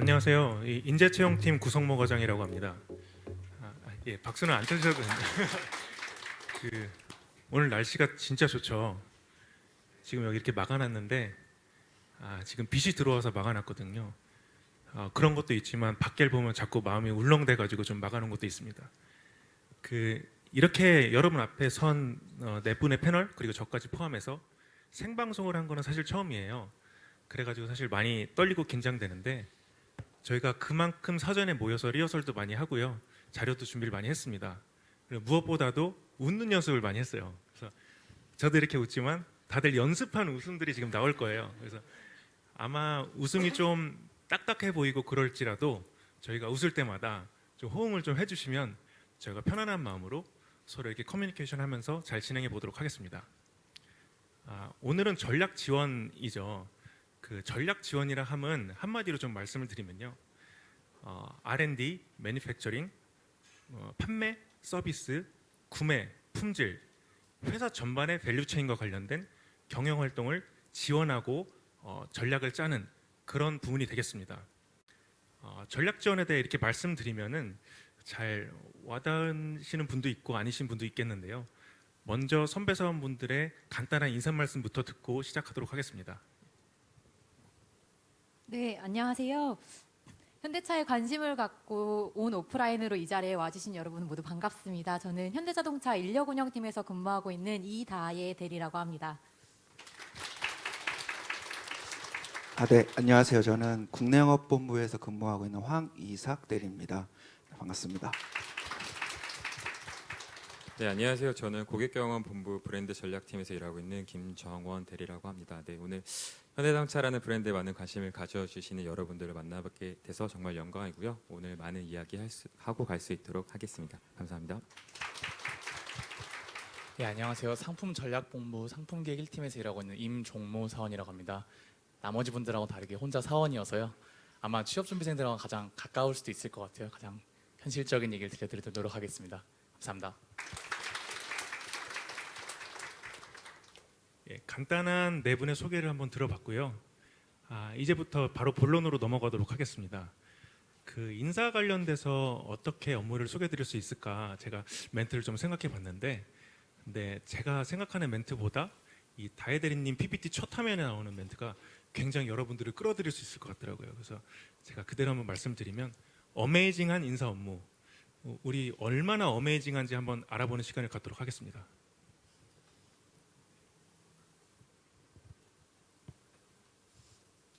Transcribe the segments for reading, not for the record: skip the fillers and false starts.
안녕하세요. 인재채용팀 구성모 과장이라고 합니다. 예, 박수는 안 쳐주셔도 됩니다. 그, 오늘 날씨가 진짜 좋죠. 지금 여기 이렇게 막아놨는데 지금 빛이 들어와서 막아놨거든요. 그런 것도 있지만 밖을 보면 자꾸 마음이 울렁대가지고 좀 막아놓은 것도 있습니다. 이렇게 여러분 앞에 선 네 분의 패널 그리고 저까지 포함해서 생방송을 한 거는 사실 처음이에요. 그래가지고 사실 많이 떨리고 긴장되는데 저희가 그만큼 사전에 모여서 리허설도 많이 하고요. 자료도 준비를 많이 했습니다. 그리고 무엇보다도 웃는 연습을 많이 했어요. 그래서 저도 이렇게 웃지만 다들 연습한 웃음들이 지금 나올 거예요. 그래서 아마 웃음이 좀 딱딱해 보이고 그럴지라도 저희가 웃을 때마다 좀 호응을 좀 해주시면 저희가 편안한 마음으로 서로 이렇게 커뮤니케이션 하면서 잘 진행해 보도록 하겠습니다. 오늘은 전략 지원이죠. 그 전략 지원이라 함은 한마디로 좀 말씀을 드리면요. R&D, 매니팩처링, 판매, 서비스, 구매, 품질, 회사 전반의 밸류체인과 관련된 경영 활동을 지원하고 전략을 짜는 그런 부분이 되겠습니다. 전략 지원에 대해 이렇게 말씀드리면은 잘 와닿으시는 분도 있고 아니신 분도 있겠는데요. 먼저 선배 사원분들의 간단한 인사 말씀부터 듣고 시작하도록 하겠습니다. 네, 안녕하세요. 현대차에 관심을 갖고 온 오프라인으로 이 자리에 와주신 여러분 모두 반갑습니다. 저는 현대자동차 인력운영팀에서 근무하고 있는 이다예 대리라고 합니다. 네, 안녕하세요. 저는 국내영업본부에서 근무하고 있는 황이삭 대리입니다. 반갑습니다. 네, 안녕하세요. 저는 고객경험본부 브랜드 전략팀에서 일하고 있는 김정원 대리라고 합니다. 네, 오늘 현대자동차라는 브랜드에 많은 관심을 가져주시는 여러분들을 만나뵙게 돼서 정말 영광이고요. 오늘 많은 이야기 하고 갈 수 있도록 하겠습니다. 감사합니다. 네, 안녕하세요. 상품전략본부 상품기획 1팀에서 일하고 있는 임종모 사원이라고 합니다. 나머지 분들하고 다르게 혼자 사원이어서요. 아마 취업준비생들하고 가장 가까울 수도 있을 것 같아요. 가장 현실적인 얘기를 들려드리도록 노력하겠습니다. 감사합니다. 예, 간단한 네 분의 소개를 한번 들어봤고요. 이제부터 바로 본론으로 넘어가도록 하겠습니다. 그 인사 관련돼서 어떻게 업무를 소개해드릴 수 있을까 제가 멘트를 좀 생각해봤는데, 근데 제가 생각하는 멘트보다 이 다혜 대리님 PPT 첫 화면에 나오는 멘트가 굉장히 여러분들을 끌어들일 수 있을 것 같더라고요. 그래서 제가 그대로 한번 말씀드리면 어메이징한 인사 업무, 우리 얼마나 어메이징한지 한번 알아보는 시간을 갖도록 하겠습니다.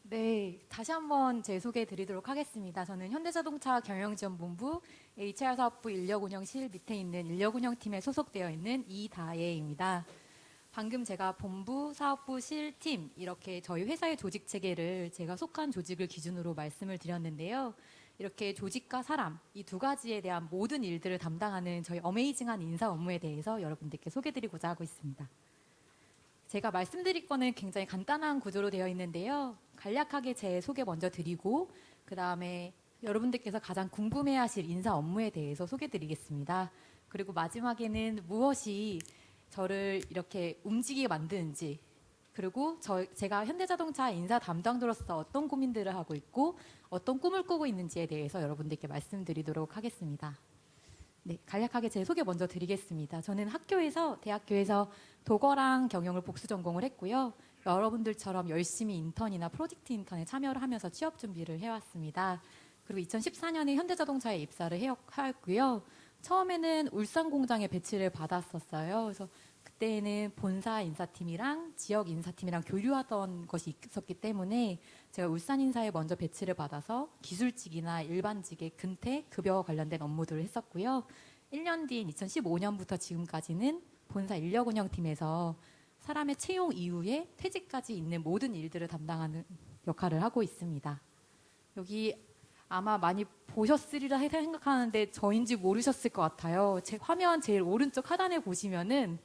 네, 다시 한번 제 소개 드리도록 하겠습니다. 저는 현대자동차 경영지원본부 HR사업부 인력운영실 밑에 있는 인력운영팀에 소속되어 있는 이다예입니다. 방금 제가 본부, 사업부, 실, 팀 이렇게 저희 회사의 조직 체계를 제가 속한 조직을 기준으로 말씀을 드렸는데요. 이렇게 조직과 사람 이 두 가지에 대한 모든 일들을 담당하는 저희 어메이징한 인사 업무에 대해서 여러분들께 소개드리고자 하고 있습니다. 제가 말씀드릴 거는 굉장히 간단한 구조로 되어 있는데요. 간략하게 제 소개 먼저 드리고 그 다음에 여러분들께서 가장 궁금해하실 인사 업무에 대해서 소개드리겠습니다. 그리고 마지막에는 무엇이 저를 이렇게 움직이게 만드는지, 그리고 제가 현대자동차 인사 담당자로서 어떤 고민들을 하고 있고 어떤 꿈을 꾸고 있는지에 대해서 여러분들께 말씀드리도록 하겠습니다. 네, 간략하게 제 소개 먼저 드리겠습니다. 저는 대학교에서 도거랑 경영을 복수 전공을 했고요. 여러분들처럼 열심히 인턴이나 프로젝트 인턴에 참여를 하면서 취업 준비를 해왔습니다. 그리고 2014년에 현대자동차에 입사를 하였고요. 처음에는 울산 공장에 배치를 받았었어요. 그래서 그때는 본사 인사팀이랑 지역 인사팀이랑 교류하던 것이 있었기 때문에 제가 울산 인사에 먼저 배치를 받아서 기술직이나 일반직의 근태, 급여 관련된 업무들을 했었고요. 1년 뒤인 2015년부터 지금까지는 본사 인력운영팀에서 사람의 채용 이후에 퇴직까지 있는 모든 일들을 담당하는 역할을 하고 있습니다. 여기 아마 많이 보셨으리라 생각하는데 저인지 모르셨을 것 같아요. 제 화면 제일 오른쪽 하단에 보시면은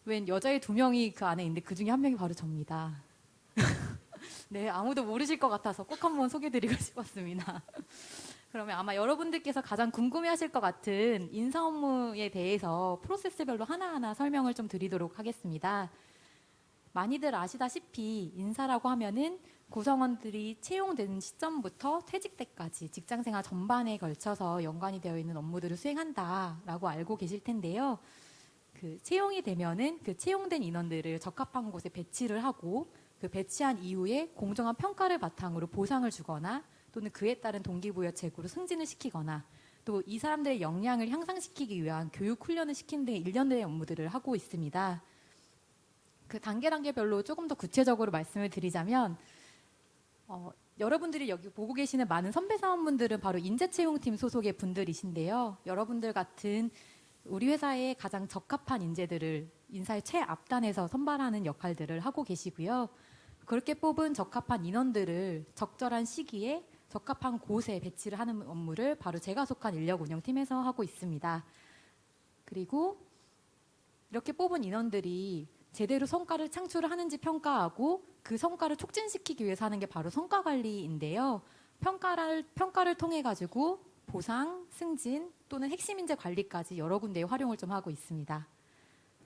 웬 여자애 2명이 그 안에 있는데 그 중에 한 명이 바로 접니다. 네, 아무도 모르실 것 같아서 꼭 한번 소개드리고 싶었습니다. 그러면 아마 여러분들께서 가장 궁금해하실 것 같은 인사 업무에 대해서 프로세스별로 하나하나 설명을 좀 드리도록 하겠습니다. 많이들 아시다시피 인사라고 하면은 구성원들이 채용되는 시점부터 퇴직 때까지 직장생활 전반에 걸쳐서 연관이 되어 있는 업무들을 수행한다라고 알고 계실 텐데요. 그 채용이 되면은 그 채용된 인원들을 적합한 곳에 배치를 하고 그 배치한 이후에 공정한 평가를 바탕으로 보상을 주거나 또는 그에 따른 동기부여책으로 승진을 시키거나 또 이 사람들의 역량을 향상시키기 위한 교육 훈련을 시키는 등 일련의 업무들을 하고 있습니다. 그 단계별로 조금 더 구체적으로 말씀을 드리자면 여러분들이 여기 보고 계시는 많은 선배 사원분들은 바로 인재채용팀 소속의 분들이신데요. 여러분들 같은 우리 회사에 가장 적합한 인재들을 인사의 최앞단에서 선발하는 역할들을 하고 계시고요. 그렇게 뽑은 적합한 인원들을 적절한 시기에 적합한 곳에 배치를 하는 업무를 바로 제가 속한 인력운영팀에서 하고 있습니다. 그리고 이렇게 뽑은 인원들이 제대로 성과를 창출을 하는지 평가하고 그 성과를 촉진시키기 위해서 하는 게 바로 성과관리인데요. 평가를 통해 가지고 보상, 승진 또는 핵심 인재 관리까지 여러 군데에 활용을 좀 하고 있습니다.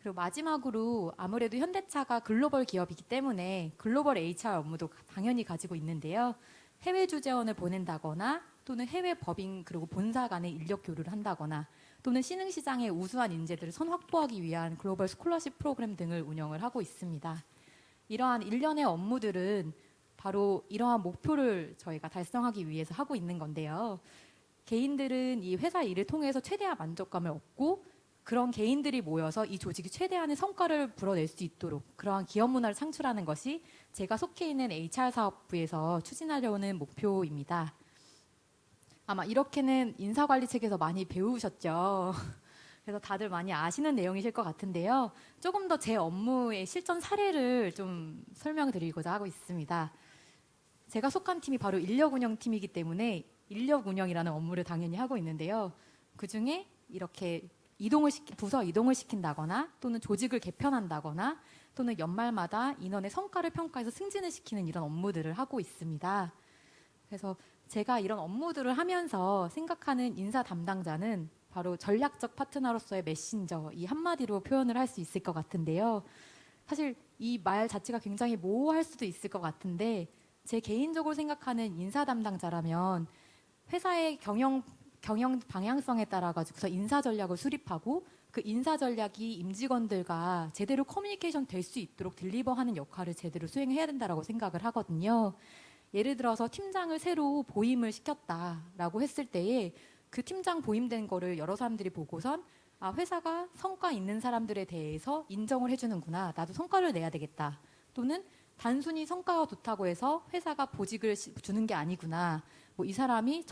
그리고 마지막으로 아무래도 현대차가 글로벌 기업이기 때문에 글로벌 HR 업무도 당연히 가지고 있는데요. 해외 주재원을 보낸다거나 또는 해외 법인 그리고 본사 간의 인력 교류를 한다거나 또는 신흥시장의 우수한 인재들을 선 확보하기 위한 글로벌 스콜러십 프로그램 등을 운영을 하고 있습니다. 이러한 일련의 업무들은 바로 이러한 목표를 저희가 달성하기 위해서 하고 있는 건데요. 개인들은 이 회사 일을 통해서 최대한 만족감을 얻고 그런 개인들이 모여서 이 조직이 최대한의 성과를 불어낼 수 있도록 그러한 기업 문화를 창출하는 것이 제가 속해 있는 HR 사업부에서 추진하려는 목표입니다. 아마 이렇게는 인사관리책에서 많이 배우셨죠. 그래서 다들 많이 아시는 내용이실 것 같은데요. 조금 더 제 업무의 실전 사례를 좀 설명드리고자 하고 있습니다. 제가 속한 팀이 바로 인력운영팀이기 때문에 인력운영이라는 업무를 당연히 하고 있는데요. 그중에 이렇게 부서 이동을 시킨다거나 또는 조직을 개편한다거나 또는 연말마다 인원의 성과를 평가해서 승진을 시키는 이런 업무들을 하고 있습니다. 그래서 제가 이런 업무들을 하면서 생각하는 인사 담당자는 바로 전략적 파트너로서의 메신저 이 한마디로 표현을 할 수 있을 것 같은데요. 사실 이 말 자체가 굉장히 모호할 수도 있을 것 같은데 제 개인적으로 생각하는 인사 담당자라면 회사의 경영 방향성에 따라 가지고서 인사 전략을 수립하고 그 인사 전략이 임직원들과 제대로 커뮤니케이션 될 수 있도록 딜리버하는 역할을 제대로 수행해야 된다라고 생각을 하거든요. 예를 들어서 팀장을 새로 보임을 시켰다라고 했을 때에 그 팀장 보임된 거를 여러 사람들이 보고선 아, 회사가 성과 있는 사람들에 대해서 인정을 해주는구나. 나도 성과를 내야 되겠다. 또는 단순히 성과가 좋다고 해서 회사가 보직을 주는 게 아니구나. 뭐 이 사람이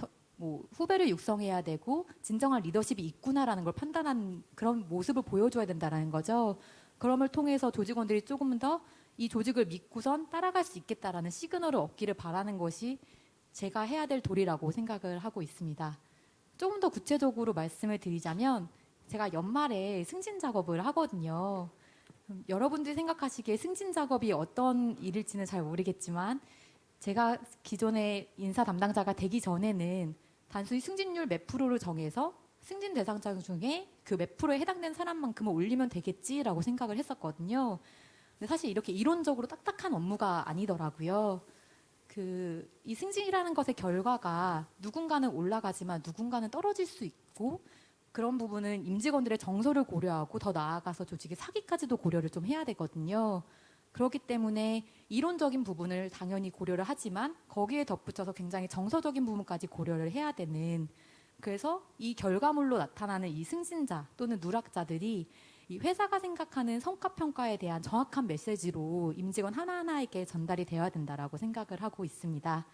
후배를 육성해야 되고 진정한 리더십이 있구나라는 걸 판단한 그런 모습을 보여줘야 된다는 거죠. 그럼을 통해서 조직원들이 조금 더 이 조직을 믿고선 따라갈 수 있겠다라는 시그널을 얻기를 바라는 것이 제가 해야 될 도리라고 생각을 하고 있습니다. 조금 더 구체적으로 말씀을 드리자면 제가 연말에 승진 작업을 하거든요. 여러분들이 생각하시기에 승진 작업이 어떤 일일지는 잘 모르겠지만 제가 기존의 인사 담당자가 되기 전에는 단순히 승진율 몇 프로를 정해서 승진 대상자 중에 그 몇 프로에 해당된 사람만큼은 올리면 되겠지라고 생각을 했었거든요. 근데 사실 이렇게 이론적으로 딱딱한 업무가 아니더라고요. 이 승진이라는 것의 결과가 누군가는 올라가지만 누군가는 떨어질 수 있고 그런 부분은 임직원들의 정서를 고려하고 더 나아가서 조직의 사기까지도 고려를 좀 해야 되거든요. 그렇기 때문에 이론적인 부분을 당연히 고려를 하지만 거기에 덧붙여서 굉장히 정서적인 부분까지 고려를 해야 되는 그래서 이 결과물로 나타나는 이 승진자 또는 누락자들이 이 회사가 생각하는 성과평가에 대한 정확한 메시지로 임직원 하나하나에게 전달이 되어야 된다라고 생각을 하고 있습니다.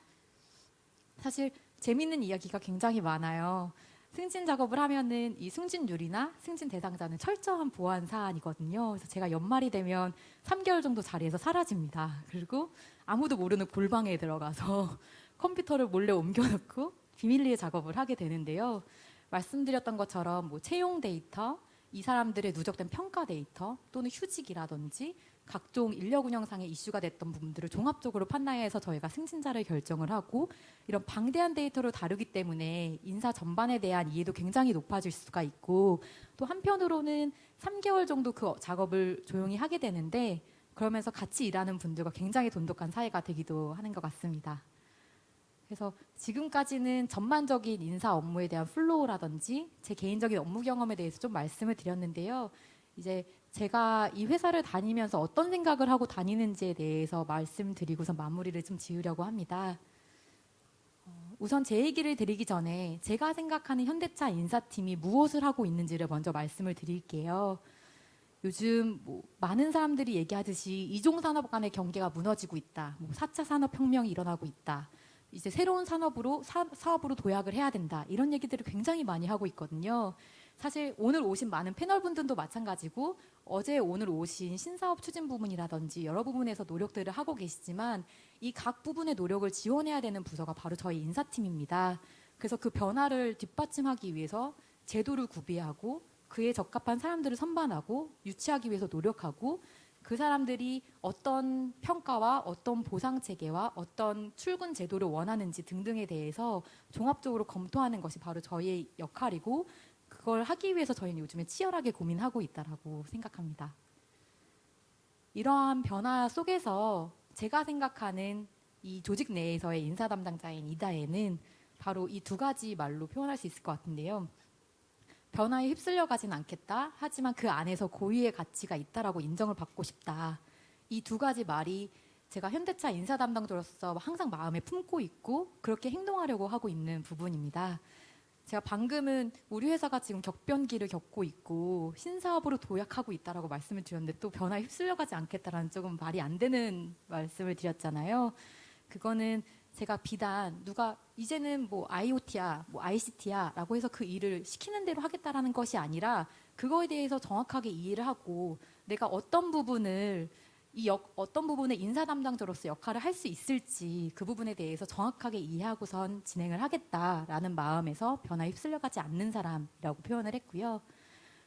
사실 재밌는 이야기가 굉장히 많아요. 승진 작업을 하면은 이 승진율이나 승진 대상자는 철저한 보안 사안이거든요. 그래서 제가 연말이 되면 3개월 정도 자리에서 사라집니다. 그리고 아무도 모르는 골방에 들어가서 컴퓨터를 몰래 옮겨놓고 비밀리에 작업을 하게 되는데요. 말씀드렸던 것처럼 뭐 채용 데이터, 이 사람들의 누적된 평가 데이터 또는 휴직이라든지 각종 인력 운영상의 이슈가 됐던 부분들을 종합적으로 판단해서 저희가 승진자를 결정을 하고 이런 방대한 데이터를 다루기 때문에 인사 전반에 대한 이해도 굉장히 높아질 수가 있고 또 한편으로는 3개월 정도 그 작업을 조용히 하게 되는데 그러면서 같이 일하는 분들과 굉장히 돈독한 사이가 되기도 하는 것 같습니다. 그래서 지금까지는 전반적인 인사 업무에 대한 플로우라든지 제 개인적인 업무 경험에 대해서 좀 말씀을 드렸는데요. 이제 제가 이 회사를 다니면서 어떤 생각을 하고 다니는지에 대해서 말씀드리고서 마무리를 좀 지으려고 합니다. 우선 제 얘기를 드리기 전에 제가 생각하는 현대차 인사팀이 무엇을 하고 있는지를 먼저 말씀을 드릴게요. 요즘 많은 사람들이 얘기하듯이 이종 산업 간의 경계가 무너지고 있다. 4차 산업혁명이 일어나고 있다. 이제 새로운 사업으로 도약을 해야 된다. 이런 얘기들을 굉장히 많이 하고 있거든요. 사실 오늘 오신 많은 패널분들도 마찬가지고 어제 오늘 오신 신사업 추진 부문이라든지 여러 부분에서 노력들을 하고 계시지만 이 각 부분의 노력을 지원해야 되는 부서가 바로 저희 인사팀입니다. 그래서 그 변화를 뒷받침하기 위해서 제도를 구비하고 그에 적합한 사람들을 선반하고 유치하기 위해서 노력하고 그 사람들이 어떤 평가와 어떤 보상 체계와 어떤 출근 제도를 원하는지 등등에 대해서 종합적으로 검토하는 것이 바로 저희의 역할이고 그걸 하기 위해서 저희는 요즘에 치열하게 고민하고 있다라고 생각합니다. 이러한 변화 속에서 제가 생각하는 이 조직 내에서의 인사 담당자인 이다혜는 바로 이 두 가지 말로 표현할 수 있을 것 같은데요. 변화에 휩쓸려 가진 않겠다. 하지만 그 안에서 고유의 가치가 있다라고 인정을 받고 싶다. 이 두 가지 말이 제가 현대차 인사 담당자로서 항상 마음에 품고 있고 그렇게 행동하려고 하고 있는 부분입니다. 제가 방금은 우리 회사가 지금 격변기를 겪고 있고 신사업으로 도약하고 있다라고 말씀을 드렸는데 또 변화에 휩쓸려 가지 않겠다라는 조금 말이 안 되는 말씀을 드렸잖아요. 그거는 제가 비단 누가 이제는 IoT야, ICT야 라고 해서 그 일을 시키는 대로 하겠다라는 것이 아니라 그거에 대해서 정확하게 이해를 하고 내가 어떤 부분을 어떤 부분의 인사 담당자로서 역할을 할 수 있을지 그 부분에 대해서 정확하게 이해하고선 진행을 하겠다라는 마음에서 변화에 휩쓸려가지 않는 사람이라고 표현을 했고요.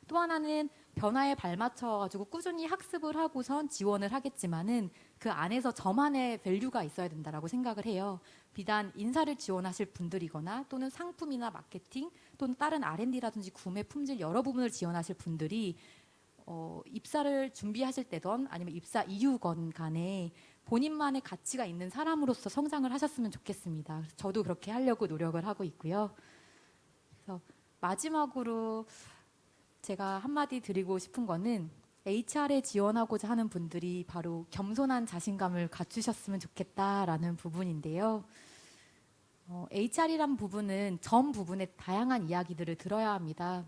또 하나는 변화에 발맞춰가지고 꾸준히 학습을 하고선 지원을 하겠지만은 그 안에서 저만의 밸류가 있어야 된다라고 생각을 해요. 비단 인사를 지원하실 분들이거나 또는 상품이나 마케팅 또는 다른 R&D라든지 구매 품질 여러 부분을 지원하실 분들이 입사를 준비하실 때든 아니면 입사 이후건 간에 본인만의 가치가 있는 사람으로서 성장을 하셨으면 좋겠습니다. 저도 그렇게 하려고 노력을 하고 있고요. 그래서 마지막으로 제가 한마디 드리고 싶은 거는 HR에 지원하고자 하는 분들이 바로 겸손한 자신감을 갖추셨으면 좋겠다라는 부분인데요. HR이란 부분은 전 부분의 다양한 이야기들을 들어야 합니다.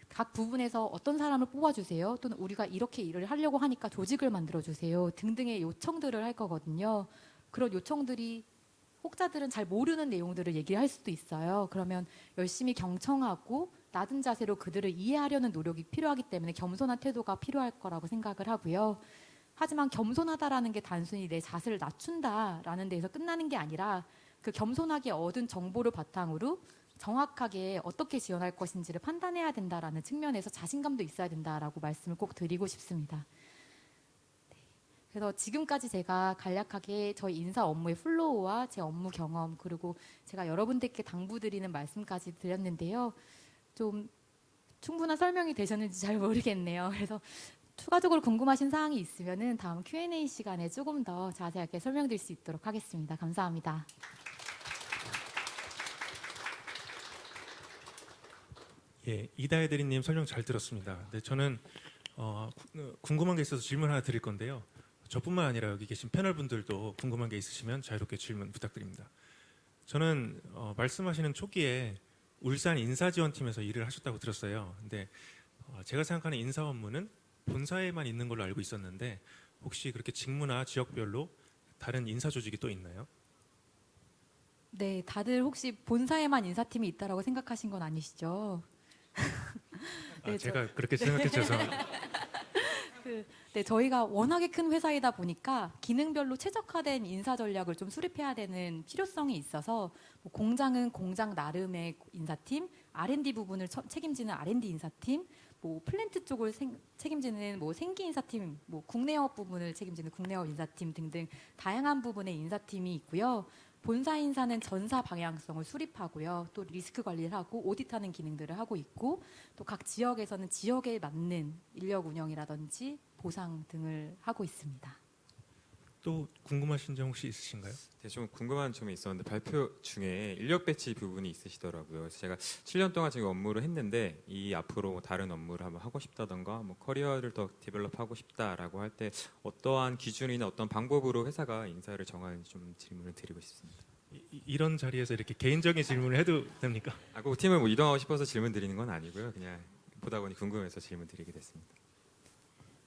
각 부분에서 어떤 사람을 뽑아주세요. 또는 우리가 이렇게 일을 하려고 하니까 조직을 만들어주세요. 등등의 요청들을 할 거거든요. 그런 요청들이 혹자들은 잘 모르는 내용들을 얘기를 할 수도 있어요. 그러면 열심히 경청하고 낮은 자세로 그들을 이해하려는 노력이 필요하기 때문에 겸손한 태도가 필요할 거라고 생각을 하고요. 하지만 겸손하다라는 게 단순히 내 자세를 낮춘다라는 데에서 끝나는 게 아니라 그 겸손하게 얻은 정보를 바탕으로 정확하게 어떻게 지원할 것인지를 판단해야 된다라는 측면에서 자신감도 있어야 된다라고 말씀을 꼭 드리고 싶습니다. 그래서 지금까지 제가 간략하게 저희 인사 업무의 플로우와 제 업무 경험 그리고 제가 여러분들께 당부드리는 말씀까지 드렸는데요. 좀 충분한 설명이 되셨는지 잘 모르겠네요. 그래서 추가적으로 궁금하신 사항이 있으면은 다음 Q&A 시간에 조금 더 자세하게 설명드릴 수 있도록 하겠습니다. 감사합니다. 예, 이다혜 대리님 설명 잘 들었습니다. 네, 저는 궁금한 게 있어서 질문 하나 드릴 건데요. 저뿐만 아니라 여기 계신 패널 분들도 궁금한 게 있으시면 자유롭게 질문 부탁드립니다. 저는 말씀하시는 초기에 울산 인사지원팀에서 일을 하셨다고 들었어요. 근데 제가 생각하는 인사 업무는 본사에만 있는 걸로 알고 있었는데 혹시 그렇게 직무나 지역별로 다른 인사 조직이 또 있나요? 네, 다들 혹시 본사에만 인사팀이 있다라고 생각하신 건 아니시죠? 네, 제가 그렇게 생각했어서 네, 저희가 워낙에 큰 회사이다 보니까 기능별로 최적화된 인사 전략을 좀 수립해야 되는 필요성이 있어서 공장은 공장 나름의 인사팀, R&D 부분을 책임지는 R&D 인사팀, 플랜트 쪽을 책임지는 생기 인사팀, 국내 영업 부분을 책임지는 국내 영업 인사팀 등등 다양한 부분의 인사팀이 있고요. 본사 인사는 전사 방향성을 수립하고요. 또 리스크 관리를 하고 오디트하는 기능들을 하고 있고 또 각 지역에서는 지역에 맞는 인력 운영이라든지 보상 등을 하고 있습니다. 또 궁금하신 점 혹시 있으신가요? 네, 좀 궁금한 점이 있었는데 발표 중에 인력 배치 부분이 있으시더라고요. 그래서 제가 7년 동안 지금 업무를 했는데 이 앞으로 뭐 다른 업무를 한번 하고 싶다던가 뭐 커리어를 더 디벨롭하고 싶다라고 할 때 어떠한 기준이나 어떤 방법으로 회사가 인사를 정하는지 좀 질문을 드리고 싶습니다. 이런 자리에서 이렇게 개인적인 질문을 해도 됩니까? 아, 그 팀을 뭐 이동하고 싶어서 질문 드리는 건 아니고요. 그냥 보다 보니 궁금해서 질문 드리게 됐습니다.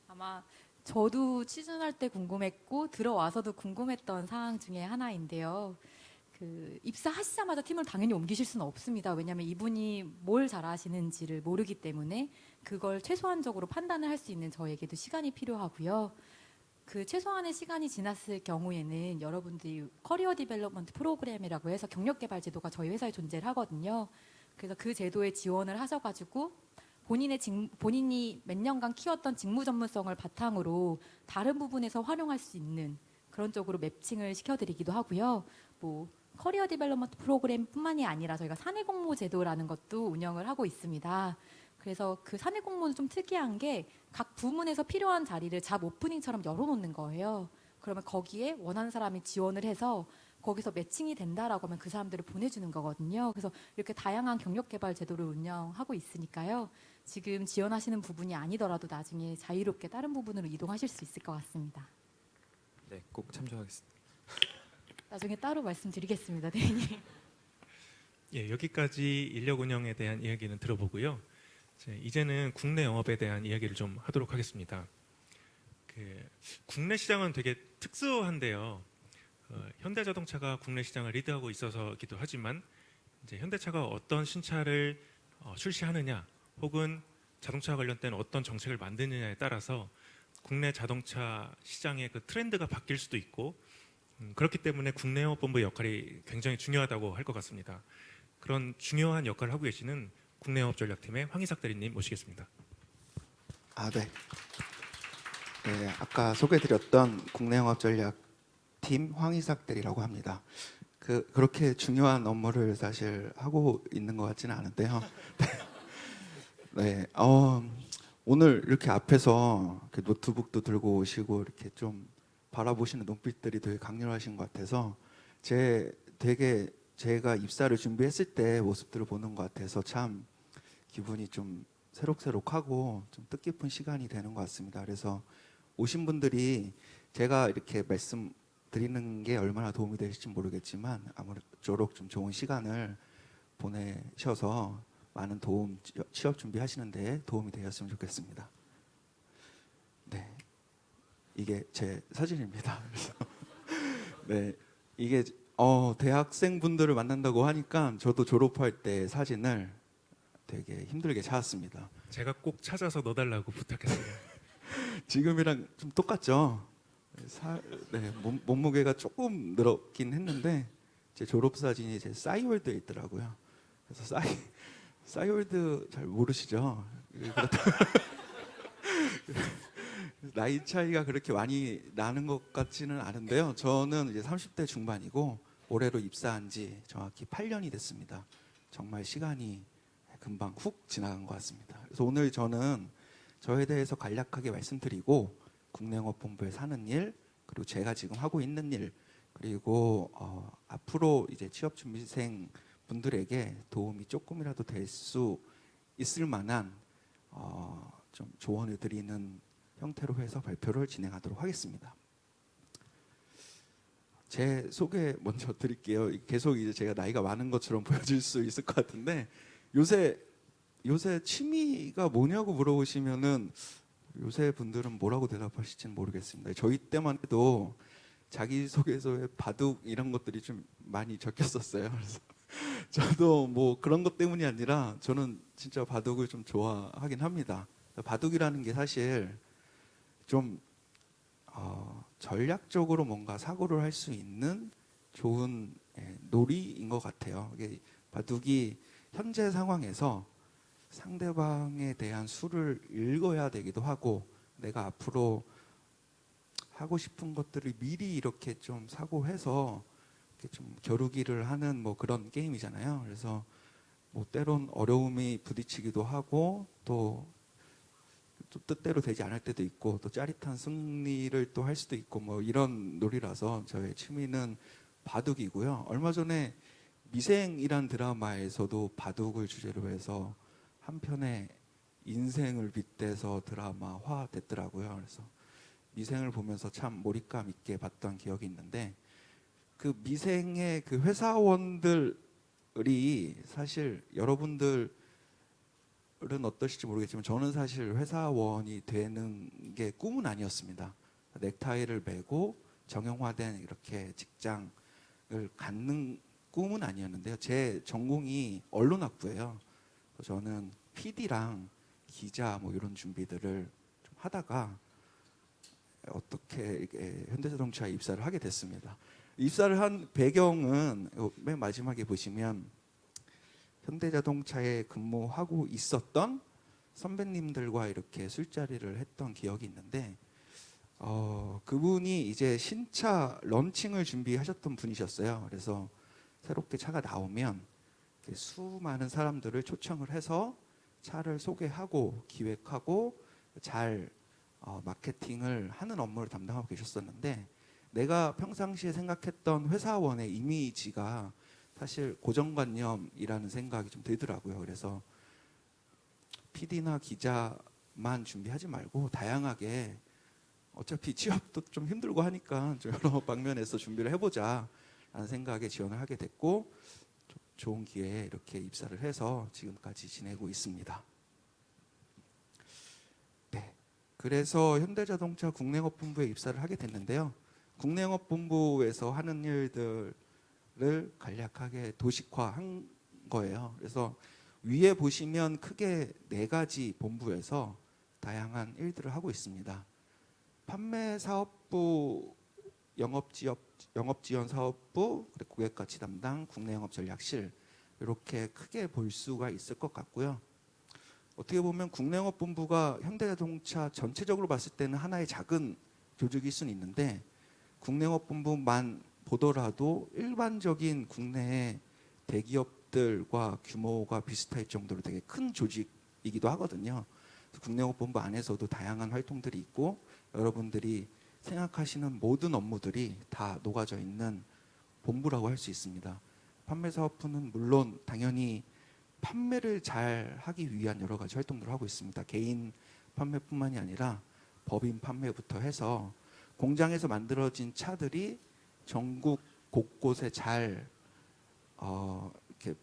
아마 저도 취준할 때 궁금했고 들어와서도 궁금했던 사항 중에 하나인데요. 그 입사하시자마자 팀을 당연히 옮기실 수는 없습니다. 왜냐하면 이분이 뭘 잘하시는지를 모르기 때문에 그걸 최소한적으로 판단을 할 수 있는 저에게도 시간이 필요하고요. 그 최소한의 시간이 지났을 경우에는 여러분들이 커리어 디벨롭먼트 프로그램이라고 해서 경력 개발 제도가 저희 회사에 존재를 하거든요. 그래서 그 제도에 지원을 하셔가지고 본인이 몇 년간 키웠던 직무 전문성을 바탕으로 다른 부분에서 활용할 수 있는 그런 쪽으로 매칭을 시켜드리기도 하고요. 뭐 커리어 디벨롭먼트 프로그램뿐만이 아니라 저희가 사내 공모 제도라는 것도 운영을 하고 있습니다. 그래서 그 사내 공모는 좀 특이한 게 각 부문에서 필요한 자리를 잡 오프닝처럼 열어놓는 거예요. 그러면 거기에 원하는 사람이 지원을 해서 거기서 매칭이 된다라고 하면 그 사람들을 보내주는 거거든요. 그래서 이렇게 다양한 경력 개발 제도를 운영하고 있으니까요. 지금 지원하시는 부분이 아니더라도 나중에 자유롭게 다른 부분으로 이동하실 수 있을 것 같습니다. 네, 꼭 참조하겠습니다. 나중에 따로 말씀드리겠습니다, 대리님. 예, 여기까지 인력 운영에 대한 이야기는 들어보고요. 이제는 국내 영업에 대한 이야기를 좀 하도록 하겠습니다. 국내 시장은 되게 특수한데요. 현대자동차가 국내 시장을 리드하고 있어서기도 하지만 이제 현대차가 어떤 신차를 출시하느냐, 혹은 자동차 관련된 어떤 정책을 만드느냐에 따라서 국내 자동차 시장의 그 트렌드가 바뀔 수도 있고, 그렇기 때문에 국내 영업본부의 역할이 굉장히 중요하다고 할 것 같습니다. 그런 중요한 역할을 하고 계시는 국내 영업 전략팀의 황희삭 대리님 모시겠습니다. 네. 네, 아까 소개드렸던 국내 영업 전략팀 황희삭 대리라고 합니다. 그렇게 중요한 업무를 사실 하고 있는 것 같지는 않은데요. 네, 오늘 이렇게 앞에서 이렇게 노트북도 들고 오시고 이렇게 좀 바라보시는 눈빛들이 되게 강렬하신 것 같아서 제가 입사를 준비했을 때 모습들을 보는 것 같아서 참 기분이 좀 새록새록하고 좀 뜻깊은 시간이 되는 것 같습니다. 그래서 오신 분들이 제가 이렇게 말씀드리는 게 얼마나 도움이 되실지 모르겠지만 아무쪼록 좀 좋은 시간을 보내셔서 많은 취업 준비하시는 데 도움이 되었으면 좋겠습니다. 네, 이게 제 사진입니다. 그래서 네, 이게 대학생분들을 만난다고 하니까 저도 졸업할 때 사진을 되게 힘들게 찾았습니다. 제가 꼭 찾아서 넣어달라고 부탁했어요. 지금이랑 좀 똑같죠? 네, 몸무게가 조금 늘었긴 했는데 제 졸업 사진이 제 싸이월드에 있더라고요. 그래서 싸이월드 잘 모르시죠? 나이 차이가 그렇게 많이 나는 것 같지는 않은데요. 저는 이제 30대 중반이고 올해로 입사한 지 정확히 8년이 됐습니다. 정말 시간이 금방 훅 지나간 것 같습니다. 그래서 오늘 저는 저에 대해서 간략하게 말씀드리고 국내영업본부에 사는 일, 그리고 제가 지금 하고 있는 일, 그리고 앞으로 이제 취업준비생 분들에게 도움이 조금이라도 될 수 있을 만한 좀 조언을 드리는 형태로 해서 발표를 진행하도록 하겠습니다. 제 소개 먼저 드릴게요. 계속 이제 제가 나이가 많은 것처럼 보여질 수 있을 것 같은데 요새 취미가 뭐냐고 물어보시면은 요새 분들은 뭐라고 대답하실지는 모르겠습니다. 저희 때만 해도 자기소개서에 바둑 이런 것들이 좀 많이 적혔었어요. 그래서 저도 뭐 그런 것 때문이 아니라 저는 진짜 바둑을 좀 좋아하긴 합니다. 바둑이라는 게 사실 좀 전략적으로 뭔가 사고를 할 수 있는 좋은 놀이인 것 같아요. 이게 바둑이 현재 상황에서 상대방에 대한 수를 읽어야 되기도 하고 내가 앞으로 하고 싶은 것들을 미리 이렇게 좀 사고해서 이렇게 좀 겨루기를 하는 뭐 그런 게임이잖아요. 그래서 뭐 때론 어려움이 부딪히기도 하고 또 또 뜻대로 되지 않을 때도 있고 또 짜릿한 승리를 또 할 수도 있고 뭐 이런 놀이라서 저의 취미는 바둑이고요. 얼마 전에 미생이란 드라마에서도 바둑을 주제로 해서 한 편의 인생을 빗대서 드라마화 됐더라고요. 그래서 미생을 보면서 참 몰입감 있게 봤던 기억이 있는데 그 미생의 그 회사원들이 사실 여러분들은 어떠실지 모르겠지만 저는 사실 회사원이 되는 게 꿈은 아니었습니다. 넥타이를 매고 정형화된 이렇게 직장을 갖는 꿈은 아니었는데요. 제 전공이 언론학부예요. 저는 PD랑 기자 뭐 이런 준비들을 좀 하다가 어떻게 이렇게 현대자동차에 입사를 하게 됐습니다. 입사를 한 배경은 맨 마지막에 보시면 현대자동차에 근무하고 있었던 선배님들과 이렇게 술자리를 했던 기억이 있는데 그분이 이제 신차 런칭을 준비하셨던 분이셨어요. 그래서 새롭게 차가 나오면 이렇게 수많은 사람들을 초청을 해서 차를 소개하고 기획하고 잘 마케팅을 하는 업무를 담당하고 계셨었는데 내가 평상시에 생각했던 회사원의 이미지가 사실 고정관념이라는 생각이 좀 들더라고요. 그래서 PD나 기자만 준비하지 말고 다양하게 어차피 취업도 좀 힘들고 하니까 좀 여러 방면에서 준비를 해보자 라는 생각에 지원을 하게 됐고 좋은 기회에 이렇게 입사를 해서 지금까지 지내고 있습니다. 네, 그래서 현대자동차 국내영업본부에 입사를 하게 됐는데요. 국내영업본부에서 하는 일들을 간략하게 도식화한 거예요. 그래서 위에 보시면 크게 4가지 본부에서 다양한 일들을 하고 있습니다. 판매사업부, 영업지원사업부, 그리고 고객가치 담당, 국내영업전략실 이렇게 크게 볼 수가 있을 것 같고요. 어떻게 보면 국내영업본부가 현대자동차 전체적으로 봤을 때는 하나의 작은 조직일 수는 있는데 국내영업본부만 보더라도 일반적인 국내의 대기업들과 규모가 비슷할 정도로 되게 큰 조직이기도 하거든요. 국내영업본부 안에서도 다양한 활동들이 있고 여러분들이 생각하시는 모든 업무들이 다 녹아져 있는 본부라고 할 수 있습니다. 판매사업부는 물론 당연히 판매를 잘 하기 위한 여러 가지 활동들을 하고 있습니다. 개인 판매뿐만이 아니라 법인 판매부터 해서 공장에서 만들어진 차들이 전국 곳곳에 잘 이렇게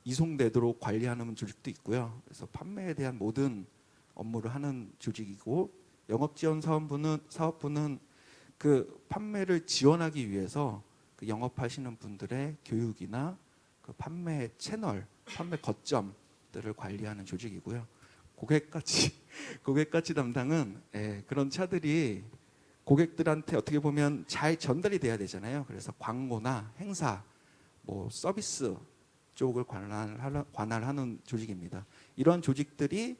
이송되도록 관리하는 조직도 있고요. 그래서 판매에 대한 모든 업무를 하는 조직이고 영업지원사업부는 그 판매를 지원하기 위해서 그 영업하시는 분들의 교육이나 그 판매 채널, 판매 거점들을 관리하는 조직이고요. 고객가치 담당은 그런 차들이 고객들한테 어떻게 보면 잘 전달이 돼야 되잖아요. 그래서 광고나 행사, 뭐 서비스 쪽을 관할하는 조직입니다. 이런 조직들이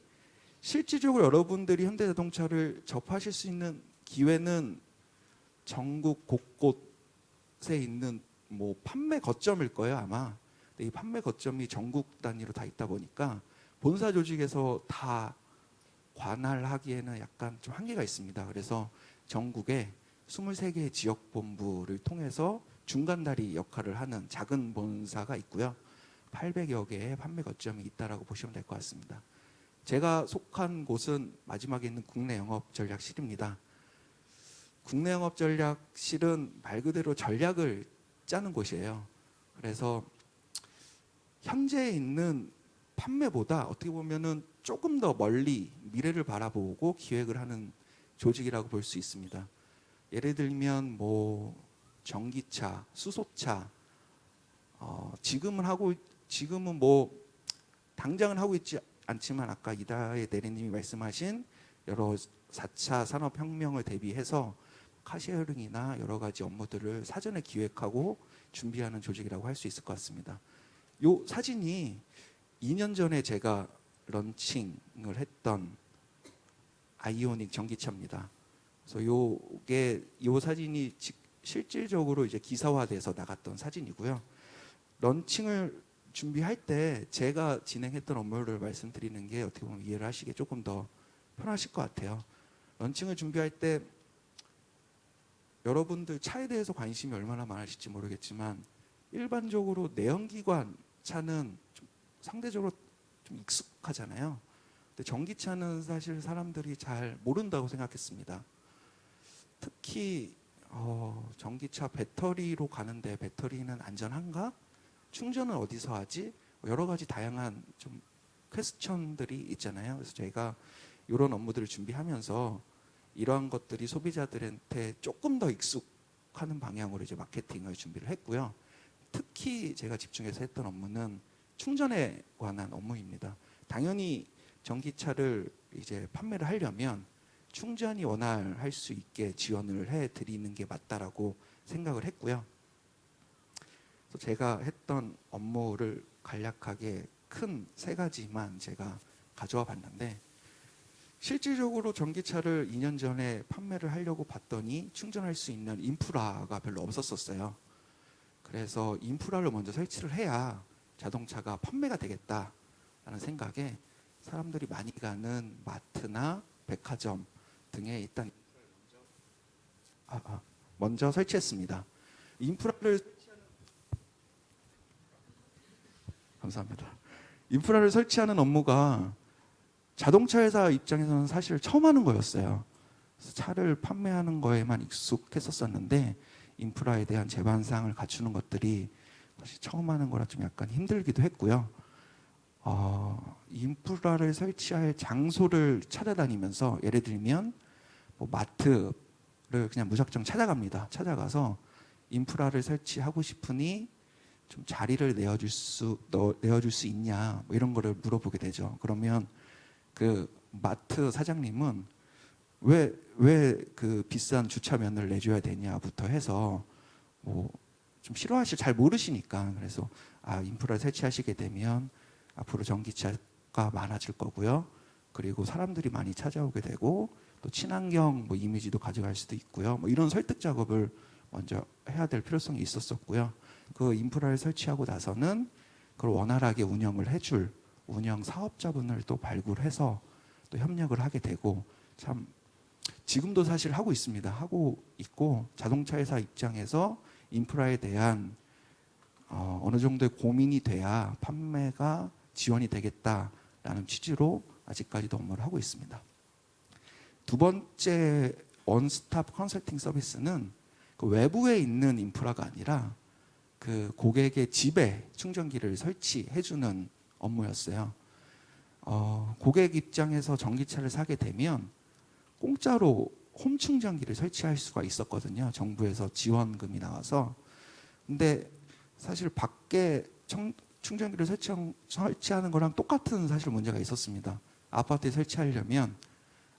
실질적으로 여러분들이 현대자동차를 접하실 수 있는 기회는 전국 곳곳에 있는 뭐 판매 거점일 거예요 아마. 근데 이 판매 거점이 전국 단위로 다 있다 보니까 본사 조직에서 다 관할하기에는 약간 좀 한계가 있습니다. 그래서 전국에 23개의 지역본부를 통해서 중간다리 역할을 하는 작은 본사가 있고요. 800여 개의 판매 거점이 있다라고 보시면 될 것 같습니다. 제가 속한 곳은 마지막에 있는 국내영업전략실입니다. 국내영업전략실은 말 그대로 전략을 짜는 곳이에요. 그래서 현재 있는 판매보다 어떻게 보면은 조금 더 멀리 미래를 바라보고 기획을 하는 조직이라고 볼 수 있습니다. 예를 들면 뭐 전기차, 수소차, 지금은 뭐 당장은 하고 있지 않지만 아까 이다혜 대리님이 말씀하신 여러 4차 산업혁명을 대비해서 카쉐어링이나 여러 가지 업무들을 사전에 기획하고 준비하는 조직이라고 할 수 있을 것 같습니다. 요 사진이 2년 전에 제가 런칭을 했던 아이오닉 전기차입니다. 그래서 요 사진이 실질적으로 이제 기사화돼서 나갔던 사진이고요. 런칭을 준비할 때 제가 진행했던 업무를 말씀드리는 게 어떻게 보면 이해를 하시기에 조금 더 편하실 것 같아요. 런칭을 준비할 때 여러분들 차에 대해서 관심이 얼마나 많으실지 모르겠지만 일반적으로 내연기관 차는 좀 상대적으로 좀 익숙하잖아요. 근데 전기차는 사실 사람들이 잘 모른다고 생각했습니다. 특히 전기차 배터리로 가는데 배터리는 안전한가? 충전은 어디서 하지? 여러 가지 다양한 좀 퀘스천들이 있잖아요. 그래서 저희가 이런 업무들을 준비하면서 이러한 것들이 소비자들한테 조금 더 익숙하는 방향으로 이제 마케팅을 준비를 했고요. 특히 제가 집중해서 했던 업무는 충전에 관한 업무입니다. 당연히 전기차를 이제 판매를 하려면 충전이 원활할 수 있게 지원을 해드리는 게 맞다라고 생각을 했고요. 그래서 제가 했던 업무를 간략하게 큰 3가지만 제가 가져와 봤는데 실질적으로 전기차를 2년 전에 판매를 하려고 봤더니 충전할 수 있는 인프라가 별로 없었어요. 그래서 인프라를 먼저 설치를 해야 자동차가 판매가 되겠다라는 생각에 사람들이 많이 가는 마트나 백화점 등에 일단 먼저 설치했습니다. 인프라를 감사합니다. 인프라를 설치하는 업무가 자동차 회사 입장에서는 사실 처음 하는 거였어요. 그래서 차를 판매하는 거에만 익숙했었었는데 인프라에 대한 제반상을 갖추는 것들이 사실 처음 하는 거라 좀 약간 힘들기도 했고요. 인프라를 설치할 장소를 찾아다니면서 예를 들면 뭐 마트를 그냥 무작정 찾아갑니다. 찾아가서 인프라를 설치하고 싶으니 좀 자리를 내어줄 수 있냐 뭐 이런 거를 물어보게 되죠. 그러면 그 마트 사장님은 왜 그 비싼 주차면을 내줘야 되냐부터 해서 뭐 좀 싫어하실 잘 모르시니까 그래서 인프라를 설치하시게 되면 앞으로 전기차가 많아질 거고요. 그리고 사람들이 많이 찾아오게 되고 또 친환경 뭐 이미지도 가져갈 수도 있고요. 뭐 이런 설득 작업을 먼저 해야 될 필요성이 있었었고요. 그 인프라를 설치하고 나서는 그걸 원활하게 운영을 해줄 운영 사업자분을 또 발굴해서 또 협력을 하게 되고 참 지금도 사실 하고 있습니다. 하고 있고 자동차 회사 입장에서 인프라에 대한 어느 정도의 고민이 돼야 판매가 지원이 되겠다라는 취지로 아직까지도 업무를 하고 있습니다. 두 번째 원스톱 컨설팅 서비스는 그 외부에 있는 인프라가 아니라 그 고객의 집에 충전기를 설치해주는 업무였어요. 고객 입장에서 전기차를 사게 되면 공짜로 홈 충전기를 설치할 수가 있었거든요. 정부에서 지원금이 나와서. 근데 사실 밖에 충전기를 설치하는 거랑 똑같은 사실 문제가 있었습니다. 아파트에 설치하려면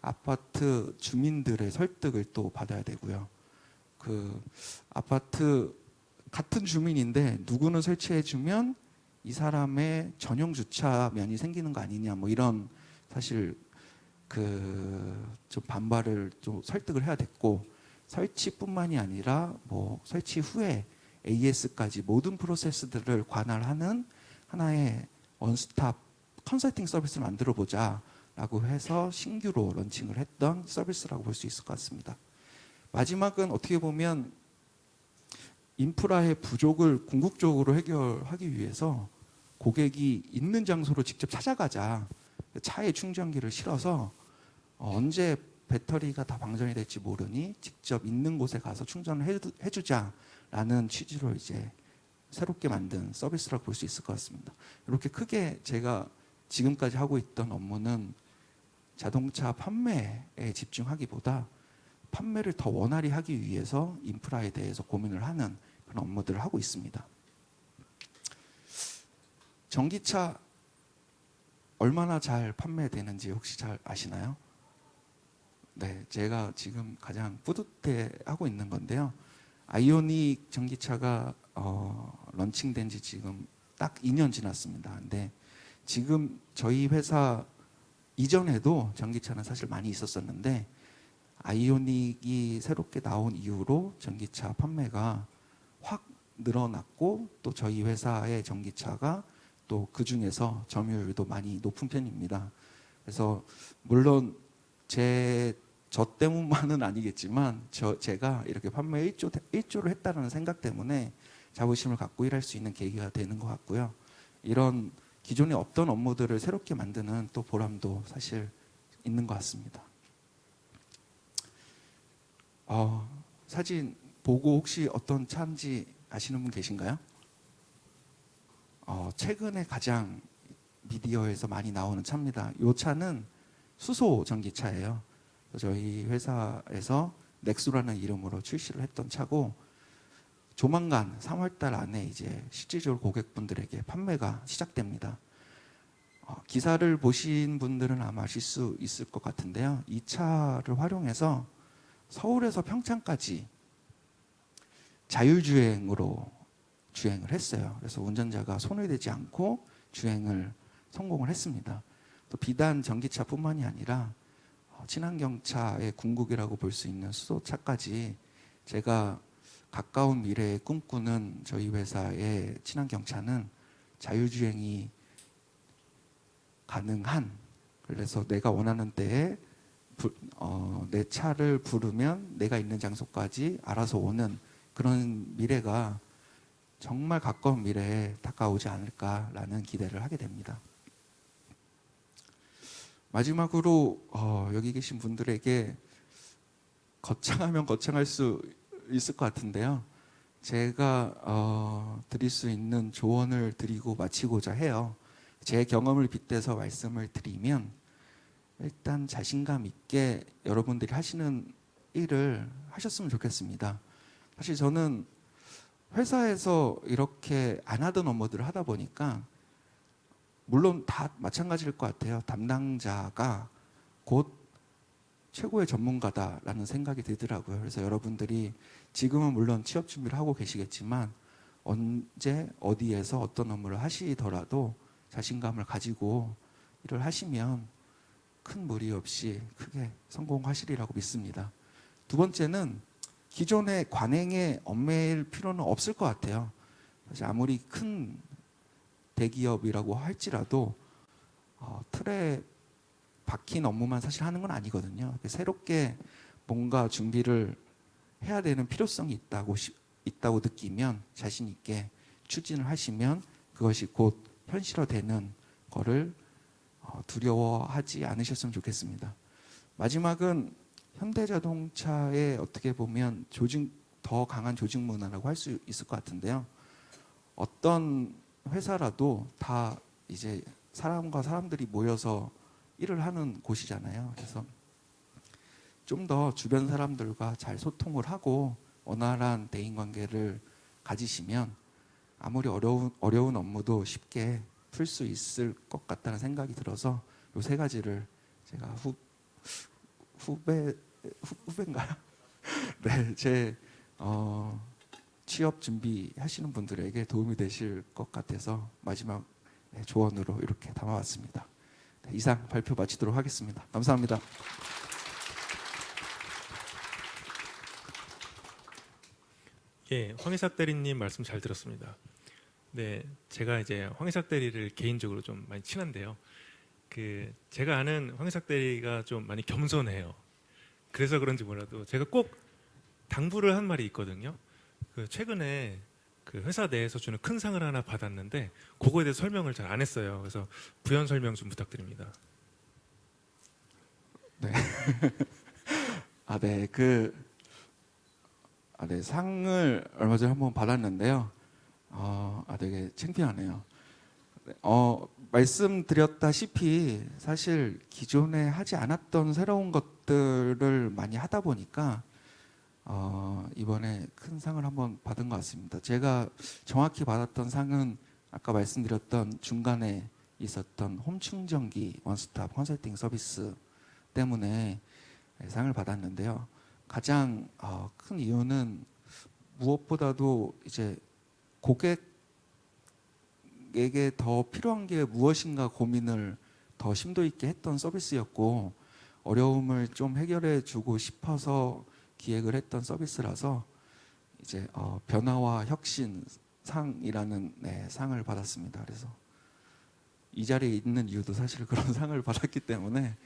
아파트 주민들의 설득을 또 받아야 되고요. 그 아파트 같은 주민인데 누구는 설치해주면 이 사람의 전용 주차면이 생기는 거 아니냐 뭐 이런 사실 그 좀 반발을 좀 설득을 해야 됐고 설치뿐만이 아니라 뭐 설치 후에 AS까지 모든 프로세스들을 관할하는 하나의 원스톱 컨설팅 서비스를 만들어 보자라고 해서 신규로 런칭을 했던 서비스라고 볼 수 있을 것 같습니다. 마지막은 어떻게 보면 인프라의 부족을 궁극적으로 해결하기 위해서 고객이 있는 장소로 직접 찾아가자. 차에 충전기를 실어서 언제 배터리가 다 방전이 될지 모르니 직접 있는 곳에 가서 충전을 해주자라는 취지로 이제 새롭게 만든 서비스라고 볼 수 있을 것 같습니다. 이렇게 크게 제가 지금까지 하고 있던 업무는 자동차 판매에 집중하기보다 판매를 더 원활히 하기 위해서 인프라에 대해서 고민을 하는 그런 업무들을 하고 있습니다. 전기차 얼마나 잘 판매되는지 혹시 잘 아시나요? 네, 제가 지금 가장 뿌듯해하고 있는 건데요. 아이오닉 전기차가 런칭된 지 지금 딱 2년 지났습니다. 근데 지금 저희 회사 이전에도 전기차는 사실 많이 있었었는데 아이오닉이 새롭게 나온 이후로 전기차 판매가 확 늘어났고 또 저희 회사의 전기차가 또 그 중에서 점유율도 많이 높은 편입니다. 그래서 물론 저 때문만은 아니겠지만 제가 이렇게 판매 일조를 했다는 생각 때문에 자부심을 갖고 일할 수 있는 계기가 되는 것 같고요. 이런 기존에 없던 업무들을 새롭게 만드는 또 보람도 사실 있는 것 같습니다. 사진 보고 혹시 어떤 차인지 아시는 분 계신가요? 최근에 가장 미디어에서 많이 나오는 차입니다. 이 차는 수소 전기차예요. 저희 회사에서 넥수라는 이름으로 출시를 했던 차고 조만간 3월달 안에 이제 실질적으로 고객분들에게 판매가 시작됩니다. 기사를 보신 분들은 아마 아실 수 있을 것 같은데요. 이 차를 활용해서 서울에서 평창까지 자율주행으로 주행을 했어요. 그래서 운전자가 손을 대지 않고 주행을 성공을 했습니다. 또 비단 전기차뿐만이 아니라 친환경차의 궁극이라고 볼 수 있는 수소차까지 제가 가까운 미래에 꿈꾸는 저희 회사의 친환경차는 자율주행이 가능한, 그래서 내가 원하는 때에 내 차를 부르면 내가 있는 장소까지 알아서 오는 그런 미래가 정말 가까운 미래에 다가오지 않을까라는 기대를 하게 됩니다. 마지막으로 여기 계신 분들에게 거창하면 거창할 수 있을 것 같은데요. 제가 드릴 수 있는 조언을 드리고 마치고자 해요. 제 경험을 빗대서 말씀을 드리면 일단 자신감 있게 여러분들이 하시는 일을 하셨으면 좋겠습니다. 사실 저는 회사에서 이렇게 안 하던 업무들을 하다 보니까 물론 다 마찬가지일 것 같아요. 담당자가 곧 최고의 전문가다라는 생각이 들더라고요. 그래서 여러분들이 지금은 물론 취업 준비를 하고 계시겠지만 언제 어디에서 어떤 업무를 하시더라도 자신감을 가지고 일을 하시면 큰 무리 없이 크게 성공하시리라고 믿습니다. 두 번째는 기존의 관행에 얽매일 필요는 없을 것 같아요. 사실 아무리 큰 대기업이라고 할지라도 틀에 박힌 업무만 사실 하는 건 아니거든요. 새롭게 뭔가 준비를 해야 되는 필요성이 있다고 느끼면 자신 있게 추진을 하시면 그것이 곧 현실화되는 거를 두려워하지 않으셨으면 좋겠습니다. 마지막은 현대자동차의 어떻게 보면 더 강한 조직 문화라고 할 수 있을 것 같은데요. 어떤 회사라도 다 이제 사람과 사람들이 모여서 일을 하는 곳이잖아요. 그래서 좀 더 주변 사람들과 잘 소통을 하고 원활한 대인관계를 가지시면 아무리 어려운 업무도 쉽게 풀 수 있을 것 같다는 생각이 들어서 이 세 가지를 제가 후배인가요? 네, 제 취업 준비하시는 분들에게 도움이 되실 것 같아서 마지막 조언으로 이렇게 담아왔습니다. 네, 이상 발표 마치도록 하겠습니다. 감사합니다. 예, 황희삭 대리님 말씀 잘 들었습니다. 네, 제가 이제 황희삭 대리를 개인적으로 좀 많이 친한데요. 제가 아는 황희삭 대리가 좀 많이 겸손해요. 그래서 그런지 몰라도 제가 꼭 당부를 한 말이 있거든요. 최근에 회사 내에서 주는 큰 상을 하나 받았는데 그거에 대해서 설명을 잘 안 했어요. 그래서 부연 설명 좀 부탁드립니다. 네. 네, 상을 얼마 전에 한번 받았는데요. 되게 창피하네요. 말씀드렸다시피 사실 기존에 하지 않았던 새로운 것들을 많이 하다 보니까 이번에 큰 상을 한번 받은 것 같습니다. 제가 정확히 받았던 상은 아까 말씀드렸던 중간에 있었던 홈충전기 원스톱 컨설팅 서비스 때문에 상을 받았는데요. 가장 큰 이유는 무엇보다도 이제 고객에게 더 필요한 게 무엇인가 고민을 더 심도 있게 했던 서비스였고 어려움을 좀 해결해 주고 싶어서 기획을 했던 서비스라서 이제 변화와 혁신 상이라는 상을 받았습니다. 그래서 이 자리에 있는 이유도 사실 그런 상을 받았기 때문에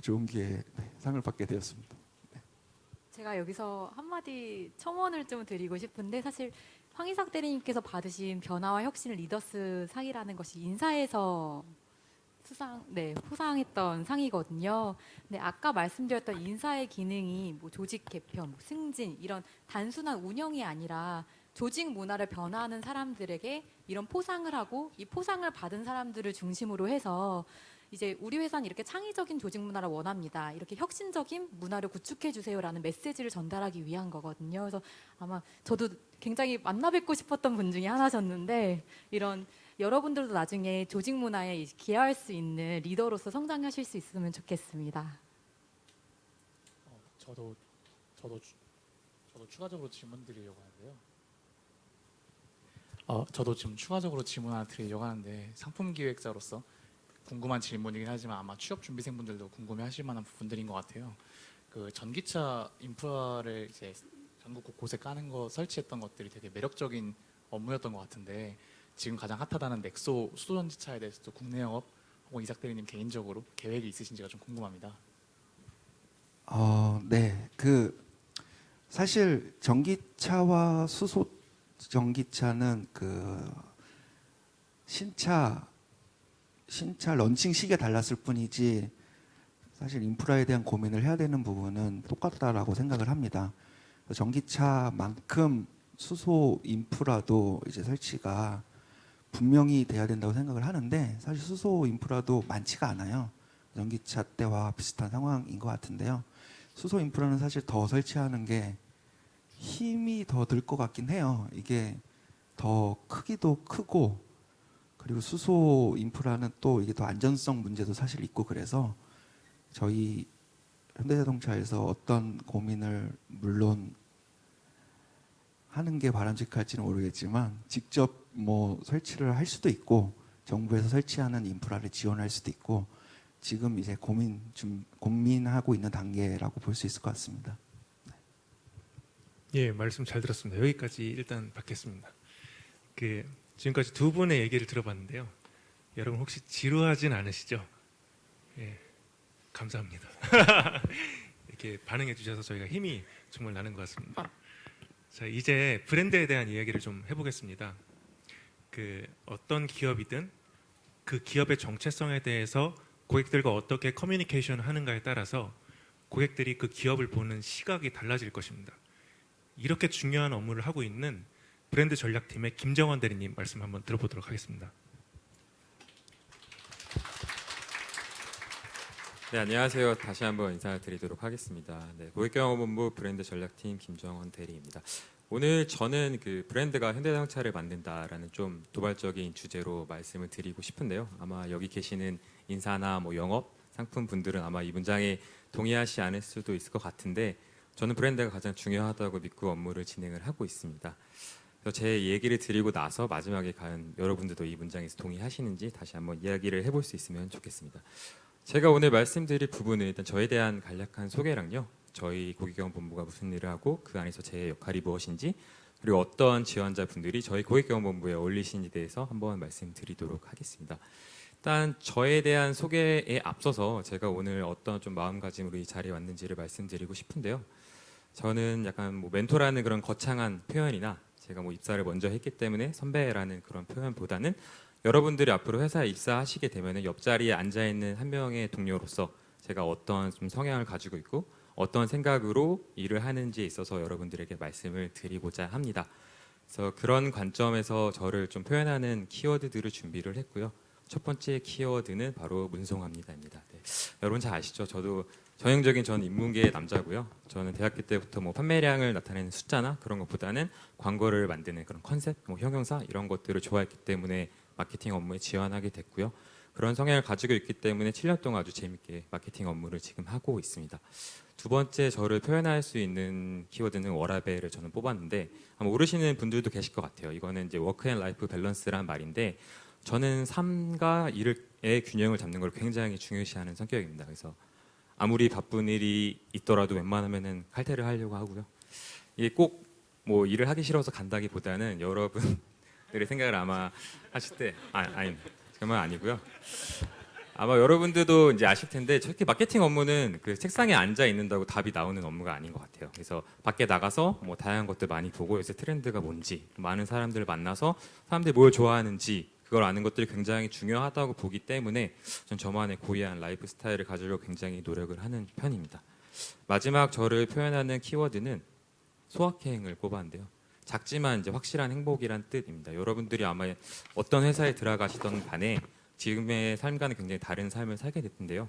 좋은 기회에 상을 받게 되었습니다. 제가 여기서 한마디 첨언을 좀 드리고 싶은데 사실 황희석 대리님께서 받으신 변화와 혁신 리더스 상이라는 것이 인사에서 수상했던 상이거든요. 근데 아까 말씀드렸던 인사의 기능이 뭐 조직 개편, 뭐 승진 이런 단순한 운영이 아니라 조직 문화를 변화하는 사람들에게 이런 포상을 하고 이 포상을 받은 사람들을 중심으로 해서 이제 우리 회사는 이렇게 창의적인 조직 문화를 원합니다. 이렇게 혁신적인 문화를 구축해 주세요라는 메시지를 전달하기 위한 거거든요. 그래서 아마 저도 굉장히 만나 뵙고 싶었던 분 중에 하나셨는데 이런 여러분들도 나중에 조직 문화에 기여할 수 있는 리더로서 성장하실 수 있으면 좋겠습니다. 저도 추가적으로 질문 드리려고 하는데요. 저도 지금 추가적으로 질문 하나 드리려고 하는데 상품 기획자로서 궁금한 질문이긴 하지만 아마 취업 준비생분들도 궁금해하실 만한 부분들인 것 같아요. 그 전기차 인프라를 이제 전국 곳곳에 까는 거 설치했던 것들이 되게 매력적인 업무였던 것 같은데 지금 가장 핫하다는 넥소 수소전지차에 대해서도 국내 영업 혹은 이삭 대리님 개인적으로 계획이 있으신지가 좀 궁금합니다. 네. 사실 전기차와 수소 전기차는 신차 런칭 시기가 달랐을 뿐이지 사실 인프라에 대한 고민을 해야 되는 부분은 똑같다라고 생각을 합니다. 전기차만큼 수소 인프라도 이제 설치가 분명히 돼야 된다고 생각을 하는데 사실 수소 인프라도 많지가 않아요. 전기차 때와 비슷한 상황인 것 같은데요. 수소 인프라는 사실 더 설치하는 게 힘이 더 들 것 같긴 해요. 이게 더 크기도 크고 그리고 수소 인프라는 또 이게 더 안전성 문제도 사실 있고 그래서 저희 현대자동차에서 어떤 고민을 물론 하는 게 바람직할지는 모르겠지만 직접 뭐 설치를 할 수도 있고 정부에서 설치하는 인프라를 지원할 수도 있고 지금 이제 고민하고 있는 단계라고 볼 수 있을 것 같습니다. 예, 말씀 잘 들었습니다. 여기까지 일단 받겠습니다. 지금까지 두 분의 얘기를 들어봤는데요. 여러분 혹시 지루하진 않으시죠? 예, 감사합니다. 이렇게 반응해 주셔서 저희가 힘이 정말 나는 것 같습니다. 자, 이제 브랜드에 대한 이야기를 좀 해보겠습니다. 어떤 기업이든 그 기업의 정체성에 대해서 고객들과 어떻게 커뮤니케이션 하는가에 따라서 고객들이 그 기업을 보는 시각이 달라질 것입니다. 이렇게 중요한 업무를 하고 있는 브랜드 전략팀의 김정원 대리님 말씀 한번 들어보도록 하겠습니다. 네, 안녕하세요. 다시 한번 인사드리도록 하겠습니다. 네, 고객경험본부 브랜드 전략팀 김정원 대리입니다. 오늘 저는 브랜드가 현대자동차를 만든다라는 좀 도발적인 주제로 말씀을 드리고 싶은데요. 아마 여기 계시는 인사나 뭐 영업, 상품 분들은 아마 이 문장에 동의하지 않을 수도 있을 것 같은데 저는 브랜드가 가장 중요하다고 믿고 업무를 진행을 하고 있습니다. 그래서 제 얘기를 드리고 나서 마지막에 과연 여러분들도 이 문장에서 동의하시는지 다시 한번 이야기를 해볼 수 있으면 좋겠습니다. 제가 오늘 말씀드릴 부분은 일단 저에 대한 간략한 소개랑요. 저희 고객경험본부가 무슨 일을 하고 그 안에서 제 역할이 무엇인지 그리고 어떤 지원자분들이 저희 고객경험본부에 어울리시는지에 대해서 한번 말씀드리도록 하겠습니다. 일단 저에 대한 소개에 앞서서 제가 오늘 어떤 좀 마음가짐으로 이 자리에 왔는지를 말씀드리고 싶은데요. 저는 약간 뭐 멘토라는 그런 거창한 표현이나 제가 뭐 입사를 먼저 했기 때문에 선배라는 그런 표현보다는 여러분들이 앞으로 회사에 입사하시게 되면 옆자리에 앉아 있는 한 명의 동료로서 제가 어떤 좀 성향을 가지고 있고 어떤 생각으로 일을 하는지에 있어서 여러분들에게 말씀을 드리고자 합니다. 그래서 그런 관점에서 저를 좀 표현하는 키워드들을 준비를 했고요. 첫 번째 키워드는 바로 문송합니다입니다. 네. 여러분 잘 아시죠? 저도 전형적인 저는 인문계의 남자고요. 저는 대학교 때부터 뭐 판매량을 나타내는 숫자나 그런 것보다는 광고를 만드는 그런 컨셉, 뭐 형용사 이런 것들을 좋아했기 때문에 마케팅 업무에 지원하게 됐고요. 그런 성향을 가지고 있기 때문에 7년 동안 아주 재밌게 마케팅 업무를 지금 하고 있습니다. 두 번째 저를 표현할 수 있는 키워드는 워라밸을 저는 뽑았는데 아마 모르시는 분들도 계실 것 같아요. 이거는 이제 워크 앤 라이프 밸런스란 말인데 저는 삶과 일의 균형을 잡는 걸 굉장히 중요시하는 성격입니다. 그래서 아무리 바쁜 일이 있더라도 웬만하면은 칼퇴를 하려고 하고요. 이게 꼭 뭐 일을 하기 싫어서 간다기보다는 여러분들의 생각을 아마 하실 때 아니 정말 아니고요. 아마 여러분들도 이제 아실 텐데 특히 마케팅 업무는 그 책상에 앉아 있는다고 답이 나오는 업무가 아닌 것 같아요. 그래서 밖에 나가서 뭐 다양한 것들 많이 보고 요새 트렌드가 뭔지 많은 사람들을 만나서 사람들이 뭘 좋아하는지 그걸 아는 것들이 굉장히 중요하다고 보기 때문에 전 저만의 고유한 라이프 스타일을 가지려고 굉장히 노력을 하는 편입니다. 마지막 저를 표현하는 키워드는 소확행을 꼽았는데요. 작지만 이제 확실한 행복이란 뜻입니다. 여러분들이 아마 어떤 회사에 들어가시던 간에 지금의 삶과는 굉장히 다른 삶을 살게 될 텐데요.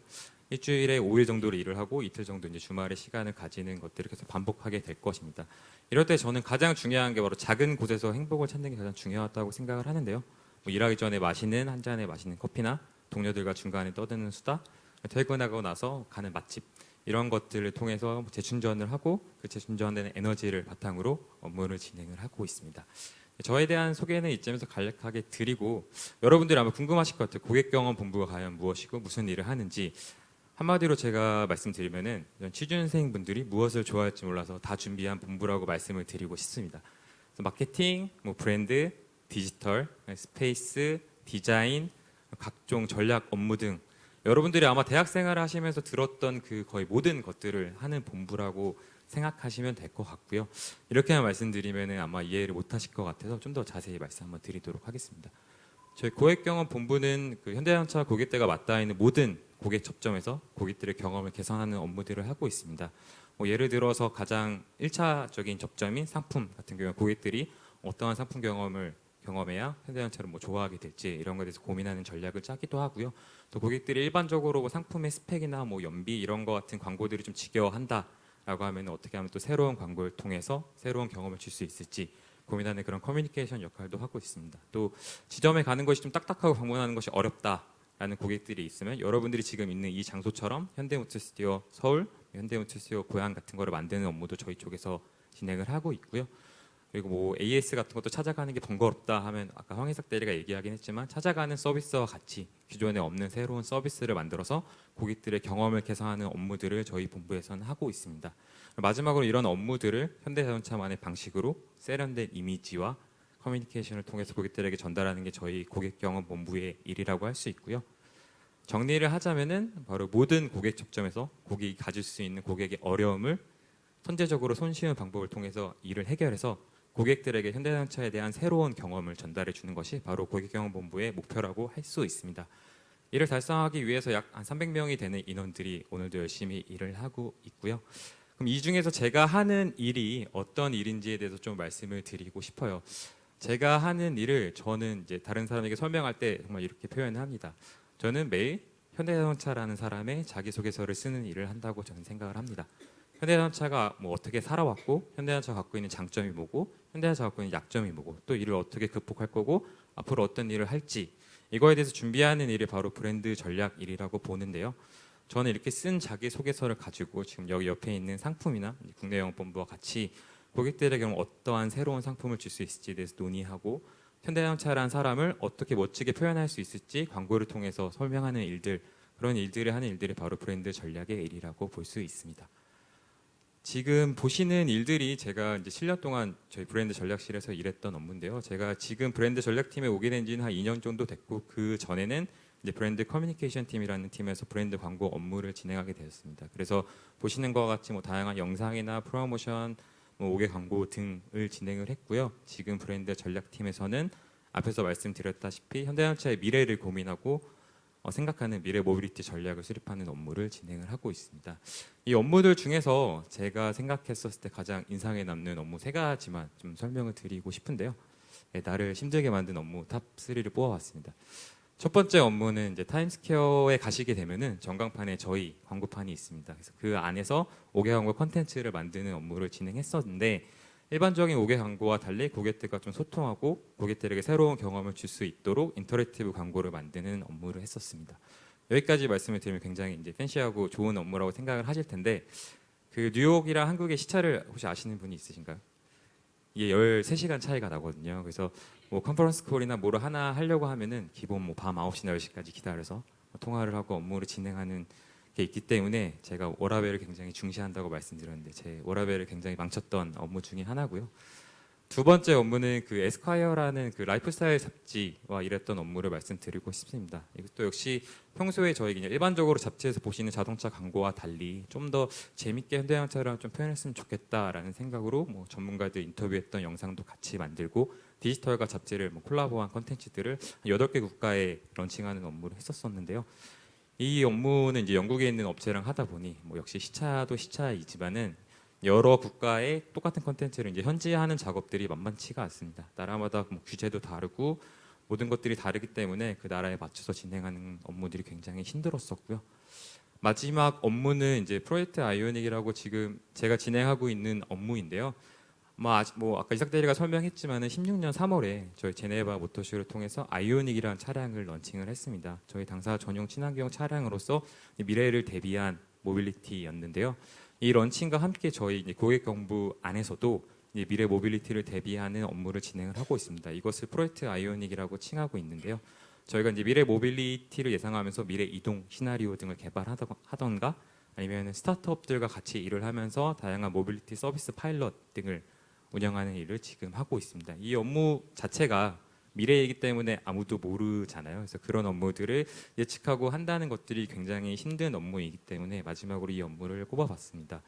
일주일에 5일 정도를 일을 하고 이틀 정도 이제 주말에 시간을 가지는 것들을 계속 반복하게 될 것입니다. 이럴 때 저는 가장 중요한 게 바로 작은 곳에서 행복을 찾는 게 가장 중요하다고 생각을 하는데요. 뭐 일하기 전에 마시는 한 잔의 맛있는 커피나 동료들과 중간에 떠드는 수다, 퇴근하고 나서 가는 맛집 이런 것들을 통해서 재충전을 하고 그 재충전된 에너지를 바탕으로 업무를 진행을 하고 있습니다. 저에 대한 소개는 이쯤에서 간략하게 드리고 여러분들이 아마 궁금하실 것 같아요. 고객경험 본부가 과연 무엇이고 무슨 일을 하는지 한마디로 제가 말씀드리면은 취준생분들이 무엇을 좋아할지 몰라서 다 준비한 본부라고 말씀을 드리고 싶습니다. 그래서 마케팅, 뭐 브랜드, 디지털, 스페이스, 디자인, 각종 전략 업무 등 여러분들이 아마 대학 생활을 하시면서 들었던 그 거의 모든 것들을 하는 본부라고 생각하시면 될 것 같고요. 이렇게만 말씀드리면 아마 이해를 못하실 것 같아서 좀 더 자세히 말씀 한번 드리도록 하겠습니다. 저희 고객경험 본부는 그 현대자동차 고객대가 맞닿아 있는 모든 고객 접점에서 고객들의 경험을 개선하는 업무들을 하고 있습니다. 뭐 예를 들어서 가장 1차적인 접점인 상품 같은 경우 고객들이 어떠한 상품 경험해야 현대자동차를 뭐 좋아하게 될지 이런 것에 대해서 고민하는 전략을 짜기도 하고요. 또 고객들이 일반적으로 뭐 상품의 스펙이나 뭐 연비 이런 것 같은 광고들이 좀 지겨워한다. 라고 하면 어떻게 하면 또 새로운 광고를 통해서 새로운 경험을 줄 수 있을지 고민하는 그런 커뮤니케이션 역할도 하고 있습니다. 또 지점에 가는 것이 좀 딱딱하고 방문하는 것이 어렵다라는 고객들이 있으면 여러분들이 지금 있는 이 장소처럼 현대모터 스튜디오 서울, 현대모터 스튜디오 고향 같은 거를 만드는 업무도 저희 쪽에서 진행을 하고 있고요. 그리고 뭐 AS 같은 것도 찾아가는 게 번거롭다 하면 아까 황희석 대리가 얘기하긴 했지만 찾아가는 서비스와 같이 기존에 없는 새로운 서비스를 만들어서 고객들의 경험을 개선하는 업무들을 저희 본부에서는 하고 있습니다. 마지막으로 이런 업무들을 현대자동차만의 방식으로 세련된 이미지와 커뮤니케이션을 통해서 고객들에게 전달하는 게 저희 고객경험 본부의 일이라고 할 수 있고요. 정리를 하자면은 바로 모든 고객 접점에서 고객이 가질 수 있는 고객의 어려움을 선제적으로 손쉬운 방법을 통해서 이를 해결해서 고객들에게 현대자동차에 대한 새로운 경험을 전달해 주는 것이 바로 고객경험본부의 목표라고 할 수 있습니다. 이를 달성하기 위해서 약 한 300명이 되는 인원들이 오늘도 열심히 일을 하고 있고요. 그럼 이 중에서 제가 하는 일이 어떤 일인지에 대해서 좀 말씀을 드리고 싶어요. 제가 하는 일을 저는 이제 다른 사람에게 설명할 때 정말 이렇게 표현을 합니다. 저는 매일 현대자동차라는 사람의 자기소개서를 쓰는 일을 한다고 저는 생각을 합니다. 현대자동차가 뭐 어떻게 살아왔고 현대자동차가 갖고 있는 장점이 뭐고 현대자동차가 갖고 있는 약점이 뭐고 또 이를 어떻게 극복할 거고 앞으로 어떤 일을 할지 이거에 대해서 준비하는 일이 바로 브랜드 전략 일이라고 보는데요. 저는 이렇게 쓴 자기소개서를 가지고 지금 여기 옆에 있는 상품이나 국내 영업본부와 같이 고객들에게 어떠한 새로운 상품을 줄 수 있을지에 대해서 논의하고 현대자동차라는 사람을 어떻게 멋지게 표현할 수 있을지 광고를 통해서 설명하는 일들 그런 일들을 하는 일들이 바로 브랜드 전략의 일이라고 볼 수 있습니다. 지금 보시는 일들이 제가 이제 7년 동안 저희 브랜드 전략실에서 일했던 업무인데요. 제가 지금 브랜드 전략팀에 오게 된 지는 한 2년 정도 됐고 그 전에는 이제 브랜드 커뮤니케이션 팀이라는 팀에서 브랜드 광고 업무를 진행하게 되었습니다. 그래서 보시는 것과 같이 뭐 다양한 영상이나 프로모션, 뭐 5개 광고 등을 진행을 했고요. 지금 브랜드 전략팀에서는 앞에서 말씀드렸다시피 현대자동차의 미래를 고민하고 생각하는 미래 모빌리티 전략을 수립하는 업무를 진행을 하고 있습니다. 이 업무들 중에서 제가 생각했었을 때 가장 인상에 남는 업무 3가지만 좀 설명을 드리고 싶은데요. 나를 힘들게 만든 업무 탑 3를 뽑아봤습니다. 첫 번째 업무는 이제 타임스퀘어에 가시게 되면은 전광판에 저희 광고판이 있습니다. 그래서 그 안에서 5개 광고 컨텐츠를 만드는 업무를 진행했었는데 일반적인 5개 광고와 달리 고객들과 좀 소통하고 고객들에게 새로운 경험을 줄 수 있도록 인터랙티브 광고를 만드는 업무를 했었습니다. 여기까지 말씀을 드리면 굉장히 이제 팬시하고 좋은 업무라고 생각을 하실 텐데 그 뉴욕이랑 한국의 시차를 혹시 아시는 분이 있으신가요? 이게 13시간 차이가 나거든요. 그래서 뭐 컨퍼런스 콜이나 뭐를 하나 하려고 하면은 기본 뭐 밤 9시나 10시까지 기다려서 통화를 하고 업무를 진행하는 게 있기 때문에 제가 워라밸을 굉장히 중시한다고 말씀드렸는데 제 워라밸을 굉장히 망쳤던 업무 중에 하나고요. 두 번째 업무는 그 에스콰이어라는 그 라이프스타일 잡지와 일했던 업무를 말씀드리고 싶습니다. 이것도 역시 평소에 저희 그냥 일반적으로 잡지에서 보시는 자동차 광고와 달리 좀 더 재밌게 현대자동차를 좀 표현했으면 좋겠다라는 생각으로 뭐 전문가들 인터뷰했던 영상도 같이 만들고 디지털과 잡지를 뭐 콜라보한 컨텐츠들을 8개 국가에 런칭하는 업무를 했었었는데요. 이 업무는 이제 영국에 있는 업체랑 하다 보니 뭐 역시 시차도 시차이지만은 여러 국가의 똑같은 컨텐츠를 이제 현지화하는 작업들이 만만치가 않습니다. 나라마다 뭐 규제도 다르고 모든 것들이 다르기 때문에 그 나라에 맞춰서 진행하는 업무들이 굉장히 힘들었었고요. 마지막 업무는 이제 프로젝트 아이오닉이라고 지금 제가 진행하고 있는 업무인데요. 뭐 아까 이삭 대리가 설명했지만은 16년 3월에 저희 제네바 모터쇼를 통해서 아이오닉이라는 차량을 런칭을 했습니다. 저희 당사 전용 친환경 차량으로서 미래를 대비한 모빌리티였는데요. 이 런칭과 함께 저희 이제 고객정부 안에서도 이제 미래 모빌리티를 대비하는 업무를 진행을 하고 있습니다. 이것을 프로젝트 아이오닉이라고 칭하고 있는데요. 저희가 이제 미래 모빌리티를 예상하면서 미래 이동 시나리오 등을 개발하던가 아니면 스타트업들과 같이 일을 하면서 다양한 모빌리티 서비스 파일럿 등을 운영하는 일을 지금 하고 있습니다. 이 업무 자체가 미래이기 때문에 아무도 모르잖아요. 그래서 그런 업무들을 예측하고 한다는 것들이 굉장히 힘든 업무이기 때문에 마지막으로 이 업무를 꼽아봤습니다.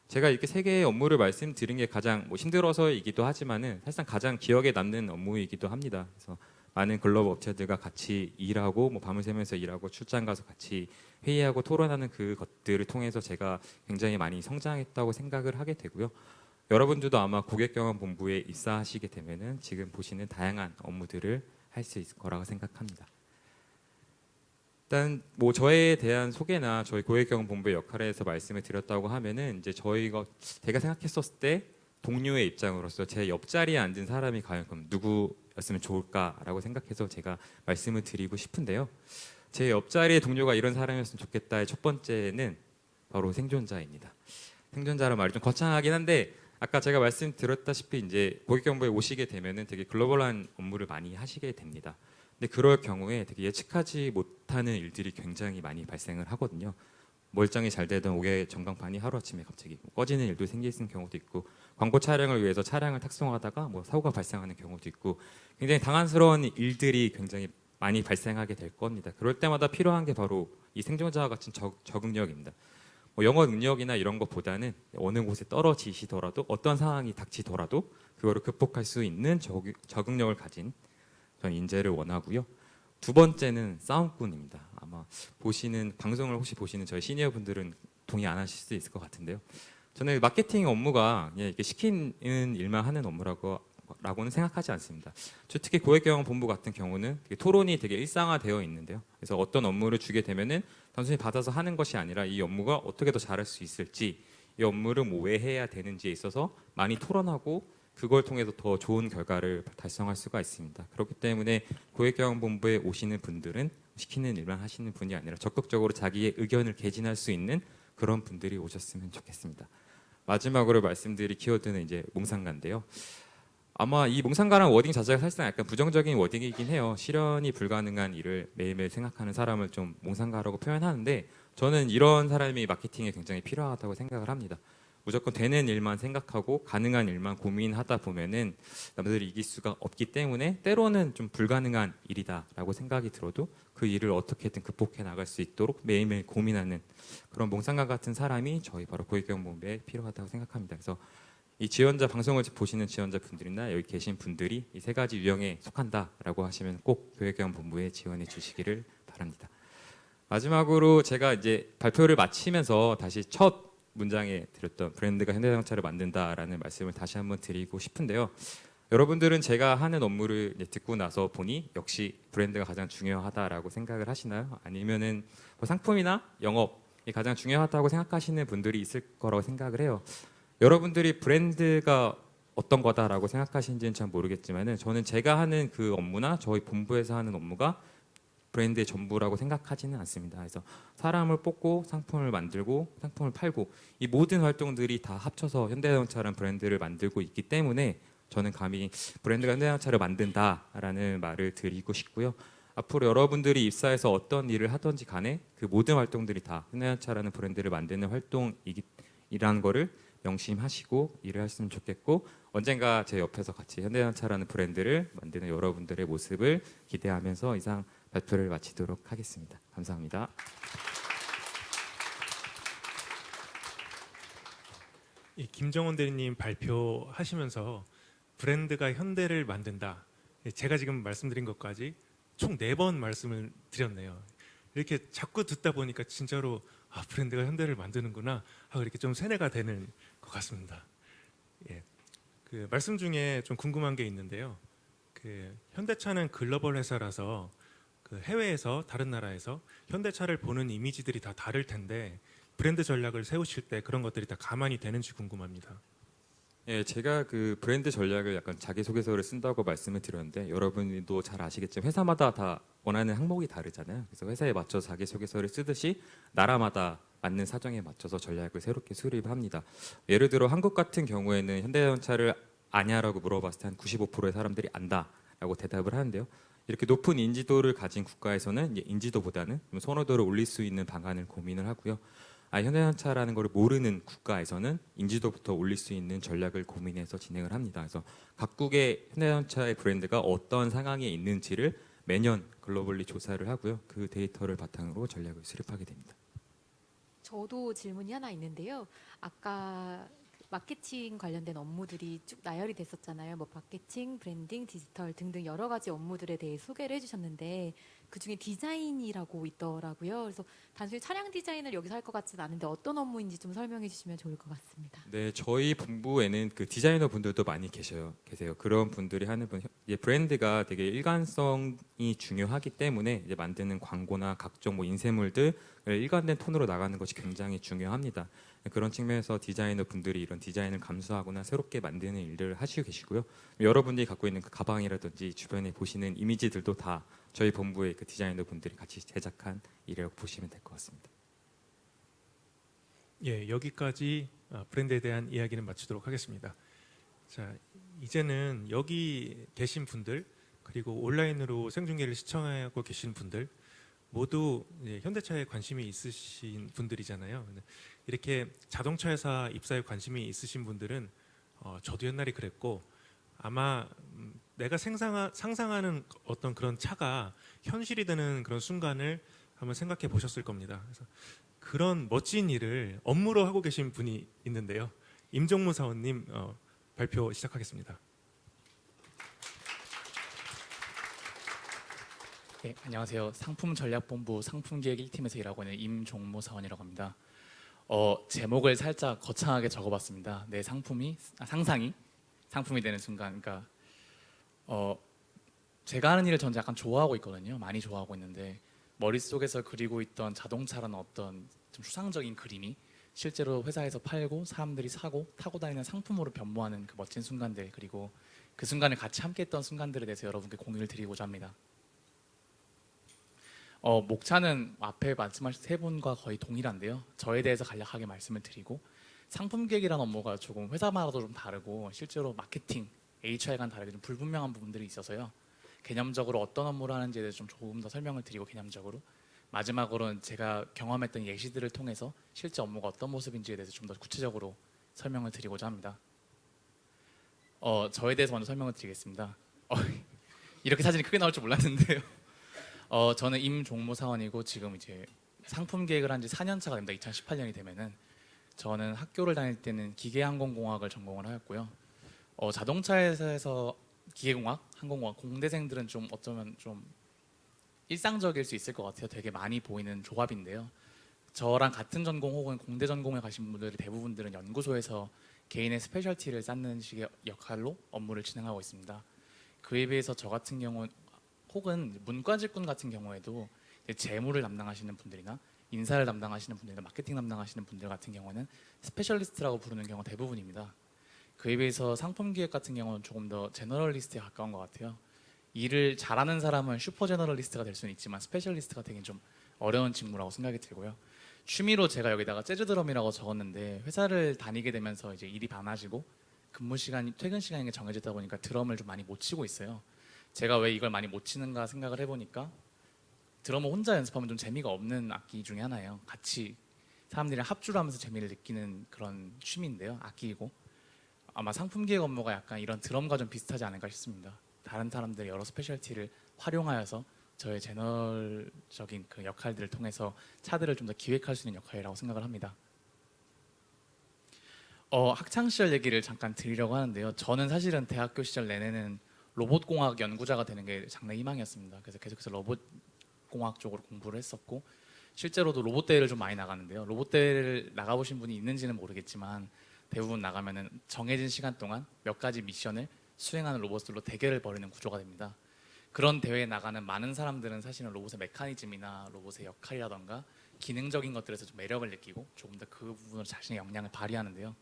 제가 이렇게 세 개의 업무를 말씀드린 게 가장 뭐 힘들어서이기도 하지만은 사실상 가장 기억에 남는 업무이기도 합니다. 그래서 많은 글로벌 업체들과 같이 일하고 뭐 밤을 새면서 일하고 출장 가서 같이 회의하고 토론하는 그 것들을 통해서 제가 굉장히 많이 성장했다고 생각을 하게 되고요. 여러분들도 아마 고객경험본부에 입사하시게 되면은 지금 보시는 다양한 업무들을 할 수 있을 거라고 생각합니다. 일단 뭐 저에 대한 소개나 저희 고객경험본부의 역할에 대해서 말씀을 드렸다고 하면은 이제 제가 생각했었을 때 동료의 입장으로서 제 옆자리에 앉은 사람이 과연 그럼 누구였으면 좋을까라고 생각해서 제가 말씀을 드리고 싶은데요. 제 옆자리의 동료가 이런 사람이었으면 좋겠다의 첫 번째는 바로 생존자입니다. 생존자란 말이 좀 거창하긴 한데 아까 제가 말씀드렸다시피 이제 고객경험부에 오시게 되면은 되게 글로벌한 업무를 많이 하시게 됩니다. 근데 그럴 경우에 되게 예측하지 못하는 일들이 굉장히 많이 발생을 하거든요. 멀쩡히 잘 되던 옥외 전광판이 하루아침에 갑자기 꺼지는 일도 생기는 경우도 있고 광고 촬영을 위해서 차량을 탁송하다가 뭐 사고가 발생하는 경우도 있고 굉장히 당황스러운 일들이 굉장히 많이 발생하게 될 겁니다. 그럴 때마다 필요한 게 바로 이 생존자와 같은 적응력입니다. 뭐 영어 능력이나 이런 것보다는 어느 곳에 떨어지시더라도 어떤 상황이 닥치더라도 그거를 극복할 수 있는 적응력을 가진 전 인재를 원하고요. 두 번째는 싸움꾼입니다. 아마 방송을 혹시 보시는 저희 시니어 분들은 동의 안 하실 수 있을 것 같은데요. 저는 마케팅 업무가 그냥 이렇게 시키는 일만 하는 업무라고는 생각하지 않습니다. 특히 고객경험본부 같은 경우는 토론이 되게 일상화되어 있는데요. 그래서 어떤 업무를 주게 되면은 단순히 받아서 하는 것이 아니라 이 업무가 어떻게 더 잘할 수 있을지, 이 업무를 뭐 왜 해야 되는지에 있어서 많이 토론하고 그걸 통해서 더 좋은 결과를 달성할 수가 있습니다. 그렇기 때문에 고객경험본부에 오시는 분들은 시키는 일만 하시는 분이 아니라 적극적으로 자기의 의견을 개진할 수 있는 그런 분들이 오셨으면 좋겠습니다. 마지막으로 말씀드릴 키워드는 이제 몽상가인데요. 아마 이 몽상가라는 워딩 자체가 사실상 약간 부정적인 워딩이긴 해요. 실현이 불가능한 일을 매일매일 생각하는 사람을 좀 몽상가라고 표현하는데 저는 이런 사람이 마케팅에 굉장히 필요하다고 생각을 합니다. 무조건 되는 일만 생각하고 가능한 일만 고민하다 보면은 남들이 이길 수가 없기 때문에 때로는 좀 불가능한 일이다라고 생각이 들어도 그 일을 어떻게든 극복해 나갈 수 있도록 매일매일 고민하는 그런 몽상가 같은 사람이 저희 바로 고객경험본부에 필요하다고 생각합니다. 그래서 이 지원자 방송을 보시는 지원자 분들이나 여기 계신 분들이 이 세 가지 유형에 속한다라고 하시면 꼭 고객경험본부에 지원해 주시기를 바랍니다. 마지막으로 제가 이제 발표를 마치면서 다시 첫 문장에 드렸던 브랜드가 현대자동차를 만든다라는 말씀을 다시 한번 드리고 싶은데요. 여러분들은 제가 하는 업무를 듣고 나서 보니 역시 브랜드가 가장 중요하다라고 생각을 하시나요? 아니면은 뭐 상품이나 영업이 가장 중요하다고 생각하시는 분들이 있을 거라고 생각을 해요. 여러분들이 브랜드가 어떤 거다라고 생각하시는지는 잘 모르겠지만은 저는 제가 하는 그 업무나 저희 본부에서 하는 업무가 브랜드의 전부라고 생각하지는 않습니다. 그래서 사람을 뽑고 상품을 만들고 상품을 팔고 이 모든 활동들이 다 합쳐서 현대자동차라는 브랜드를 만들고 있기 때문에 저는 감히 브랜드가 현대자동차를 만든다라는 말을 드리고 싶고요. 앞으로 여러분들이 입사해서 어떤 일을 하든지 간에 그 모든 활동들이 다 현대자동차라는 브랜드를 만드는 활동이라는 거를 명심하시고 일을 하시면 좋겠고 언젠가 제 옆에서 같이 현대자동차라는 브랜드를 만드는 여러분들의 모습을 기대하면서 이상 발표를 마치도록 하겠습니다. 감사합니다. 이 김정원 대리님 발표하시면서 브랜드가 현대를 만든다. 제가 지금 말씀드린 것까지 총 4번 말씀을 드렸네요. 이렇게 자꾸 듣다 보니까 진짜로 브랜드가 현대를 만드는구나 하고 이렇게 좀 세뇌가 되는 것 같습니다. 예. 그 말씀 중에 좀 궁금한 게 있는데요. 그 현대차는 글로벌 회사라서 그 해외에서 다른 나라에서 현대차를 보는 이미지들이 다 다를 텐데 브랜드 전략을 세우실 때 그런 것들이 다 감안이 되는지 궁금합니다. 예, 제가 그 브랜드 전략을 약간 자기소개서를 쓴다고 말씀을 드렸는데 여러분도 잘 아시겠지만 회사마다 다 원하는 항목이 다르잖아요. 그래서 회사에 맞춰 자기소개서를 쓰듯이 나라마다 맞는 사정에 맞춰서 전략을 새롭게 수립을 합니다. 예를 들어 한국 같은 경우에는 현대자동차를 아냐라고 물어봤을 때 한 95%의 사람들이 안다라고 대답을 하는데요. 이렇게 높은 인지도를 가진 국가에서는 이제 인지도보다는 좀 선호도를 올릴 수 있는 방안을 고민을 하고요. 현대자동차라는 걸 모르는 국가에서는 인지도부터 올릴 수 있는 전략을 고민해서 진행을 합니다. 그래서 각국의 현대자동차의 브랜드가 어떤 상황에 있는지를 매년 글로벌리 조사를 하고요. 그 데이터를 바탕으로 전략을 수립하게 됩니다. 저도 질문이 하나 있는데요. 아까 그 마케팅 관련된 업무들이 쭉 나열이 됐었잖아요. 뭐 마케팅, 브랜딩, 디지털 등등 여러 가지 업무들에 대해 소개를 해주셨는데 그중에 디자인이라고 있더라고요. 그래서 단순히 차량 디자인을 여기서 할 것 같지는 않은데 어떤 업무인지 좀 설명해 주시면 좋을 것 같습니다. 네, 저희 본부에는 그 디자이너 분들도 많이 계세요. 그런 분들이 하는 이제 브랜드가 되게 일관성이 중요하기 때문에 이제 만드는 광고나 각종 뭐 인쇄물들 일관된 톤으로 나가는 것이 굉장히 중요합니다. 그런 측면에서 디자이너 분들이 이런 디자인을 감수하거나 새롭게 만드는 일들을 하시고 계시고요. 여러분들이 갖고 있는 그 가방이라든지 주변에 보시는 이미지들도 다 저희 본부의 그 디자이너 분들이 같이 제작한 일이라고 보시면 될 것 같습니다. 예, 여기까지 브랜드에 대한 이야기는 마치도록 하겠습니다. 자, 이제는 여기 계신 분들 그리고 온라인으로 생중계를 시청하고 계신 분들 모두 현대차에 관심이 있으신 분들이잖아요. 이렇게 자동차 회사 입사에 관심이 있으신 분들은 저도 옛날에 그랬고 아마 내가 상상하는 어떤 그런 차가 현실이 되는 그런 순간을 한번 생각해 보셨을 겁니다. 그래서 그런 멋진 일을 업무로 하고 계신 분이 있는데요. 임종무 사원님 발표 시작하겠습니다. 네, 안녕하세요. 상품전략본부 상품기획 1팀에서 일하고 있는 임종모 사원이라고 합니다. 제목을 살짝 거창하게 적어봤습니다. 내 상상이 상품이 되는 순간. 그러니까 제가 하는 일을 전 약간 좋아하고 있거든요. 많이 좋아하고 있는데 머릿속에서 그리고 있던 자동차라는 어떤 좀 추상적인 그림이 실제로 회사에서 팔고 사람들이 사고 타고 다니는 상품으로 변모하는 그 멋진 순간들 그리고 그 순간을 같이 함께했던 순간들에 대해서 여러분께 공유를 드리고자 합니다. 목차는 앞에 말씀하신 세 분과 거의 동일한데요. 저에 대해서 간략하게 말씀을 드리고 상품 기획이라는 업무가 조금 회사마다도 좀 다르고 실제로 마케팅, HR과는 다르게 좀 불분명한 부분들이 있어서요. 개념적으로 어떤 업무를 하는지에 대해서 좀 조금 더 설명을 드리고 개념적으로 마지막으로는 제가 경험했던 예시들을 통해서 실제 업무가 어떤 모습인지에 대해서 좀 더 구체적으로 설명을 드리고자 합니다. 저에 대해서 먼저 설명을 드리겠습니다. 이렇게 사진이 크게 나올 줄 몰랐는데요. 저는 임종모 사원이고 지금 이제 상품 기획을 한 지 4년 차가 됩니다. 2018년이 되면은 저는 학교를 다닐 때는 기계항공공학을 전공을 하였고요. 자동차 회사에서 기계공학, 항공공학 공대생들은 좀 어쩌면 좀 일상적일 수 있을 것 같아요. 되게 많이 보이는 조합인데요. 저랑 같은 전공 혹은 공대 전공에 가신 분들이 대부분들은 연구소에서 개인의 스페셜티를 쌓는 식의 역할로 업무를 진행하고 있습니다. 그에 비해서 저 같은 경우는 혹은 문과직군 같은 경우에도 재무를 담당하시는 분들이나 인사를 담당하시는 분들이나 마케팅 담당하시는 분들 같은 경우는 스페셜리스트라고 부르는 경우가 대부분입니다. 그에 비해서 상품 기획 같은 경우는 조금 더 제너럴리스트에 가까운 것 같아요. 일을 잘하는 사람은 슈퍼 제너럴리스트가 될 수는 있지만 스페셜리스트가 되긴 좀 어려운 직무라고 생각이 들고요. 취미로 제가 여기다가 재즈 드럼이라고 적었는데 회사를 다니게 되면서 이제 일이 많아지고 근무 시간이 퇴근 시간이 정해지다 보니까 드럼을 좀 많이 못 치고 있어요. 제가 왜 이걸 많이 못 치는가 생각을 해보니까 드럼을 혼자 연습하면 좀 재미가 없는 악기 중에 하나예요. 같이 사람들이랑 합주를 하면서 재미를 느끼는 그런 취미인데요. 악기이고 아마 상품 기획 업무가 약간 이런 드럼과 좀 비슷하지 않을까 싶습니다. 다른 사람들의 여러 스페셜티를 활용하여서 저의 제너럴적인 그 역할들을 통해서 차들을 좀 더 기획할 수 있는 역할이라고 생각을 합니다. 학창 시절 얘기를 잠깐 드리려고 하는데요. 저는 사실은 대학교 시절 내내는 로봇공학 연구자가 되는 게 장래 희망이었습니다. 그래서 계속해서 로봇공학 쪽으로 공부를 했었고 실제로도 로봇 대회를 좀 많이 나가는데요. 로봇 대회를 나가보신 분이 있는지는 모르겠지만 대부분 나가면은 정해진 시간 동안 몇 가지 미션을 수행하는 로봇들로 대결을 벌이는 구조가 됩니다. 그런 대회에 나가는 많은 사람들은 사실은 로봇의 메커니즘이나 로봇의 역할이라던가 기능적인 것들에서 좀 매력을 느끼고 조금 더 그 부분으로 자신의 역량을 발휘하는데요.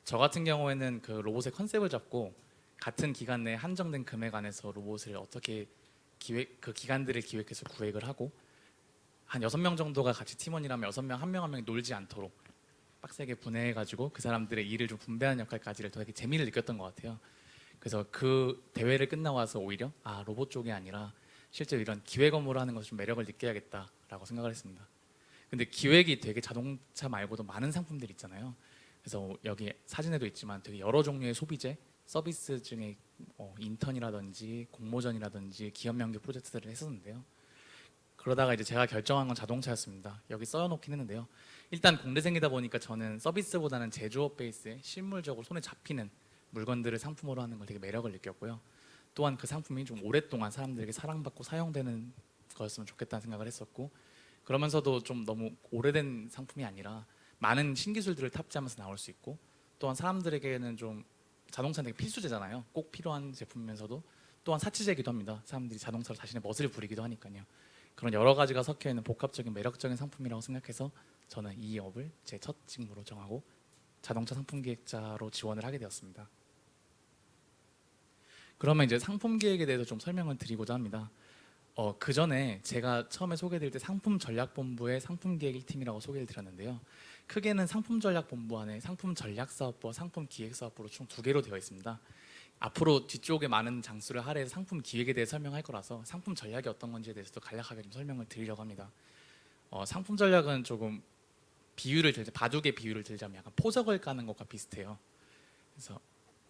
저 같은 경우에는 그 로봇의 컨셉을 잡고 같은 기간 내에 한정된 금액 안에서 로봇을 어떻게 그 기간들을 기획해서 구획을 하고 한 6명 정도가 같이 팀원이라면 6명 한 명 한 명이 놀지 않도록 빡세게 분해해가지고 그 사람들의 일을 좀 분배하는 역할까지를 되게 재미를 느꼈던 것 같아요. 그래서 그 대회를 끝나고 와서 오히려 로봇 쪽이 아니라 실제로 이런 기획 업무를 하는 것을 좀 매력을 느껴야겠다라고 생각을 했습니다. 근데 기획이 되게 자동차 말고도 많은 상품들이 있잖아요. 그래서 여기 사진에도 있지만 되게 여러 종류의 소비재, 서비스 중에 인턴이라든지 공모전이라든지 기업 연계 프로젝트들을 했었는데요. 그러다가 이제 제가 결정한 건 자동차였습니다. 여기 써놓긴 했는데요. 일단 공대생이다 보니까 저는 서비스보다는 제조업 베이스에 실물적으로 손에 잡히는 물건들을 상품으로 하는 걸 되게 매력을 느꼈고요. 또한 그 상품이 좀 오랫동안 사람들에게 사랑받고 사용되는 거였으면 좋겠다는 생각을 했었고 그러면서도 좀 너무 오래된 상품이 아니라 많은 신기술들을 탑재하면서 나올 수 있고 또한 사람들에게는 좀 자동차는 되게 필수제잖아요. 꼭 필요한 제품이면서도 또한 사치제이기도 합니다. 사람들이 자동차로 자신의 멋을 부리기도 하니까요. 그런 여러 가지가 섞여 있는 복합적인 매력적인 상품이라고 생각해서 저는 이 업을 제 첫 직무로 정하고 자동차 상품 기획자로 지원을 하게 되었습니다. 그러면 이제 상품 기획에 대해서 좀 설명을 드리고자 합니다. 그 전에 제가 처음에 소개드릴 때 상품 전략본부의 상품 기획 1팀이라고 소개를 드렸는데요. 크게는 상품 전략본부 안에 상품 전략사업부와 상품 기획사업부로 총 2개로 되어 있습니다. 앞으로 뒤쪽에 많은 장수를 할애해서 상품 기획에 대해 설명할 거라서 상품 전략이 어떤 건지에 대해서도 간략하게 좀 설명을 드리려고 합니다. 상품 전략은 조금 바둑의 비유를 들자면 약간 포석을 까는 것과 비슷해요. 그래서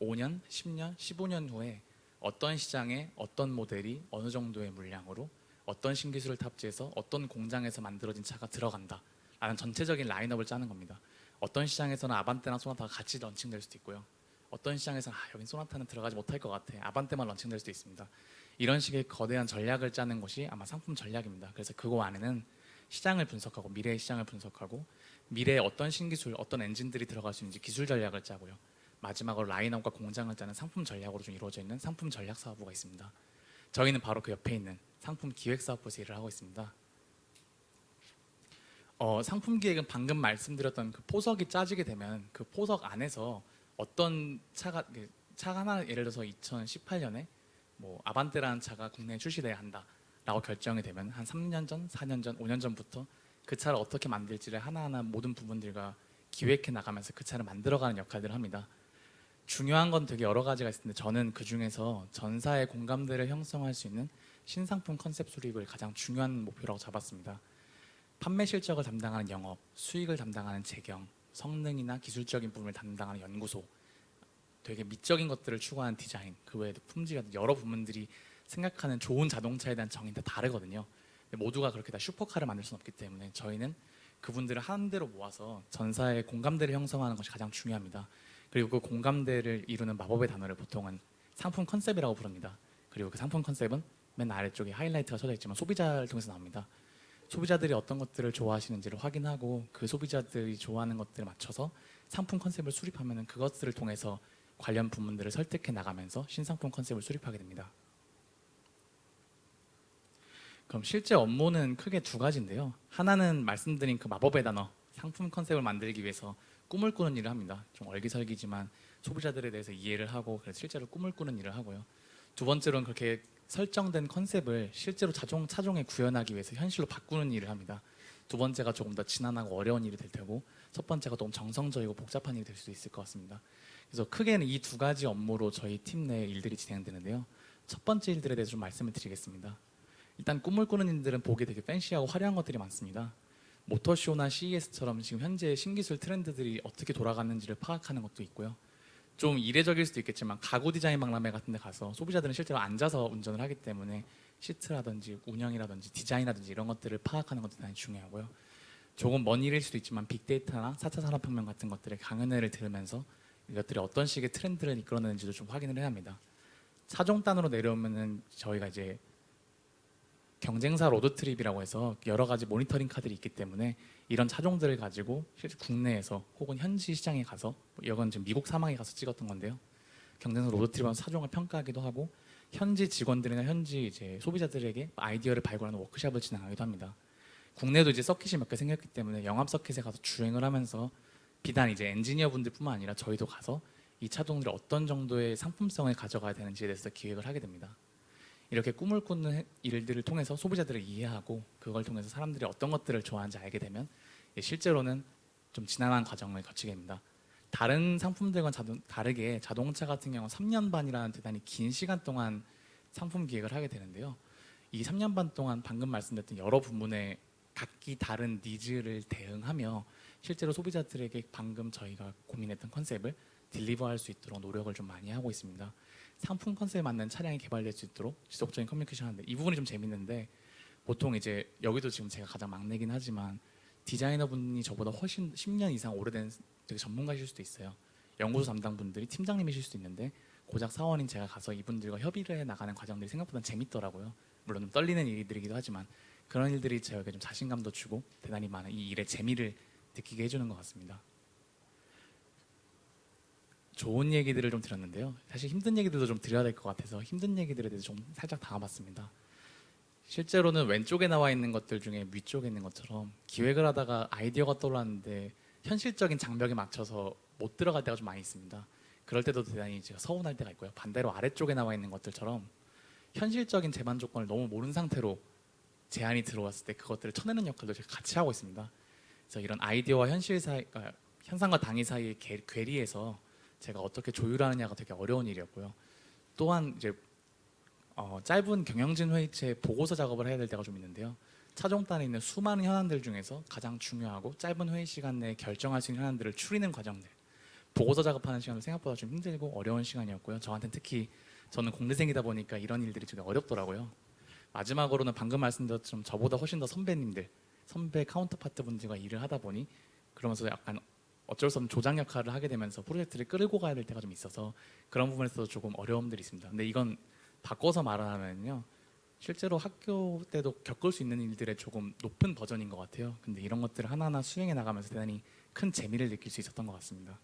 5년, 10년, 15년 후에 어떤 시장에 어떤 모델이 어느 정도의 물량으로 어떤 신기술을 탑재해서 어떤 공장에서 만들어진 차가 들어간다 라는 전체적인 라인업을 짜는 겁니다. 어떤 시장에서는 아반떼나 소나타가 같이 런칭될 수도 있고요. 어떤 시장에서는 여긴 소나타는 들어가지 못할 것 같아 아반떼만 런칭될 수도 있습니다. 이런 식의 거대한 전략을 짜는 것이 아마 상품 전략입니다. 그래서 그거 안에는 시장을 분석하고 미래의 시장을 분석하고 미래에 어떤 신기술, 어떤 엔진들이 들어갈 수 있는지 기술 전략을 짜고요. 마지막으로 라인업과 공장을 짜는 상품 전략으로 좀 이루어져 있는 상품 전략 사업부가 있습니다. 저희는 바로 그 옆에 있는 상품 기획 사업부에서 일을 하고 있습니다. 상품 기획은 방금 말씀드렸던 그 포석이 짜지게 되면 그 포석 안에서 어떤 차 하나 예를 들어서 2018년에 뭐 아반떼라는 차가 국내에 출시돼야 한다라고 결정이 되면 한 3년 전, 4년 전, 5년 전부터 그 차를 어떻게 만들지를 하나하나 모든 부분들과 기획해 나가면서 그 차를 만들어가는 역할들을 합니다. 중요한 건 되게 여러 가지가 있는데 저는 그 중에서 전사의 공감대를 형성할 수 있는 신상품 컨셉 수립을 가장 중요한 목표라고 잡았습니다. 판매 실적을 담당하는 영업, 수익을 담당하는 재경, 성능이나 기술적인 부분을 담당하는 연구소, 되게 미적인 것들을 추구하는 디자인, 그 외에도 품질 같은 여러 부분들이 생각하는 좋은 자동차에 대한 정의는 다 다르거든요. 모두가 그렇게 다 슈퍼카를 만들 수는 없기 때문에 저희는 그분들을 한 대로 모아서 전사의 공감대를 형성하는 것이 가장 중요합니다. 그리고 그 공감대를 이루는 마법의 단어를 보통은 상품 컨셉이라고 부릅니다. 그리고 그 상품 컨셉은 맨 아래쪽에 하이라이트가 쳐져 있지만 소비자를 통해서 나옵니다. 소비자들이 어떤 것들을 좋아하시는지를 확인하고 그 소비자들이 좋아하는 것들을 맞춰서 상품 컨셉을 수립하면 그것들을 통해서 관련 부문들을 설득해 나가면서 신상품 컨셉을 수립하게 됩니다. 그럼 실제 업무는 크게 2가지인데요. 하나는 말씀드린 그 마법의 단어, 상품 컨셉을 만들기 위해서 꿈을 꾸는 일을 합니다. 좀 얼기설기지만 소비자들에 대해서 이해를 하고 그래서 실제로 꿈을 꾸는 일을 하고요. 2번째로는 그렇게 설정된 컨셉을 실제로 차종에 구현하기 위해서 현실로 바꾸는 일을 합니다. 2번째가 조금 더 지난하고 어려운 일이 될 테고 첫 번째가 너무 정성적이고 복잡한 일이 될 수도 있을 것 같습니다. 그래서 크게는 이 2가지 업무로 저희 팀 내 일들이 진행되는데요. 첫 번째 일들에 대해서 좀 말씀을 드리겠습니다. 일단 꿈을 꾸는 일들은 보기에 되게 팬시하고 화려한 것들이 많습니다. 모터쇼나 CES처럼 지금 현재 신기술 트렌드들이 어떻게 돌아가는지를 파악하는 것도 있고요. 좀 이례적일 수도 있겠지만 가구 디자인 박람회 같은 데 가서 소비자들은 실제로 앉아서 운전을 하기 때문에 시트라든지 운영이라든지 디자인이라든지 이런 것들을 파악하는 것도 대단히 중요하고요. 조금 먼 일일 수도 있지만 빅데이터나 4차 산업혁명 같은 것들의 강연회를 들으면서 이것들이 어떤 식의 트렌드를 이끌어내는지도 좀 확인을 해야 합니다. 차종단으로 내려오면은 저희가 이제 경쟁사 로드트립이라고 해서 여러 가지 모니터링 카드들이 있기 때문에 이런 차종들을 가지고 실제 국내에서 혹은 현지 시장에 가서, 이건 지금 미국 사막에 가서 찍었던 건데요. 경쟁사 로드트립은 차종을 평가하기도 하고 현지 직원들이나 현지 이제 소비자들에게 아이디어를 발굴하는 워크숍을 진행하기도 합니다. 국내도 이제 서킷이 몇 개 생겼기 때문에 영암 서킷에 가서 주행을 하면서 비단 이제 엔지니어 분들뿐만 아니라 저희도 가서 이 차종들이 어떤 정도의 상품성을 가져가야 되는지에 대해서 기획을 하게 됩니다. 이렇게 꿈을 꾸는 일들을 통해서 소비자들을 이해하고 그걸 통해서 사람들이 어떤 것들을 좋아하는지 알게 되면 실제로는 좀 지난한 과정을 거치게 됩니다. 다른 상품들과 다르게 자동차 같은 경우는 3년 반이라는 대단히 긴 시간 동안 상품 기획을 하게 되는데요. 이 3년 반 동안 방금 말씀드렸던 여러 부문의 각기 다른 니즈를 대응하며 실제로 소비자들에게 방금 저희가 고민했던 컨셉을 딜리버할 수 있도록 노력을 좀 많이 하고 있습니다. 상품 컨셉에 맞는 차량이 개발될 수 있도록 지속적인 커뮤니케이션 하는데 이 부분이 좀 재밌는데, 보통 이제 여기도 지금 제가 가장 막내긴 하지만 디자이너분이 저보다 훨씬 10년 이상 오래된 되게 전문가이실 수도 있어요. 연구소 담당 분들이 팀장님이실 수도 있는데 고작 사원인 제가 가서 이분들과 협의를 해 나가는 과정들이 생각보다 재밌더라고요. 물론 좀 떨리는 일들이기도 하지만 그런 일들이 저에게 좀 자신감도 주고 대단히 많은 이 일의 재미를 느끼게 해주는 것 같습니다. 좋은 얘기들을 좀 들었는데요. 사실 힘든 얘기들도 좀 드려야 될 것 같아서 힘든 얘기들에 대해서 좀 살짝 담아봤습니다. 실제로는 왼쪽에 나와 있는 것들 중에 위쪽에 있는 것처럼 기획을 하다가 아이디어가 떠올랐는데 현실적인 장벽에 맞춰서 못 들어갈 때가 좀 많이 있습니다. 그럴 때도 대단히 제가 서운할 때가 있고요. 반대로 아래쪽에 나와 있는 것들처럼 현실적인 제반 조건을 너무 모른 상태로 제안이 들어왔을 때 그것들을 쳐내는 역할도 제가 같이 하고 있습니다. 그래서 이런 아이디어와 현실 사이, 그러니까 현상과 당위 사이의 괴리에서 제가 어떻게 조율하느냐가 되게 어려운 일이었고요. 또한 이제 짧은 경영진 회의체 보고서 작업을 해야 될 때가 좀 있는데요. 차종단에 있는 수많은 현안들 중에서 가장 중요하고 짧은 회의 시간 내에 결정할 수 있는 현안들을 추리는 과정들, 보고서 작업하는 시간은 생각보다 좀 힘들고 어려운 시간이었고요. 저한테는 특히 저는 공대생이다 보니까 이런 일들이 되게 어렵더라고요. 마지막으로는 방금 말씀드렸던 저보다 훨씬 더 선배 카운터파트 분들과 일을 하다 보니 그러면서 약간 어쩔 수 없는 조장 역할을 하게 되면서 프로젝트를 끌고 가야 될 때가 좀 있어서 그런 부분에서도 조금 어려움들이 있습니다. 근데 이건 바꿔서 말하면요, 실제로 학교 때도 겪을 수 있는 일들의 조금 높은 버전인 것 같아요. 근데 이런 것들을 하나하나 수행해 나가면서 대단히 큰 재미를 느낄 수 있었던 것 같습니다.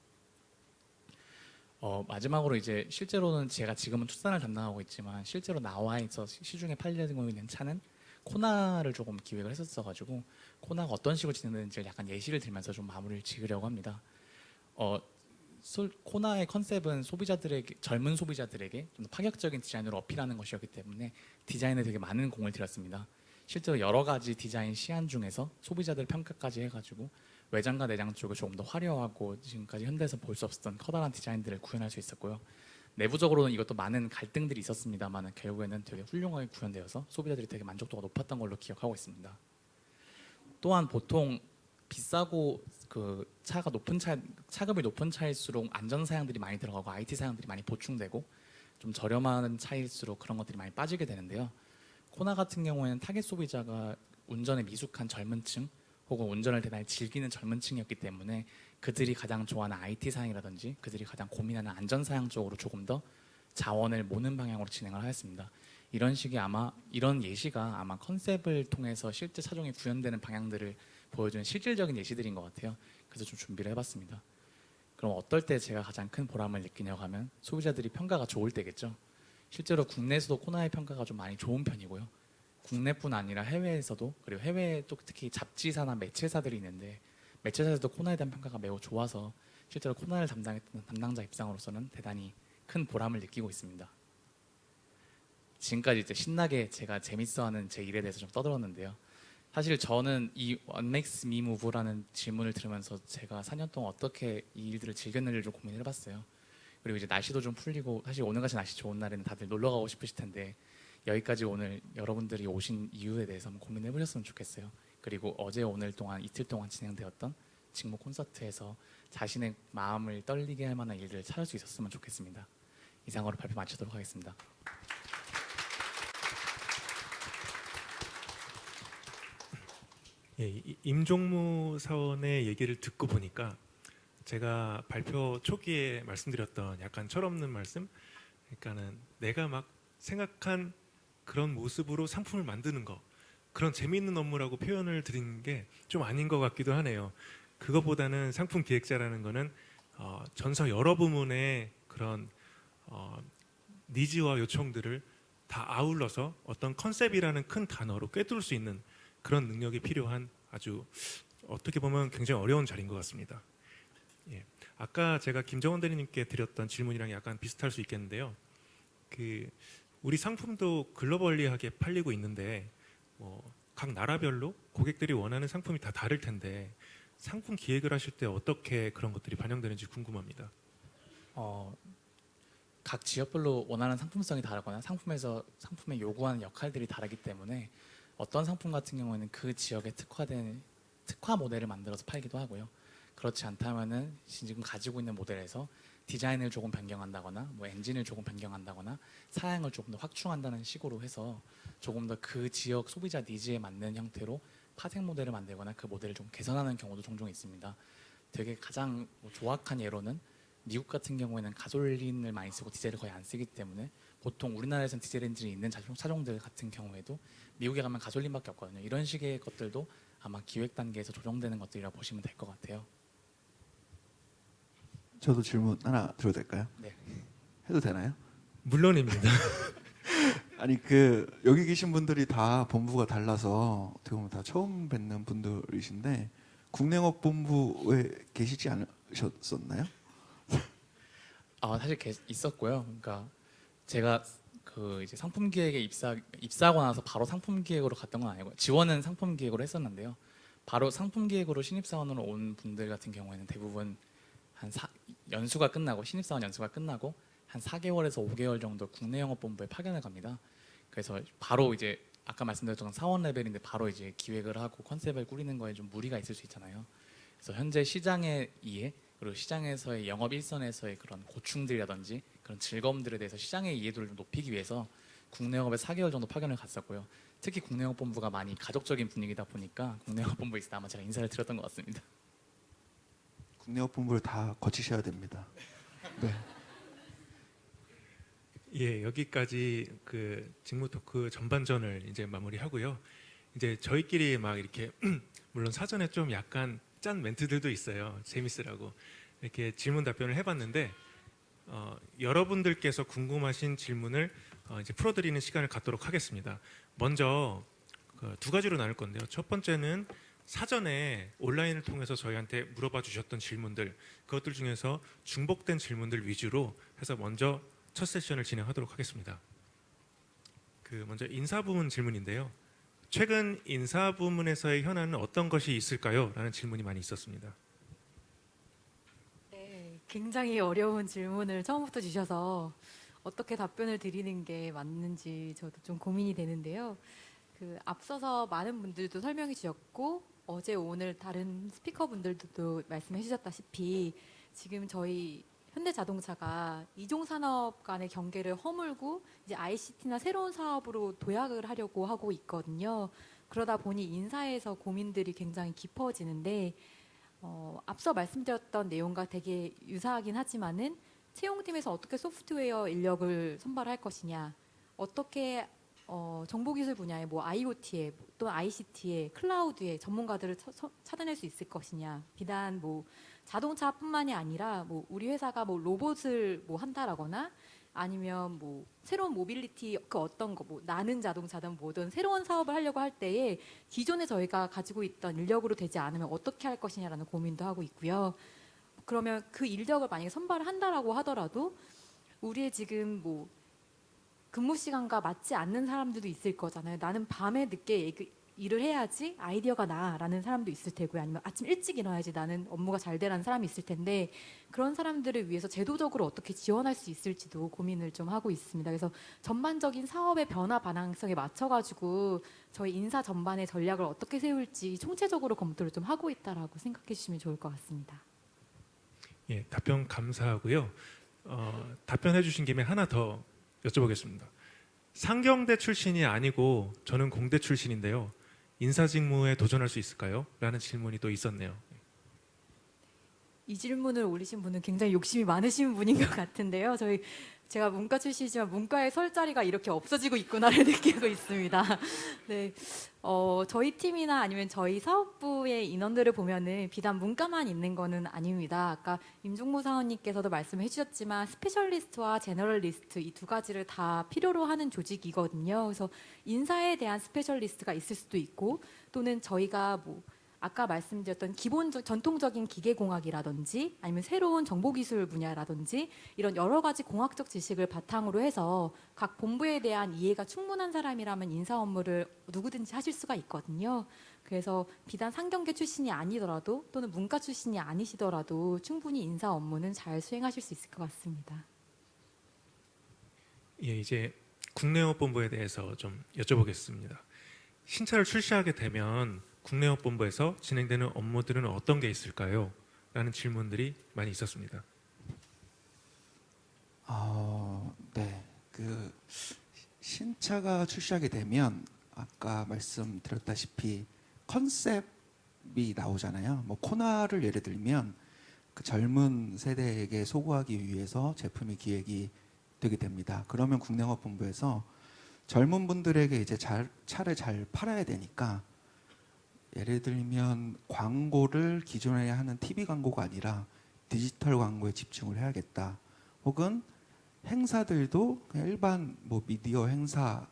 마지막으로 이제 실제로는 제가 지금은 투싼을 담당하고 있지만 실제로 나와 있어 시중에 팔리고 있는 차는 코나를 조금 기획을 했었어가지고 코나가 어떤 식으로 진행되는지 약간 예시를 들면서 좀 마무리를 지으려고 합니다. 코나의 컨셉은 젊은 소비자들에게 좀 파격적인 디자인으로 어필하는 것이었기 때문에 디자인에 되게 많은 공을 들였습니다. 실제로 여러 가지 디자인 시안 중에서 소비자들 평가까지 해가지고 외장과 내장 쪽을 조금 더 화려하고 지금까지 현대에서 볼 수 없었던 커다란 디자인들을 구현할 수 있었고요. 내부적으로는 이것도 많은 갈등들이 있었습니다만 결국에는 되게 훌륭하게 구현되어서 소비자들이 되게 만족도가 높았던 걸로 기억하고 있습니다. 또한 보통 비싸고 그 차급이 높은 차일수록 안전 사양들이 많이 들어가고 IT 사양들이 많이 보충되고 좀 저렴한 차일수록 그런 것들이 많이 빠지게 되는데요. 코나 같은 경우에는 타겟 소비자가 운전에 미숙한 젊은 층 혹은 운전을 대단히 즐기는 젊은 층이었기 때문에 그들이 가장 좋아하는 IT 사양이라든지 그들이 가장 고민하는 안전 사양 쪽으로 조금 더 자원을 모는 방향으로 진행을 하였습니다. 이런 예시가 아마 컨셉을 통해서 실제 차종이 구현되는 방향들을 보여주는 실질적인 예시들인 것 같아요. 그래서 좀 준비를 해봤습니다. 그럼 어떨 때 제가 가장 큰 보람을 느끼냐고 하면 소비자들이 평가가 좋을 때겠죠. 실제로 국내에서도 코나의 평가가 좀 많이 좋은 편이고요. 국내뿐 아니라 해외에서도, 그리고 해외에 또 특히 잡지사나 매체사들이 있는데 매체사에서도 코나에 대한 평가가 매우 좋아서 실제로 코나를 담당했던 담당자 입장으로서는 대단히 큰 보람을 느끼고 있습니다. 지금까지 이제 신나게 제가 재밌어하는 제 일에 대해서 좀 떠들었는데요. 사실 저는 이 What Makes Me Move라는 질문을 들으면서 제가 4년 동안 어떻게 이 일들을 즐겼는지를 좀 고민을 해봤어요. 그리고 이제 날씨도 좀 풀리고 사실 오늘같이 날씨 좋은 날에는 다들 놀러 가고 싶으실 텐데 여기까지 오늘 여러분들이 오신 이유에 대해서 한번 고민해 보셨으면 좋겠어요. 그리고 어제 오늘 동안 이틀 동안 진행되었던 직무 콘서트에서 자신의 마음을 떨리게 할 만한 일들을 찾을 수 있었으면 좋겠습니다. 이상으로 발표 마치도록 하겠습니다. 예, 임종무 사원의 얘기를 듣고 보니까 제가 발표 초기에 말씀드렸던 약간 철없는 말씀, 그러니까는 내가 막 생각한 그런 모습으로 상품을 만드는 거, 그런 재미있는 업무라고 표현을 드린 게 좀 아닌 것 같기도 하네요. 그것보다는 상품 기획자라는 거는 전서 여러 부문의 그런 니즈와 요청들을 다 아울러서 어떤 컨셉이라는 큰 단어로 꿰뚫을 수 있는 그런 능력이 필요한 아주 어떻게 보면 굉장히 어려운 자리인 것 같습니다. 예. 아까 제가 김정원 대리님께 드렸던 질문이랑 약간 비슷할 수 있겠는데요. 우리 상품도 글로벌리하게 팔리고 있는데 각 나라별로 고객들이 원하는 상품이 다 다를 텐데 상품 기획을 하실 때 어떻게 그런 것들이 반영되는지 궁금합니다. 각 지역별로 원하는 상품성이 다르거나 상품에 요구하는 역할들이 다르기 때문에 어떤 상품 같은 경우에는 그 지역에 특화된 특화 모델을 만들어서 팔기도 하고요. 그렇지 않다면은 지금 가지고 있는 모델에서 디자인을 조금 변경한다거나 뭐 엔진을 조금 변경한다거나 사양을 조금 더 확충한다는 식으로 해서 조금 더 그 지역 소비자 니즈에 맞는 형태로 파생 모델을 만들거나 그 모델을 좀 개선하는 경우도 종종 있습니다. 되게 가장 조악한 예로는 미국 같은 경우에는 가솔린을 많이 쓰고 디젤을 거의 안 쓰기 때문에 보통 우리나라에서는 디젤 엔진이 있는 차종들 같은 경우에도 미국에 가면 가솔린밖에 없거든요. 이런 식의 것들도 아마 기획 단계에서 조정되는 것들이라고 보시면 될 것 같아요. 저도 질문 하나 드려도 될까요? 네. 해도 되나요? 물론입니다. 아니 여기 계신 분들이 다 본부가 달라서 어떻게 보면 다 처음 뵙는 분들이신데 국내영업 본부에 계시지 않으셨었나요? 사실 있었고요. 그러니까 제가 이제 상품 기획에 입사하고 나서 바로 상품 기획으로 갔던 건 아니고 지원은 상품 기획으로 했었는데요. 바로 상품 기획으로 신입 사원으로 온 분들 같은 경우에는 대부분 연수가 끝나고 신입 사원 연수가 끝나고 한 4개월에서 5개월 정도 국내 영업 본부에 파견을 갑니다. 그래서 바로 이제 아까 말씀드렸던 사원 레벨인데 바로 이제 기획을 하고 컨셉을 꾸리는 거에 좀 무리가 있을 수 있잖아요. 그래서 현재 시장의 이해 그리고 시장에서의 영업 일선에서의 그런 고충들이라든지 그런 즐거움들에 대해서 시장의 이해도를 좀 높이기 위해서 국내 영업에 4개월 정도 파견을 갔었고요. 특히 국내 영업 본부가 많이 가족적인 분위기다 보니까 국내 영업 본부에 있을 때 아마 제가 인사를 드렸던 것 같습니다. 국내영업 본부를 다 거치셔야 됩니다. 네. 예, 여기까지 그 직무 토크 전반전을 이제 마무리하고요. 이제 저희끼리 막 이렇게 물론 사전에 좀 약간 짠 멘트들도 있어요. 재밌으라고 이렇게 질문 답변을 해봤는데 여러분들께서 궁금하신 질문을 이제 풀어드리는 시간을 갖도록 하겠습니다. 먼저 두 가지로 나눌 건데요. 첫 번째는 사전에 온라인을 통해서 저희한테 물어봐 주셨던 질문들, 그것들 중에서 중복된 질문들 위주로 해서 먼저 첫 세션을 진행하도록 하겠습니다. 먼저 인사 부문 질문인데요. 최근 인사 부문에서의 현안은 어떤 것이 있을까요? 라는 질문이 많이 있었습니다. 네, 굉장히 어려운 질문을 처음부터 주셔서 어떻게 답변을 드리는 게 맞는지 저도 좀 고민이 되는데요. 앞서서 많은 분들도 설명해 주셨고 어제 오늘 다른 스피커 분들도 말씀해 주셨다시피 지금 저희 현대자동차가 이종 산업 간의 경계를 허물고 이제 ICT나 새로운 사업으로 도약을 하려고 하고 있거든요. 그러다 보니 인사에서 고민들이 굉장히 깊어지는데 앞서 말씀드렸던 내용과 되게 유사하긴 하지만은 채용팀에서 어떻게 소프트웨어 인력을 선발할 것이냐, 어떻게 정보기술 분야의 뭐 IoT에 또는 ICT에 클라우드에 전문가들을 찾아낼 수 있을 것이냐, 비단 뭐 자동차뿐만이 아니라 뭐 우리 회사가 뭐 로봇을 뭐 한다라거나 아니면 뭐 새로운 모빌리티 그 어떤 거 뭐 나는 자동차든 뭐든 새로운 사업을 하려고 할 때에 기존에 저희가 가지고 있던 인력으로 되지 않으면 어떻게 할 것이냐라는 고민도 하고 있고요. 그러면 그 인력을 만약에 선발을 한다라고 하더라도 우리의 지금 뭐 근무 시간과 맞지 않는 사람들도 있을 거잖아요. 나는 밤에 늦게 일을 해야지 아이디어가 나라는 사람도 있을 테고요. 아니면 아침 일찍 일어나야지 나는 업무가 잘 되라는 사람이 있을 텐데 그런 사람들을 위해서 제도적으로 어떻게 지원할 수 있을지도 고민을 좀 하고 있습니다. 그래서 전반적인 사업의 변화 방향성에 맞춰가지고 저희 인사 전반의 전략을 어떻게 세울지 총체적으로 검토를 좀 하고 있다라고 생각해 주시면 좋을 것 같습니다. 예, 답변 감사하고요. 답변해 주신 김에 하나 더 여쭤보겠습니다. 상경대 출신이 아니고 저는 공대 출신인데요. 인사 직무에 도전할 수 있을까요? 라는 질문이 또 있었네요. 이 질문을 올리신 분은 굉장히 욕심이 많으신 분인 것 같은데요. 제가 문과 출신이지만 문과에 설 자리가 이렇게 없어지고 있구나를 느끼고 있습니다. 네, 저희 팀이나 아니면 저희 사업부의 인원들을 보면은 비단 문과만 있는 거는 아닙니다. 아까 임종모 사원님께서도 말씀해 주셨지만 스페셜리스트와 제너럴리스트 이 두 가지를 다 필요로 하는 조직이거든요. 그래서 인사에 대한 스페셜리스트가 있을 수도 있고 또는 저희가 뭐 아까 말씀드렸던 전통적인 기계공학이라든지 아니면 새로운 정보기술 분야라든지 이런 여러 가지 공학적 지식을 바탕으로 해서 각 본부에 대한 이해가 충분한 사람이라면 인사 업무를 누구든지 하실 수가 있거든요. 그래서 비단 상경계 출신이 아니더라도 또는 문과 출신이 아니시더라도 충분히 인사 업무는 잘 수행하실 수 있을 것 같습니다. 예, 이제 국내업본부에 대해서 좀 여쭤보겠습니다. 신차를 출시하게 되면 국내업본부에서 진행되는 업무들은 어떤 게 있을까요? 라는 질문들이 많이 있었습니다. 네. 그 신차가 출시하게 되면 아까 말씀드렸다시피 컨셉이 나오잖아요. 뭐 코나를 예를 들면 그 젊은 세대에게 소구하기 위해서 제품이 기획이 되게 됩니다. 그러면 국내업본부에서 젊은 분들에게 이제 차를 잘 팔아야 되니까 예를 들면 광고를 기존에 하는 TV 광고가 아니라 디지털 광고에 집중을 해야겠다. 혹은 행사들도 그냥 일반 뭐 미디어 행사도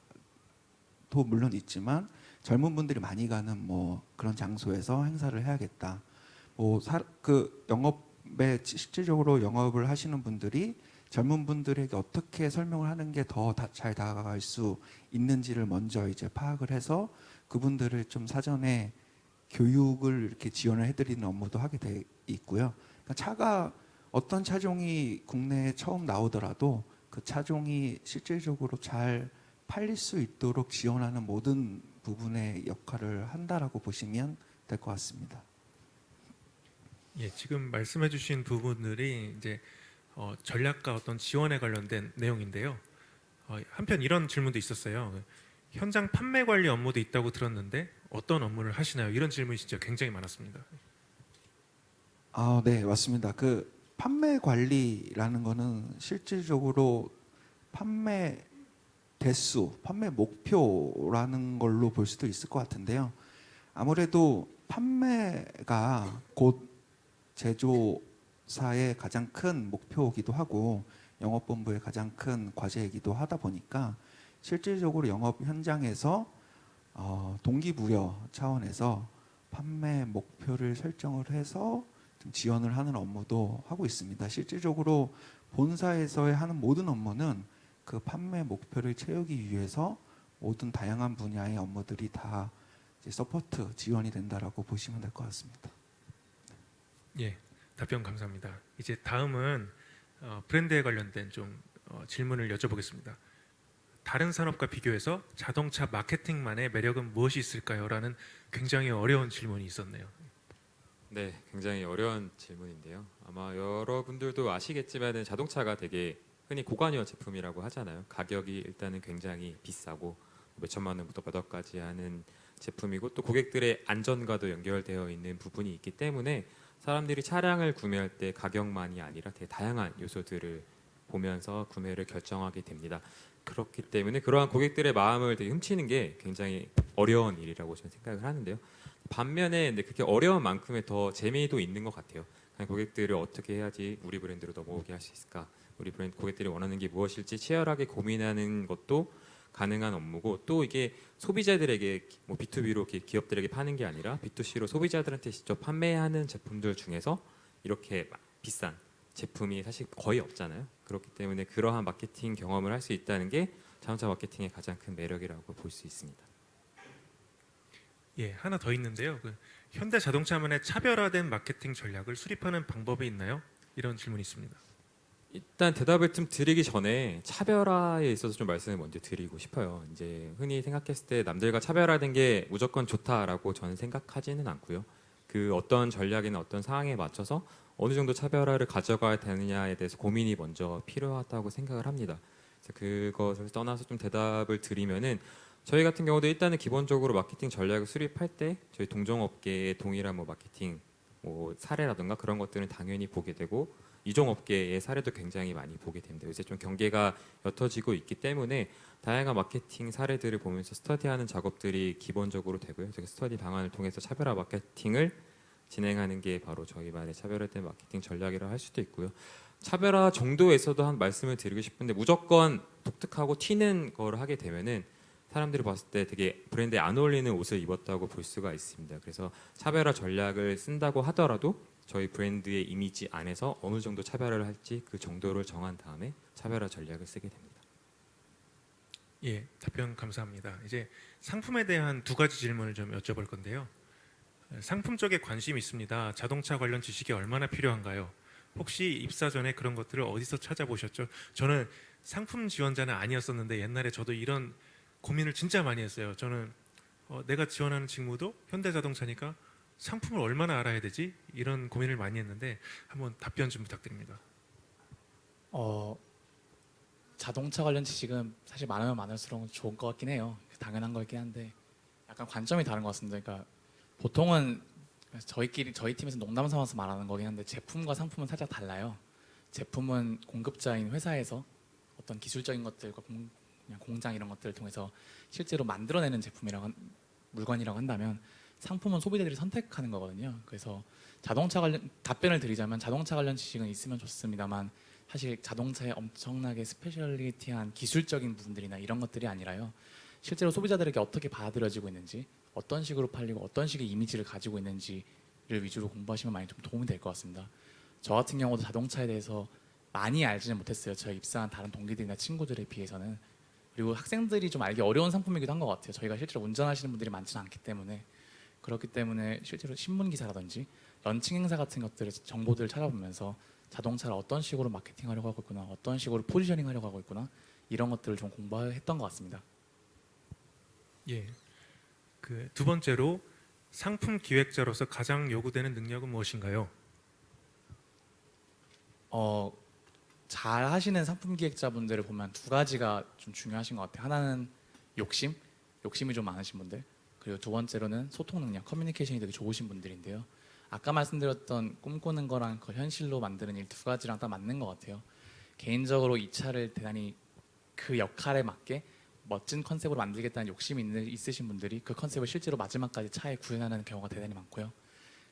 물론 있지만 젊은 분들이 많이 가는 뭐 그런 장소에서 행사를 해야겠다. 그 영업에 실질적으로 영업을 하시는 분들이 젊은 분들에게 어떻게 설명을 하는 게 더 잘 다가갈 수 있는지를 먼저 이제 파악을 해서 그분들을 좀 사전에 교육을 이렇게 지원을 해드리는 업무도 하게 돼 있고요. 그러니까 차가 어떤 차종이 국내에 처음 나오더라도 그 차종이 실질적으로 잘 팔릴 수 있도록 지원하는 모든 부분의 역할을 한다라고 보시면 될 것 같습니다. 예, 지금 말씀해주신 부분들이 이제 전략과 어떤 지원에 관련된 내용인데요. 한편 이런 질문도 있었어요. 현장 판매 관리 업무도 있다고 들었는데 어떤 업무를 하시나요? 이런 질문이 진짜 굉장히 많았습니다. 네, 맞습니다. 그 판매 관리라는 거는 실질적으로 판매 대수, 판매 목표라는 걸로 볼 수도 있을 것 같은데요. 아무래도 판매가 곧 제조사의 가장 큰 목표이기도 하고 영업본부의 가장 큰 과제이기도 하다 보니까 실질적으로 영업 현장에서 동기부여 차원에서 판매 목표를 설정을 해서 좀 지원을 하는 업무도 하고 있습니다. 실질적으로 본사에서의 하는 모든 업무는 그 판매 목표를 채우기 위해서 모든 다양한 분야의 업무들이 다 이제 서포트 지원이 된다라고 보시면 될 것 같습니다. 예, 답변 감사합니다. 이제 다음은 브랜드에 관련된 좀 질문을 여쭤보겠습니다. 다른 산업과 비교해서 자동차 마케팅만의 매력은 무엇이 있을까요? 라는 굉장히 어려운 질문이 있었네요. 네, 굉장히 어려운 질문인데요. 아마 여러분들도 아시겠지만 자동차가 되게 흔히 고관여 제품이라고 하잖아요. 가격이 일단은 굉장히 비싸고 몇 천만 원부터 몇 억까지 하는 제품이고 또 고객들의 안전과도 연결되어 있는 부분이 있기 때문에 사람들이 차량을 구매할 때 가격만이 아니라 되게 다양한 요소들을 보면서 구매를 결정하게 됩니다. 그렇기 때문에 그러한 고객들의 마음을 되게 훔치는 게 굉장히 어려운 일이라고 저는 생각을 하는데요. 반면에 근데 그렇게 어려운 만큼의 더 재미도 있는 것 같아요. 그냥 고객들을 어떻게 해야지 우리 브랜드로 넘어오게 할 수 있을까? 우리 브랜드 고객들이 원하는 게 무엇일지 치열하게 고민하는 것도 가능한 업무고 또 이게 소비자들에게 뭐 B2B로 기업들에게 파는 게 아니라 B2C로 소비자들한테 직접 판매하는 제품들 중에서 이렇게 비싼 제품이 사실 거의 없잖아요. 그렇기 때문에 그러한 마케팅 경험을 할 수 있다는 게 자동차 마케팅의 가장 큰 매력이라고 볼 수 있습니다. 예, 하나 더 있는데요. 현대 자동차만의 차별화된 마케팅 전략을 수립하는 방법이 있나요? 이런 질문이 있습니다. 일단 대답을 좀 드리기 전에 차별화에 있어서 좀 말씀을 먼저 드리고 싶어요. 이제 흔히 생각했을 때 남들과 차별화된 게 무조건 좋다라고 저는 생각하지는 않고요. 그 어떤 전략이나 어떤 상황에 맞춰서 어느 정도 차별화를 가져가야 되느냐에 대해서 고민이 먼저 필요하다고 생각을 합니다. 그래서 그것을 떠나서 좀 대답을 드리면은 저희 같은 경우도 일단은 기본적으로 마케팅 전략을 수립할 때 저희 동종업계의 동일한 뭐 마케팅 뭐 사례라든가 그런 것들은 당연히 보게 되고 이종업계의 사례도 굉장히 많이 보게 됩니다. 요새 좀 경계가 옅어지고 있기 때문에 다양한 마케팅 사례들을 보면서 스터디하는 작업들이 기본적으로 되고요. 그 스터디 방안을 통해서 차별화 마케팅을 진행하는 게 바로 저희만의 차별화된 마케팅 전략이라 할 수도 있고요. 차별화 정도에서도 한 말씀을 드리고 싶은데 무조건 독특하고 튀는 걸 하게 되면은 사람들이 봤을 때 되게 브랜드에 안 어울리는 옷을 입었다고 볼 수가 있습니다. 그래서 차별화 전략을 쓴다고 하더라도 저희 브랜드의 이미지 안에서 어느 정도 차별화를 할지 그 정도를 정한 다음에 차별화 전략을 쓰게 됩니다. 예, 답변 감사합니다. 이제 상품에 대한 두 가지 질문을 좀 여쭤볼 건데요. 상품 쪽에 관심이 있습니다. 자동차 관련 지식이 얼마나 필요한가요? 혹시 입사 전에 그런 것들을 어디서 찾아보셨죠? 저는 상품 지원자는 아니었었는데 옛날에 저도 이런 고민을 진짜 많이 했어요. 저는 내가 지원하는 직무도 현대자동차니까 상품을 얼마나 알아야 되지? 이런 고민을 많이 했는데 한번 답변 좀 부탁드립니다. 어, 자동차 관련 지식은 사실 많으면 많을수록 좋은 것 같긴 해요. 당연한 거긴 한데 약간 관점이 다른 것 같습니다. 그러니까 보통은 저희 팀에서 농담 삼아서 말하는 거긴 한데 제품과 상품은 살짝 달라요. 제품은 공급자인 회사에서 어떤 기술적인 것들과 그냥 공장 이런 것들을 통해서 실제로 만들어내는 물건이라고 한다면 상품은 소비자들이 선택하는 거거든요. 그래서 자동차 관련 답변을 드리자면 자동차 관련 지식은 있으면 좋습니다만 사실 자동차에 엄청나게 스페셜리티한 기술적인 부분들이나 이런 것들이 아니라요. 실제로 소비자들에게 어떻게 받아들여지고 있는지, 어떤 식으로 팔리고 어떤 식의 이미지를 가지고 있는지를 위주로 공부하시면 많이 좀 도움이 될 것 같습니다. 저 같은 경우도 자동차에 대해서 많이 알지는 못했어요. 저희 입사한 다른 동기들이나 친구들에 비해서는. 그리고 학생들이 좀 알기 어려운 상품이기도 한 것 같아요. 저희가 실제로 운전하시는 분들이 많지는 않기 때문에 그렇기 때문에 실제로 신문 기사라든지 런칭 행사 같은 것들을 정보들을 찾아보면서 자동차를 어떤 식으로 마케팅하려고 하고 있구나, 어떤 식으로 포지셔닝하려고 하고 있구나 이런 것들을 좀 공부했던 것 같습니다. 예, 그 두 번째로 상품 기획자로서 가장 요구되는 능력은 무엇인가요? 잘 하시는 상품 기획자분들을 보면 두 가지가 좀 중요하신 것 같아요. 하나는 욕심이 좀 많으신 분들. 그리고 두 번째로는 소통 능력, 커뮤니케이션이 되게 좋으신 분들인데요. 아까 말씀드렸던 꿈꾸는 거랑 그 현실로 만드는 일 두 가지랑 딱 맞는 것 같아요. 개인적으로 이 차를 대단히 그 역할에 맞게 멋진 컨셉으로 만들겠다는 욕심이 있으신 분들이 그 컨셉을 실제로 마지막까지 차에 구현하는 경우가 대단히 많고요.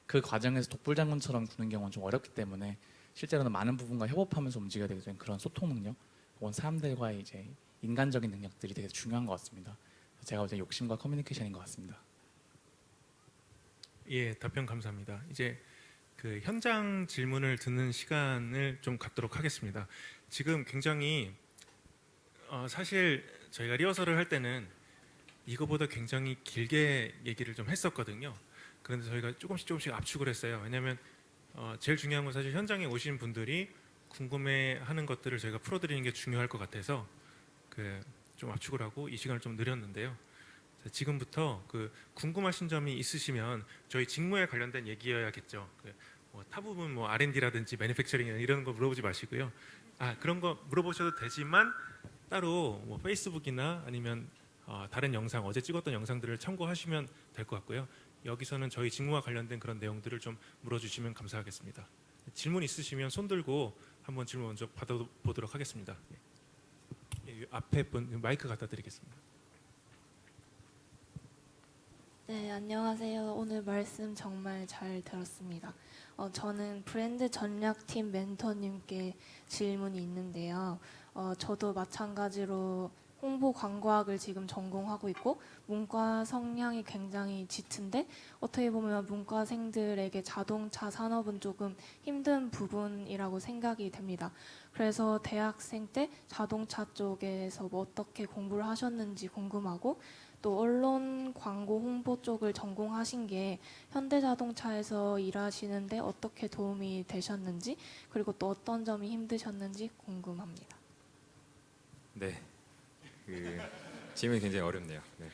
그 과정에서 독불장군처럼 구는 경우는 좀 어렵기 때문에 실제로는 많은 부분과 협업하면서 움직여야 되기 때문에 그런 소통 능력, 혹은 사람들과의 이제 인간적인 능력들이 되게 중요한 것 같습니다. 제가 이제 욕심과 커뮤니케이션인 것 같습니다. 예, 답변 감사합니다. 이제 그 현장 질문을 듣는 시간을 좀 갖도록 하겠습니다. 지금 굉장히 사실 저희가 리허설을 할 때는 이거보다 굉장히 길게 얘기를 좀 했었거든요. 그런데 저희가 조금씩 압축을 했어요. 왜냐하면 제일 중요한 건 사실 현장에 오신 분들이 궁금해하는 것들을 저희가 풀어드리는 게 중요할 것 같아서 좀 압축을 하고 이 시간을 좀 늘렸는데요. 자, 지금부터 궁금하신 점이 있으시면 저희 직무에 관련된 얘기여야겠죠. 타 부분 뭐 R&D라든지 매니팩처링 이런 거 물어보지 마시고요. 그런 거 물어보셔도 되지만 따로 뭐 페이스북이나 아니면 다른 영상 어제 찍었던 영상들을 참고하시면 될 것 같고요. 여기서는 저희 직무와 관련된 그런 내용들을 좀 물어주시면 감사하겠습니다. 질문 있으시면 손 들고 한번 질문 먼저 받아보도록 하겠습니다. 예, 앞에 분 마이크 갖다 드리겠습니다. 네, 안녕하세요. 오늘 말씀 정말 잘 들었습니다. 저는 브랜드 전략팀 멘토님께 질문이 있는데요. 저도 마찬가지로 홍보 광고학을 지금 전공하고 있고 문과 성향이 굉장히 짙은데 어떻게 보면 문과생들에게 자동차 산업은 조금 힘든 부분이라고 생각이 됩니다. 그래서 대학생 때 자동차 쪽에서 뭐 어떻게 공부를 하셨는지 궁금하고 또 언론 광고 홍보 쪽을 전공하신 게 현대자동차에서 일하시는데 어떻게 도움이 되셨는지 그리고 또 어떤 점이 힘드셨는지 궁금합니다. 네, 그 질문이 굉장히 어렵네요. 네.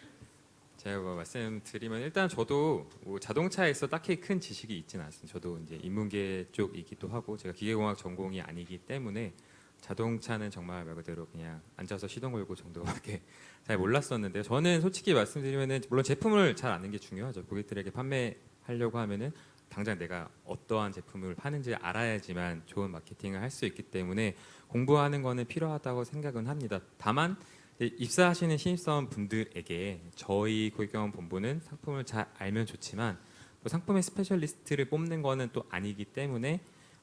제가 뭐 말씀드리면 일단 저도 뭐 자동차에서 딱히 큰 지식이 있지는 않습니다. 저도 이제 인문계 쪽이기도 하고 제가 기계공학 전공이 아니기 때문에 자동차는 정말 말 그대로 그냥 앉아서 시동 걸고 정도밖에 잘 몰랐었는데요. 저는 솔직히 말씀드리면은 물론 제품을 잘 아는 게 중요하죠. 고객들에게 판매하려고 하면은 당장 내가 어떠한 제품을 파는지 알아야지만 좋은 마케팅을 할 수 있기 때문에 공부하는 거는 필요하다고 생각은 합니다. 다만 입사하시는 신입사원 분들에게 저희 고객경험 본부는 상품을 잘 알면 좋지만 또 상품의 스페셜리스트를 뽑는 거는 또 아니기 때문에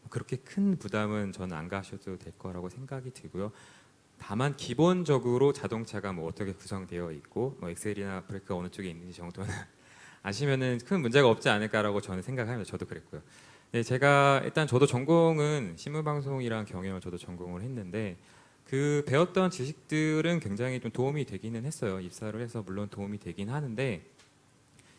그렇게 큰 부담은 저는 안 가셔도 될 거라고 생각이 들고요. 다만 기본적으로 자동차가 뭐 어떻게 구성되어 있고 뭐 엑셀이나 브레이크가 어느 쪽에 있는지 정도는 아시면은 큰 문제가 없지 않을까라고 저는 생각합니다. 저도 그랬고요. 네, 제가 일단 저도 전공은 신문방송이랑 경영을 저도 전공을 했는데 그 배웠던 지식들은 굉장히 좀 도움이 되기는 했어요. 입사를 해서 물론 도움이 되긴 하는데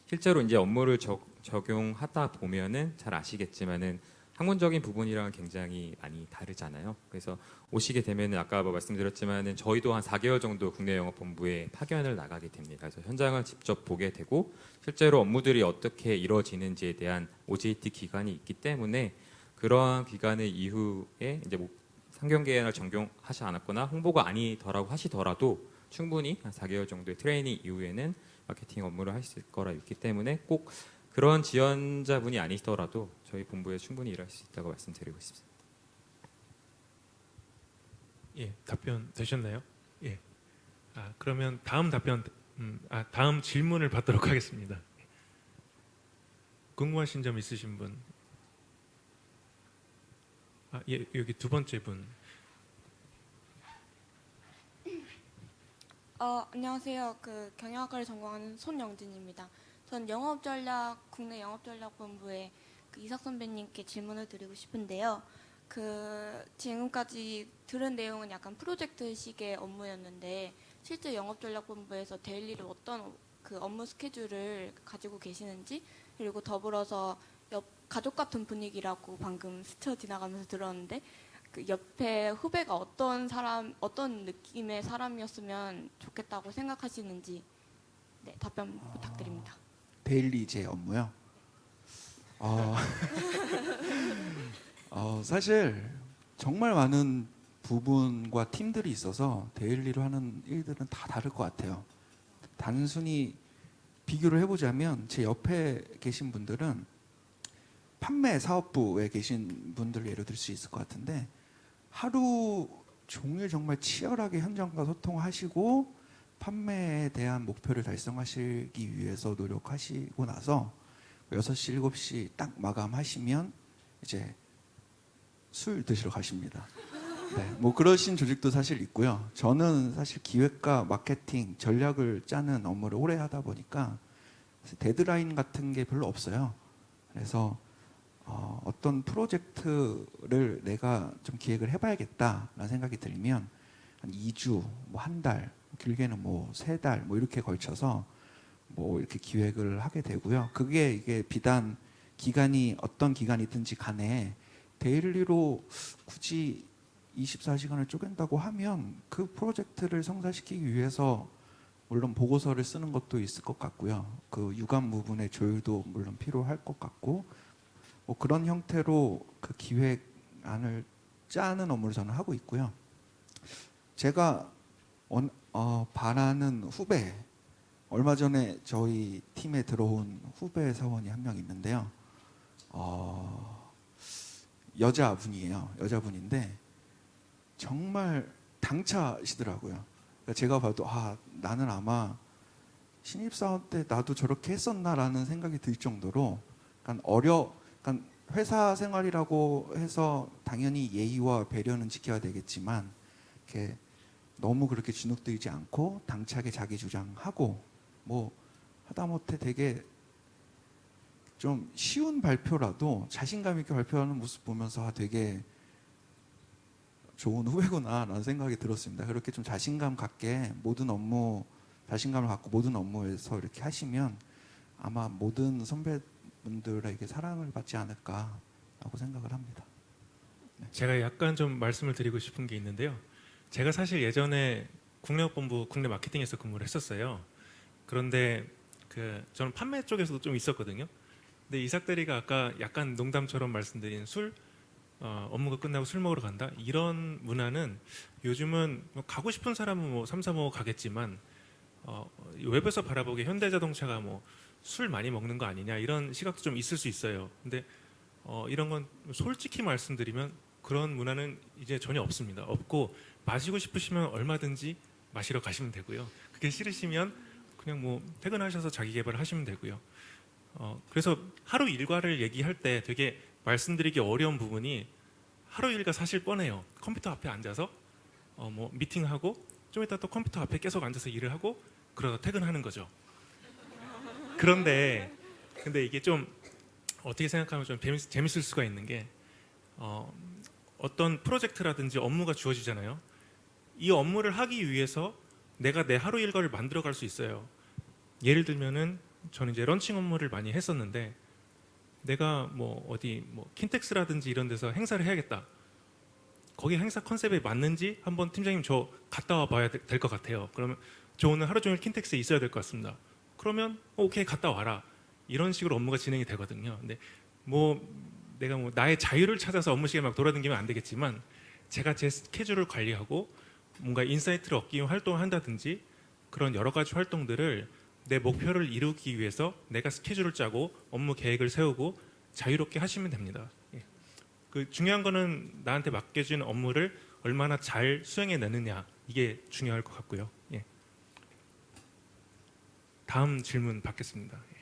실제로 이제 업무를 적용하다 보면은 잘 아시겠지만은 학문적인 부분이랑 굉장히 많이 다르잖아요. 그래서 오시게 되면은 아까 뭐 말씀드렸지만은 저희도 한 4개월 정도 국내 영업본부에 파견을 나가게 됩니다. 그래서 현장을 직접 보게 되고 실제로 업무들이 어떻게 이루어지는지에 대한 OJT 기간이 있기 때문에 그러한 기간의 이후에 이제 뭐 상경 계약을 전경하지 않았거나 홍보가 아니더라고 하시더라도 충분히 한 4개월 정도의 트레이닝 이후에는 마케팅 업무를 하실 거라 믿기 때문에 꼭 그런 지원자분이 아니시더라도 저희 본부에 충분히 일할 수 있다고 말씀드리고 싶습니다. 예, 답변 되셨나요? 예. 그러면 다음 질문을 받도록 하겠습니다. 궁금하신 점 있으신 분? 예, 여기 두 번째 분. 안녕하세요. 그 경영학과를 전공하는 손영진입니다. 전 국내 영업전략본부의 그 이삭 선배님께 질문을 드리고 싶은데요. 그 지금까지 들은 내용은 약간 프로젝트식의 업무였는데 실제 영업전략본부에서 데일리로 어떤 그 업무 스케줄을 가지고 계시는지 그리고 더불어서 가족 같은 분위기라고 방금 스쳐 지나가면서 들었는데 그 옆에 후배가 어떤 느낌의 사람이었으면 좋겠다고 생각하시는지 네, 답변 부탁드립니다. 데일리 제 업무요. 어, 사실 정말 많은 부분과 팀들이 있어서 데일리로 하는 일들은 다 다를 것 같아요. 단순히 비교를 해보자면 제 옆에 계신 분들은 판매 사업부에 계신 분들 예로 들 수 있을 것 같은데 하루 종일 정말 치열하게 현장과 소통하시고 판매에 대한 목표를 달성하시기 위해서 노력하시고 나서 6시, 7시 딱 마감하시면 이제 술 드시러 가십니다. 네, 뭐 그러신 조직도 사실 있고요. 저는 사실 기획과 마케팅, 전략을 짜는 업무를 오래 하다 보니까 데드라인 같은 게 별로 없어요. 그래서 어떤 프로젝트를 내가 좀 기획을 해봐야겠다라는 생각이 들면 한 2주, 뭐 한 달, 길게는 뭐 3달 뭐 이렇게 걸쳐서 뭐 이렇게 기획을 하게 되고요. 이게 비단 기간이 어떤 기간이든지 간에 데일리로 굳이 24시간을 쪼갠다고 하면 그 프로젝트를 성사시키기 위해서 물론 보고서를 쓰는 것도 있을 것 같고요. 그 유관 부분의 조율도 물론 필요할 것 같고 뭐 그런 형태로 그 기획안을 짜는 업무를 저는 하고 있고요. 제가 바라는 후배, 얼마 전에 저희 팀에 들어온 후배 사원이 한 명 있는데요. 여자분이에요. 여자분인데 정말 당차시더라고요. 그러니까 제가 봐도 나는 아마 신입사원 때 나도 저렇게 했었나라는 생각이 들 정도로 그러니까 회사 생활이라고 해서 당연히 예의와 배려는 지켜야 되겠지만 이렇게 너무 그렇게 주눅들지 않고 당차게 자기 주장하고 뭐 하다못해 되게 좀 쉬운 발표라도 자신감 있게 발표하는 모습 보면서 되게 좋은 후배구나라는 생각이 들었습니다. 그렇게 좀 자신감 갖게 자신감을 갖고 모든 업무에서 이렇게 하시면 아마 모든 선배분들에게 사랑을 받지 않을까라고 생각을 합니다. 제가 약간 좀 말씀을 드리고 싶은 게 있는데요. 제가 사실 예전에 국내업본부 국내 마케팅에서 근무를 했었어요. 그런데 저는 판매 쪽에서도 좀 있었거든요. 근데 이삭 대리가 아까 약간 농담처럼 말씀드린 업무가 끝나고 술 먹으러 간다 이런 문화는 요즘은 뭐 가고 싶은 사람은 뭐 3, 4 먹어 가겠지만 웹에서 바라보기에 현대자동차가 뭐 술 많이 먹는 거 아니냐 이런 시각도 좀 있을 수 있어요. 근데 이런 건 솔직히 말씀드리면 그런 문화는 이제 전혀 없습니다. 없고 마시고 싶으시면 얼마든지 마시러 가시면 되고요. 그게 싫으시면 그냥 뭐 퇴근하셔서 자기 개발하시면 되고요. 그래서 하루 일과를 얘기할 때 되게 말씀드리기 어려운 부분이 하루 일과 사실 뻔해요. 컴퓨터 앞에 앉아서 뭐 미팅하고 좀 이따 또 컴퓨터 앞에 계속 앉아서 일을 하고 그러다 퇴근하는 거죠. 근데 이게 좀 어떻게 생각하면 좀 재밌을 수가 있는 게 어떤 프로젝트라든지 업무가 주어지잖아요. 이 업무를 하기 위해서 내가 내 하루 일과를 만들어 갈 수 있어요. 예를 들면은 저는 이제 런칭 업무를 많이 했었는데 내가 뭐 어디 뭐 킨텍스라든지 이런 데서 행사를 해야겠다. 거기 행사 컨셉에 맞는지 한번 팀장님 저 갔다 와 봐야 될 것 같아요. 그러면 저 오늘 하루 종일 킨텍스에 있어야 될 것 같습니다. 그러면 오케이 갔다 와라. 이런 식으로 업무가 진행이 되거든요. 근데 뭐 내가 뭐 나의 자유를 찾아서 업무 시간에 막 돌아다니면 안 되겠지만 제가 제 스케줄을 관리하고 뭔가 인사이트를 얻기 위한 활동을 한다든지 그런 여러 가지 활동들을 내 목표를 이루기 위해서 내가 스케줄을 짜고 업무 계획을 세우고 자유롭게 하시면 됩니다. 예. 중요한 거는 나한테 맡겨진 업무를 얼마나 잘 수행해내느냐 이게 중요할 것 같고요. 예. 다음 질문 받겠습니다. 예.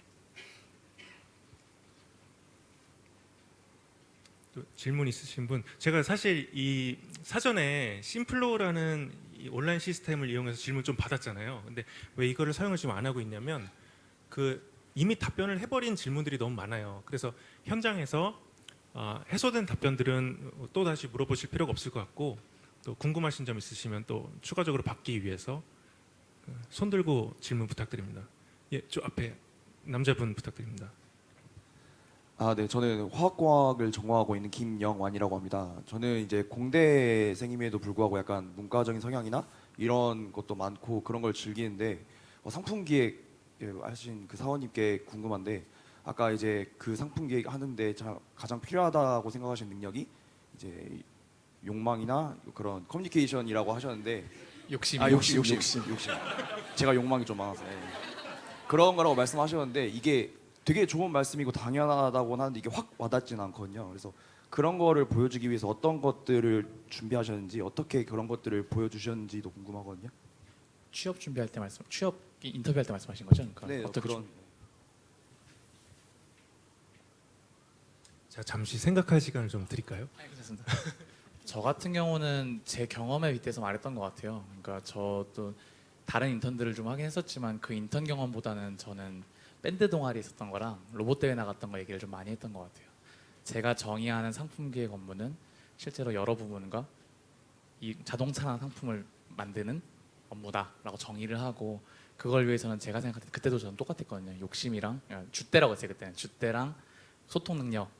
또 질문 있으신 분? 제가 사실 이 사전에 심플로우라는 이 온라인 시스템을 이용해서 질문 좀 받았잖아요. 근데 왜 이거를 사용을 지금 안 하고 있냐면 이미 답변을 해버린 질문들이 너무 많아요. 그래서 현장에서 해소된 답변들은 또 다시 물어보실 필요가 없을 것 같고 또 궁금하신 점 있으시면 또 추가적으로 받기 위해서 손 들고 질문 부탁드립니다. 예, 저 앞에 남자분 부탁드립니다. 네, 저는 화학공학을 전공하고 있는 김영완이라고 합니다. 저는 이제 공대생임에도 불구하고 약간 문과적인 성향이나 이런 것도 많고 그런 걸 즐기는데 상품 기획 하신 그 사원님께 궁금한데 아까 이제 그 상품 기획 하는데 가장 필요하다고 생각하시는 능력이 이제 욕망이나 그런 커뮤니케이션이라고 하셨는데 욕심. 제가 욕망이 좀 많아서 그런 거라고 말씀하셨는데 이게 되게 좋은 말씀이고 당연하다고 하는데 이게 확 와닿지는 않거든요. 그래서 그런 거를 보여주기 위해서 어떤 것들을 준비하셨는지 어떻게 그런 것들을 보여주셨는지도 궁금하거든요. 취업 인터뷰할 때 말씀하신 거죠? 그러니까 네, 어떻게 그런. 자, 잠시 생각할 시간을 좀 드릴까요? 괜찮습니다. 저 같은 경우는 제 경험에 빗대서 말했던 것 같아요. 그러니까 저도 다른 인턴들을 좀 하긴 했었지만 그 인턴 경험보다는 저는 밴드 동아리 있었던 거랑 로봇 대회 나갔던 거 얘기를 좀 많이 했던 것 같아요. 제가 정의하는 상품 기획 업무는 실제로 여러 부분과 이 자동차나 상품을 만드는 업무다라고 정의를 하고 그걸 위해서는 제가 생각할 때 그때도 저는 똑같았거든요. 욕심이랑 줏대라고 했어요. 그때는 줏대랑 소통 능력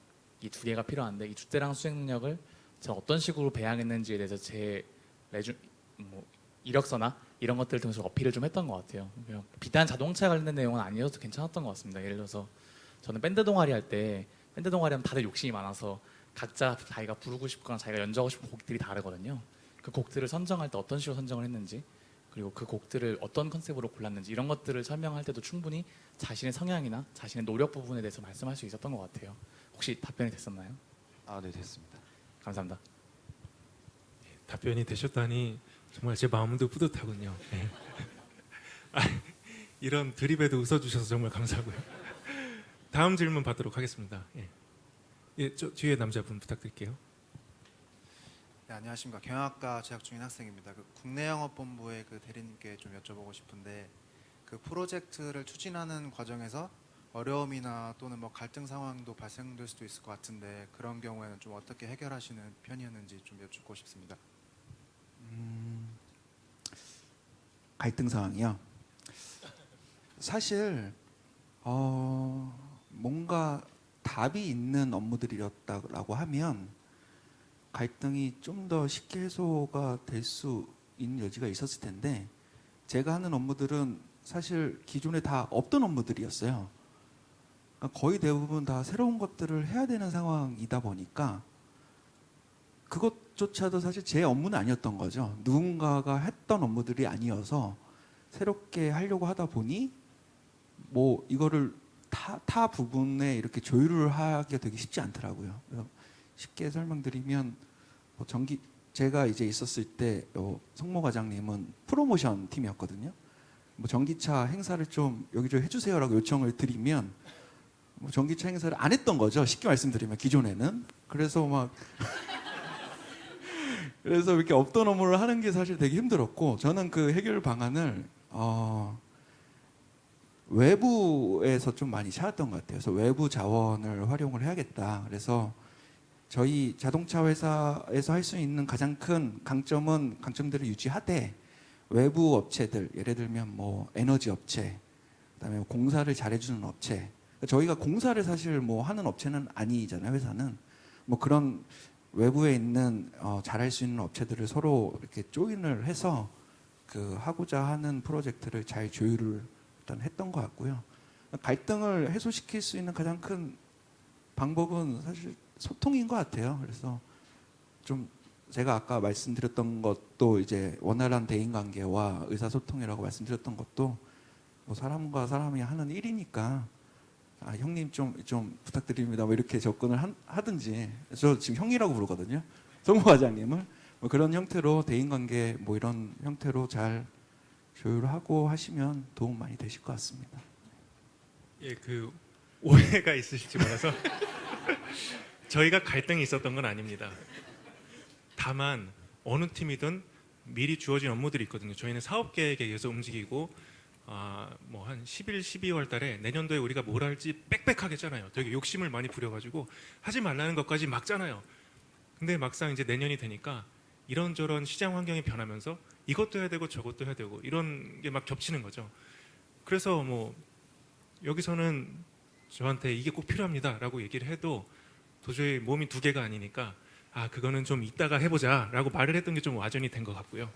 이 두 개가 필요한데 이 줏대랑 수행 능력을 제가 어떤 식으로 배양했는지에 대해서 제 이력서나 이런 것들을 통해서 어필을 좀 했던 것 같아요. 그냥 비단 자동차 관련된 내용은 아니어도 괜찮았던 것 같습니다. 예를 들어서 저는 밴드 동아리 할 때 밴드 동아리 하면 다들 욕심이 많아서 각자 자기가 부르고 싶거나 자기가 연주하고 싶은 곡들이 다르거든요. 그 곡들을 선정할 때 어떤 식으로 선정을 했는지 그리고 그 곡들을 어떤 컨셉으로 골랐는지 이런 것들을 설명할 때도 충분히 자신의 성향이나 자신의 노력 부분에 대해서 말씀할 수 있었던 것 같아요. 혹시 답변이 됐었나요? 네, 됐습니다. 감사합니다. 답변이 되셨다니 정말 제 마음도 뿌듯하군요. 네. 이런 드립에도 웃어주셔서 정말 감사하고요. 다음 질문 받도록 하겠습니다. 예, 저 뒤에 남자분 부탁드릴게요. 네, 안녕하십니까. 경영학과 재학 중인 학생입니다. 그 국내 영업본부의 그 대리님께 좀 여쭤보고 싶은데 그 프로젝트를 추진하는 과정에서 어려움이나 또는 뭐 갈등 상황도 발생될 수도 있을 것 같은데 그런 경우에는 좀 어떻게 해결하시는 편이었는지 좀 여쭙고 싶습니다. 갈등 상황이요. 사실 뭔가 답이 있는 업무들이었다라고 하면 갈등이 좀 더 쉽게 해소가 될 수 있는 여지가 있었을 텐데 제가 하는 업무들은 사실 기존에 다 없던 업무들이었어요. 그러니까 거의 대부분 다 새로운 것들을 해야 되는 상황이다 보니까 그것조차도 사실 제 업무는 아니었던 거죠. 누군가가 했던 업무들이 아니어서 새롭게 하려고 하다 보니 뭐 이거를 타 부분에 이렇게 조율을 하기가 되게 쉽지 않더라고요. 그래서 쉽게 설명드리면 뭐 제가 이제 있었을 때 성모 과장님은 프로모션 팀이었거든요. 뭐 전기차 행사를 좀 여기저기 해주세요라고 요청을 드리면 뭐 전기차 행사를 안 했던 거죠. 쉽게 말씀드리면 기존에는. 그래서 이렇게 없던 업무를 하는 게 사실 되게 힘들었고 저는 그 해결 방안을 외부에서 좀 많이 찾았던 것 같아요. 그래서 외부 자원을 활용을 해야겠다. 그래서 저희 자동차 회사에서 할 수 있는 가장 큰 강점들을 유지하되 외부 업체들, 예를 들면 뭐 에너지 업체, 그다음에 공사를 잘해주는 업체. 저희가 공사를 사실 뭐 하는 업체는 아니잖아요, 회사는. 뭐 그런 외부에 있는 잘할 수 있는 업체들을 서로 이렇게 조인을 해서 그 하고자 하는 프로젝트를 잘 조율을 일단 했던 것 같고요. 갈등을 해소시킬 수 있는 가장 큰 방법은 사실 소통인 것 같아요. 그래서 좀 제가 아까 말씀드렸던 것도 이제 원활한 대인관계와 의사소통이라고 말씀드렸던 것도 뭐 사람과 사람이 하는 일이니까 형님 좀 부탁드립니다. 뭐 이렇게 접근을 하든지 저 지금 형이라고 부르거든요. 성모 과장님을 뭐 그런 형태로 대인관계 뭐 이런 형태로 잘 조율하고 하시면 도움 많이 되실 것 같습니다. 예, 그 오해가 있으실지 몰라서 저희가 갈등이 있었던 건 아닙니다. 다만 어느 팀이든 미리 주어진 업무들이 있거든요. 저희는 사업 계획에 의해서 움직이고 뭐 한 11, 12월 달에 내년도에 우리가 뭘 할지 빽빽하게 짜나요. 되게 욕심을 많이 부려가지고 하지 말라는 것까지 막 짜나요. 근데 막상 이제 내년이 되니까 이런저런 시장 환경이 변하면서 이것도 해야 되고 저것도 해야 되고 이런 게 막 겹치는 거죠. 그래서 뭐 여기서는 저한테 이게 꼭 필요합니다라고 얘기를 해도 도저히 몸이 두 개가 아니니까 그거는 좀 이따가 해보자라고 말을 했던 게 좀 와전이 된 것 같고요.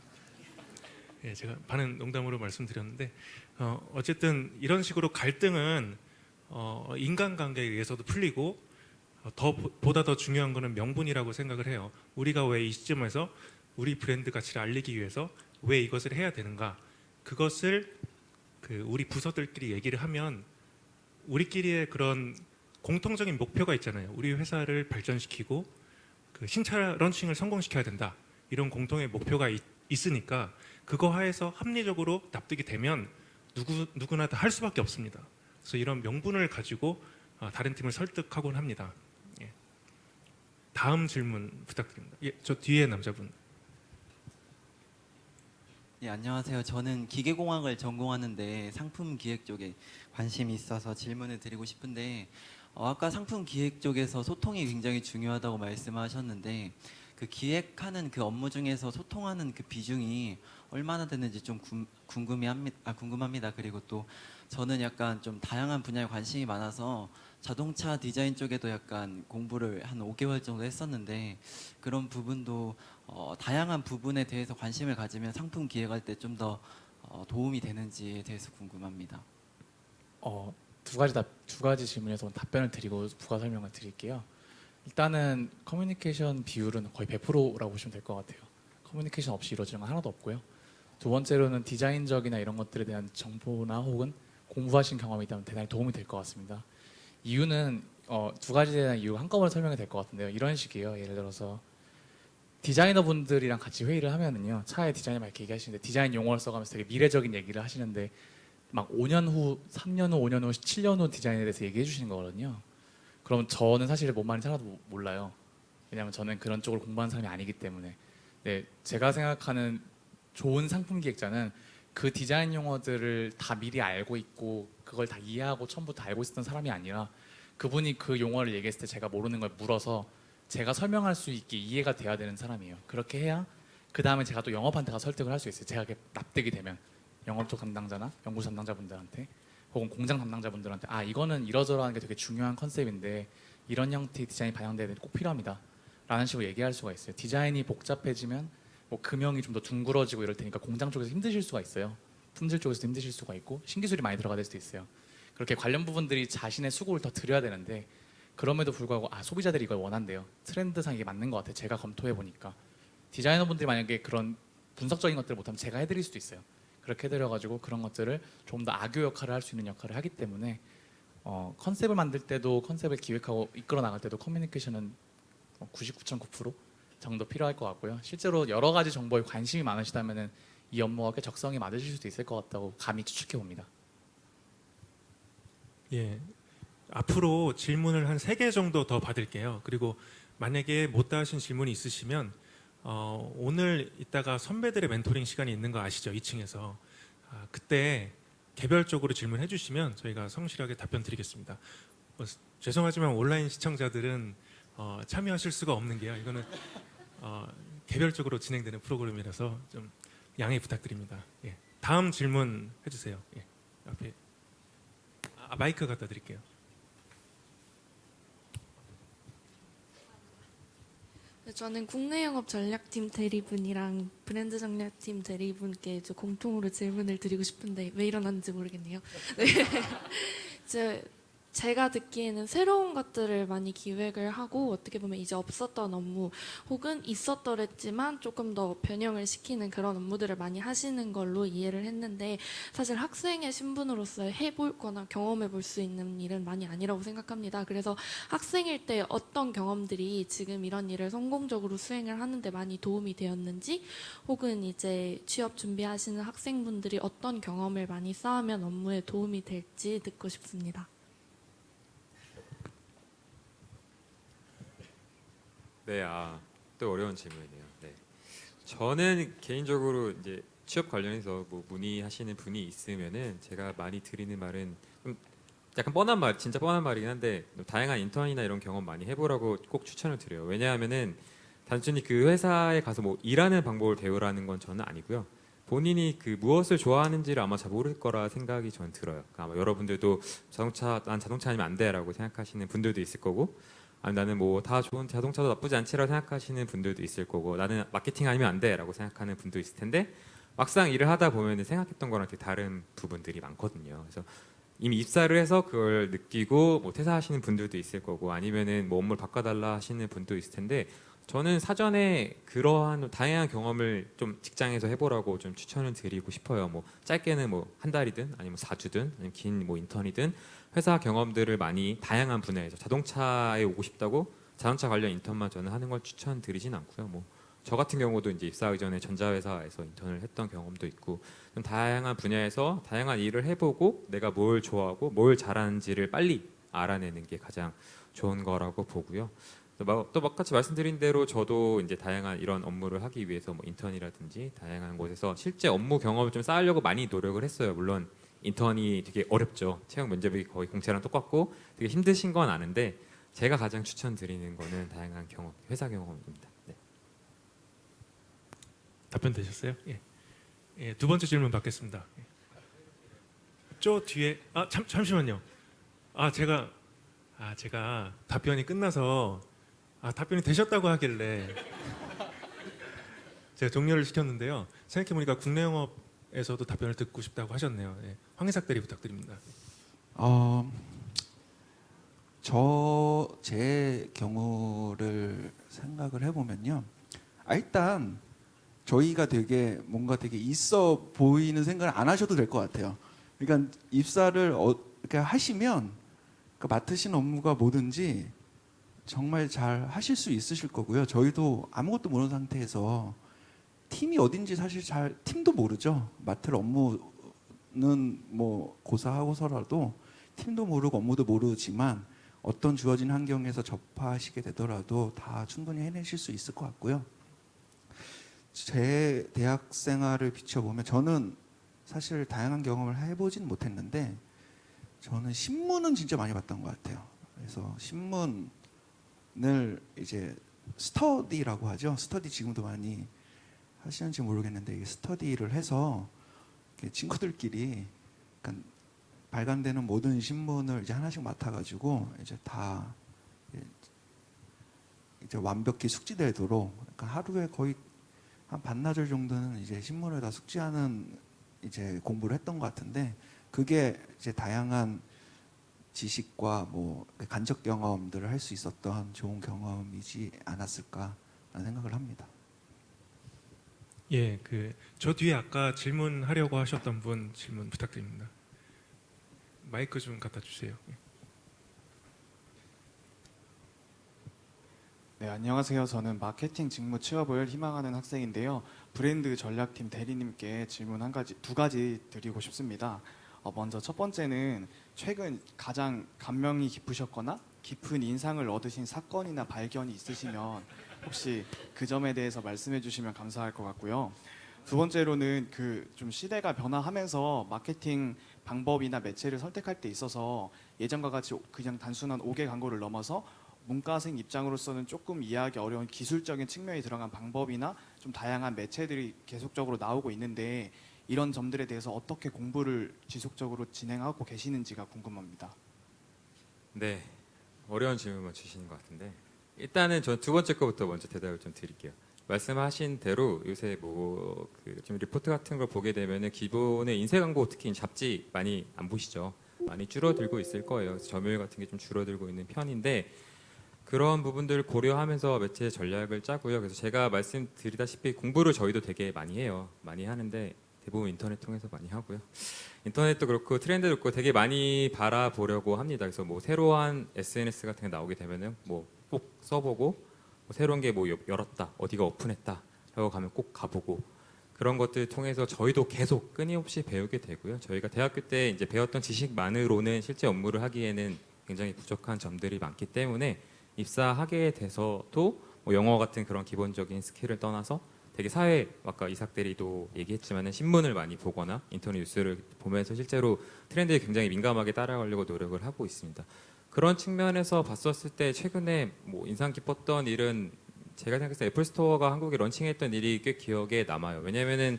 예, 제가 반은 농담으로 말씀드렸는데 어쨌든 이런 식으로 갈등은 인간관계에 의해서도 풀리고 보다 더 중요한 거는 명분이라고 생각을 해요. 우리가 왜 이 시점에서 우리 브랜드 가치를 알리기 위해서 왜 이것을 해야 되는가, 그것을 우리 부서들끼리 얘기를 하면 우리끼리의 그런 공통적인 목표가 있잖아요. 우리 회사를 발전시키고 그 신차 런칭을 성공시켜야 된다, 이런 공통의 목표가 있으니까 그거 하에서 합리적으로 납득이 되면 누구나 다 할 수밖에 없습니다. 그래서 이런 명분을 가지고 다른 팀을 설득하곤 합니다. 예. 다음 질문 부탁드립니다. 예, 저 뒤에 남자분. 네, 안녕하세요. 저는 기계공학을 전공하는데 상품 기획 쪽에 관심이 있어서 질문을 드리고 싶은데 아까 상품 기획 쪽에서 소통이 굉장히 중요하다고 말씀하셨는데 그 기획하는 그 업무 중에서 소통하는 그 비중이 얼마나 되는지 좀 궁금합니다. 그리고 또 저는 약간 좀 다양한 분야에 관심이 많아서 자동차 디자인 쪽에도 약간 공부를 한 5개월 정도 했었는데 그런 부분도 다양한 부분에 대해서 관심을 가지면 상품 기획할 때 좀 더 도움이 되는지에 대해서 궁금합니다. 두 가지 질문에서 답변을 드리고 부가 설명을 드릴게요. 일단은 커뮤니케이션 비율은 거의 100%라고 보시면 될 것 같아요. 커뮤니케이션 없이 이루어지는 건 하나도 없고요. 두 번째로는 디자인적이나 이런 것들에 대한 정보나 혹은 공부하신 경험이 있다면 대단히 도움이 될 것 같습니다. 이유는 두 가지에 대한 이유가 한꺼번에 설명이 될 것 같은데요. 이런 식이에요. 예를 들어서 디자이너분들이랑 같이 회의를 하면은요, 차에 디자인을 막 이렇게 얘기하시는데 디자인 용어를 써가면서 되게 미래적인 얘기를 하시는데 막 5년 후, 3년 후, 5년 후, 7년 후 디자인에 대해서 얘기해 주시는 거거든요. 그럼 저는 사실 뭔 말인지 하나도 몰라요. 왜냐하면 저는 그런 쪽을 공부한 사람이 아니기 때문에. 네, 제가 생각하는 좋은 상품 기획자는 그 디자인 용어들을 다 미리 알고 있고 그걸 다 이해하고 처음부터 알고 있었던 사람이 아니라 그분이 그 용어를 얘기했을 때 제가 모르는 걸 물어서 제가 설명할 수 있게 이해가 돼야 되는 사람이에요. 그렇게 해야 그 다음에 제가 또 영업한테 가서 설득을 할 수 있어요. 제가 이렇게 납득이 되면 영업 쪽 담당자나 연구소 담당자분들한테 혹은 공장 담당자분들한테 아 이거는 이러저러한 게 되게 중요한 컨셉인데 이런 형태의 디자인이 반영돼야 되는 꼭 필요합니다. 라는 식으로 얘기할 수가 있어요. 디자인이 복잡해지면 뭐 금형이 좀 더 둥그러지고 이럴 테니까 공장 쪽에서 힘드실 수가 있어요. 품질 쪽에서도 힘드실 수가 있고 신기술이 많이 들어갈 수도 있어요. 그렇게 관련 부분들이 자신의 수고를 더 들여야 되는데 그럼에도 불구하고 아 소비자들이 이걸 원한대요. 트렌드상 이게 맞는 것 같아. 제가 검토해 보니까 디자이너분들이 만약에 그런 분석적인 것들을 못하면 제가 해드릴 수도 있어요. 그렇게 해드려가지고 그런 것들을 좀 더 악교 역할을 할 수 있는 역할을 하기 때문에 컨셉을 만들 때도 컨셉을 기획하고 이끌어 나갈 때도 커뮤니케이션은 99.9% 정도 필요할 것 같고요. 실제로 여러 가지 정보에 관심이 많으시다면은 이 업무가 꽤 적성에 맞으실 수도 있을 것 같다고 감히 추측해 봅니다. 예. 앞으로 질문을 한 3개 정도 더 받을게요. 그리고 만약에 못다 하신 질문이 있으시면 오늘 이따가 선배들의 멘토링 시간이 있는 거 아시죠? 2층에서. 그때 개별적으로 질문해 주시면 저희가 성실하게 답변 드리겠습니다. 죄송하지만 온라인 시청자들은 참여하실 수가 없는 게요. 이거는 개별적으로 진행되는 프로그램이라서 좀 양해 부탁드립니다. 예. 다음 질문 해주세요. 예. 앞에 마이크 갖다 드릴게요. 네, 저는 국내 영업 전략팀 대리분이랑 브랜드 전략팀 대리분께 이제 공통으로 질문을 드리고 싶은데 왜 일어났는지 모르겠네요. 네. 제가 듣기에는 새로운 것들을 많이 기획을 하고 어떻게 보면 이제 없었던 업무 혹은 있었더랬지만 조금 더 변형을 시키는 그런 업무들을 많이 하시는 걸로 이해를 했는데 사실 학생의 신분으로서 해볼 거나 경험해 볼 수 있는 일은 많이 아니라고 생각합니다. 그래서 학생일 때 어떤 경험들이 지금 이런 일을 성공적으로 수행을 하는데 많이 도움이 되었는지 혹은 이제 취업 준비하시는 학생분들이 어떤 경험을 많이 쌓으면 업무에 도움이 될지 듣고 싶습니다. 네, 또 어려운 질문이네요. 네, 저는 개인적으로 이제 취업 관련해서 뭐 문의하시는 분이 있으면은 제가 많이 드리는 말은 좀 약간 뻔한 말, 진짜 뻔한 말이긴 한데 다양한 인턴이나 이런 경험 많이 해보라고 꼭 추천을 드려요. 왜냐하면은 단순히 그 회사에 가서 뭐 일하는 방법을 배우라는 건 저는 아니고요. 본인이 그 무엇을 좋아하는지를 아마 잘 모를 거라 생각이 저는 들어요. 그러니까 아마 여러분들도 난 자동차 아니면 안 돼라고 생각하시는 분들도 있을 거고. 아니 나는 뭐 다 좋은 자동차도 나쁘지 않지라고 생각하시는 분들도 있을 거고 나는 마케팅 아니면 안 돼라고 생각하는 분도 있을 텐데 막상 일을 하다 보면 생각했던 거랑 되게 다른 부분들이 많거든요. 그래서 이미 입사를 해서 그걸 느끼고 뭐 퇴사하시는 분들도 있을 거고 아니면은 뭐 업무를 바꿔달라 하시는 분도 있을 텐데 저는 사전에 그러한 다양한 경험을 좀 직장에서 해보라고 좀 추천을 드리고 싶어요. 뭐 짧게는 뭐 한 달이든 아니면 4주든 아니면 긴 뭐 인턴이든 회사 경험들을 많이 다양한 분야에서 자동차에 오고 싶다고 자동차 관련 인턴만 저는 하는 걸 추천드리진 않고요. 뭐 저 같은 경우도 이제 입사하기 전에 전자회사에서 인턴을 했던 경험도 있고 좀 다양한 분야에서 다양한 일을 해보고 내가 뭘 좋아하고 뭘 잘하는지를 빨리 알아내는 게 가장 좋은 거라고 보고요. 또 같이 말씀드린 대로 저도 이제 다양한 이런 업무를 하기 위해서 뭐 인턴이라든지 다양한 곳에서 실제 업무 경험을 좀 쌓으려고 많이 노력을 했어요. 물론 인턴이 되게 어렵죠. 채용 면접이 거의 공채랑 똑같고 되게 힘드신 건 아는데 제가 가장 추천드리는 거는 다양한 경험, 회사 경험입니다. 네. 답변 되셨어요? 예. 예, 두 번째 질문 받겠습니다. 예. 저 뒤에 잠시만요. 제가 답변이 끝나서 답변이 되셨다고 하길래 제가 종료를 시켰는데요. 생각해보니까 국내 영업에서도 답변을 듣고 싶다고 하셨네요. 예. 황희삭 대리 부탁드립니다. 제 경우를 생각을 해보면요. 일단 저희가 뭔가 되게 있어 보이는 생각을 안 하셔도 될 것 같아요. 그러니까 입사를 이렇게 하시면 맡으신 업무가 뭐든지 정말 잘 하실 수 있으실 거고요. 저희도 아무것도 모르는 상태에서 팀이 어딘지 사실 팀도 모르죠. 맡을 업무는 뭐 고사하고서라도 팀도 모르고 업무도 모르지만 어떤 주어진 환경에서 접하시게 되더라도 다 충분히 해내실 수 있을 것 같고요. 제 대학 생활을 비춰보면 저는 사실 다양한 경험을 해보진 못했는데 저는 신문은 진짜 많이 봤던 것 같아요. 그래서 신문을 이제 스터디라고 하죠. 스터디 지금도 많이 하시는지 모르겠는데 이게 스터디를 해서 친구들끼리 약간 발간되는 모든 신문을 이제 하나씩 맡아가지고 이제 다 이제 완벽히 숙지되도록 약간 하루에 거의 한 반나절 정도는 이제 신문을 다 숙지하는 이제 공부를 했던 것 같은데 그게 이제 다양한 지식과 뭐 간접 경험들을 할 수 있었던 좋은 경험이지 않았을까라는 생각을 합니다. 예, 저 뒤에 아까 질문하려고 하셨던 분 질문 부탁드립니다. 마이크 좀 갖다 주세요. 네, 안녕하세요. 저는 마케팅 직무 취업을 희망하는 학생인데요. 브랜드 전략팀 대리님께 질문 두 가지 드리고 싶습니다. 먼저 첫 번째는 최근 가장 감명이 깊으셨거나 깊은 인상을 얻으신 사건이나 발견이 있으시면 혹시 그 점에 대해서 말씀해 주시면 감사할 것 같고요. 두 번째로는 좀 시대가 변화하면서 마케팅 방법이나 매체를 선택할 때 있어서 예전과 같이 그냥 단순한 5개 광고를 넘어서 문과생 입장으로서는 조금 이해하기 어려운 기술적인 측면이 들어간 방법이나 좀 다양한 매체들이 계속적으로 나오고 있는데 이런 점들에 대해서 어떻게 공부를 지속적으로 진행하고 계시는지가 궁금합니다. 네, 어려운 질문만 주시는 것 같은데 일단은 전 두 번째 거부터 먼저 대답을 좀 드릴게요. 말씀하신 대로 요새 좀 리포트 같은 걸 보게 되면은 기본의 인쇄 광고 특히 잡지 많이 안 보시죠? 많이 줄어들고 있을 거예요. 점유율 같은 게 좀 줄어들고 있는 편인데 그런 부분들을 고려하면서 매체 전략을 짜고요. 그래서 제가 말씀드리다시피 공부를 저희도 되게 많이 해요. 많이 하는데 대부분 인터넷 통해서 많이 하고요. 인터넷도 그렇고 트렌드도 그렇고 되게 많이 바라보려고 합니다. 그래서 뭐 새로운 SNS 같은 게 나오게 되면은 뭐 꼭 써보고 뭐 새로운 게 뭐 열었다, 어디가 오픈했다 라고 가면 꼭 가보고 그런 것들 통해서 저희도 계속 끊임없이 배우게 되고요. 저희가 대학교 때 이제 배웠던 지식만으로는 실제 업무를 하기에는 굉장히 부족한 점들이 많기 때문에 입사하게 돼서도 뭐 영어 같은 그런 기본적인 스킬을 떠나서 되게 사회 아까 이삭 대리도 얘기했지만은 신문을 많이 보거나 인터넷 뉴스를 보면서 실제로 트렌드에 굉장히 민감하게 따라가려고 노력을 하고 있습니다. 그런 측면에서 봤었을 때 최근에 뭐 인상 깊었던 일은 제가 생각했을 때 애플 스토어가 한국에 런칭했던 일이 꽤 기억에 남아요. 왜냐면은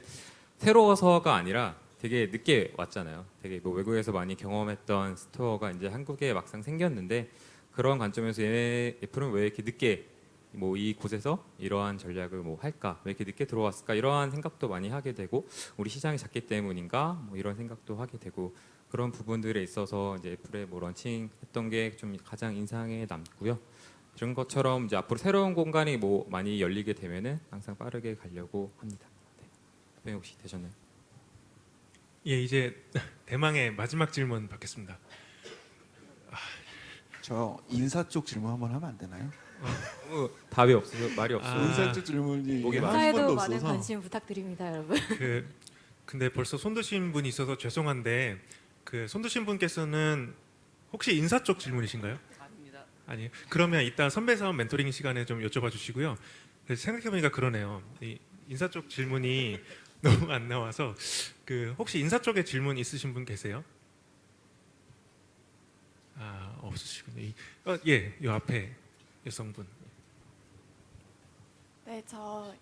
새로워서가 아니라 되게 늦게 왔잖아요. 되게 뭐 외국에서 많이 경험했던 스토어가 이제 한국에 막상 생겼는데 그런 관점에서 애플은 왜 이렇게 늦게 뭐 이곳에서 이러한 전략을 뭐 할까? 왜 이렇게 늦게 들어왔을까? 이러한 생각도 많이 하게 되고 우리 시장이 작기 때문인가? 뭐 이런 생각도 하게 되고 그런 부분들에 있어서 이제 애플에 뭐 런칭했던 게 좀 가장 인상에 남고요. 이런 것처럼 이제 앞으로 새로운 공간이 뭐 많이 열리게 되면은 항상 빠르게 가려고 합니다. 네. 혹시 되셨나요? 예, 이제 대망의 마지막 질문 받겠습니다. 저 인사 쪽 질문 한번 하면 안 되나요? 답이 없어서 말이 없어요. 인사 쪽 질문이 목이 한 인사에도 번도 많은 없어서. 관심 부탁드립니다, 여러분. 근데 벌써 손 드신 분이 있어서 죄송한데 손 드신 분께서는 혹시 인사 쪽 질문이신가요? 아닙니다. 아니요. 그러면 이따 선배 사원 멘토링 시간에 좀 여쭤봐 주시고요. 그래서 생각해보니까 그러네요. 이 인사 쪽 질문이 너무 안 나와서 혹시 인사 쪽에 질문 있으신 분 계세요? 아, 없으시군요. 예, 요 앞에 여성분. 네, 저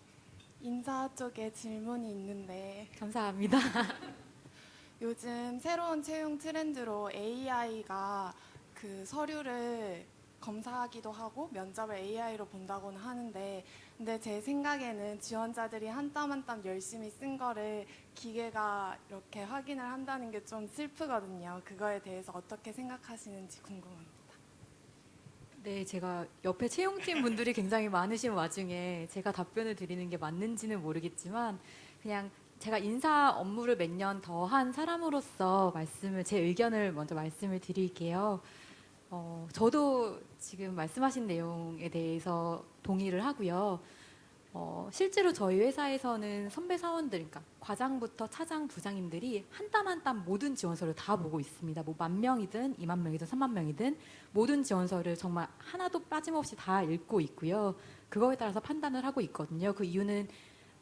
인사 쪽에 질문이 있는데 감사합니다. 요즘 새로운 채용 트렌드로 AI가 서류를 검사하기도 하고 면접을 AI로 본다고는 하는데 근데 제 생각에는 지원자들이 한 땀 한 땀 열심히 쓴 거를 기계가 이렇게 확인을 한다는 게 좀 슬프거든요. 그거에 대해서 어떻게 생각하시는지 궁금합니다. 네, 제가 옆에 채용팀 분들이 굉장히 많으신 와중에 제가 답변을 드리는 게 맞는지는 모르겠지만 그냥 제가 인사 업무를 몇 년 더 한 사람으로서 제 의견을 먼저 말씀을 드릴게요. 저도 지금 말씀하신 내용에 대해서 동의를 하고요. 실제로 저희 회사에서는 선배 사원들, 그러니까 과장부터 차장, 부장님들이 한 땀 한 땀 모든 지원서를 다 보고 있습니다. 뭐 10,000명이든 20,000명이든 30,000명이든 모든 지원서를 정말 하나도 빠짐없이 다 읽고 있고요. 그거에 따라서 판단을 하고 있거든요. 그 이유는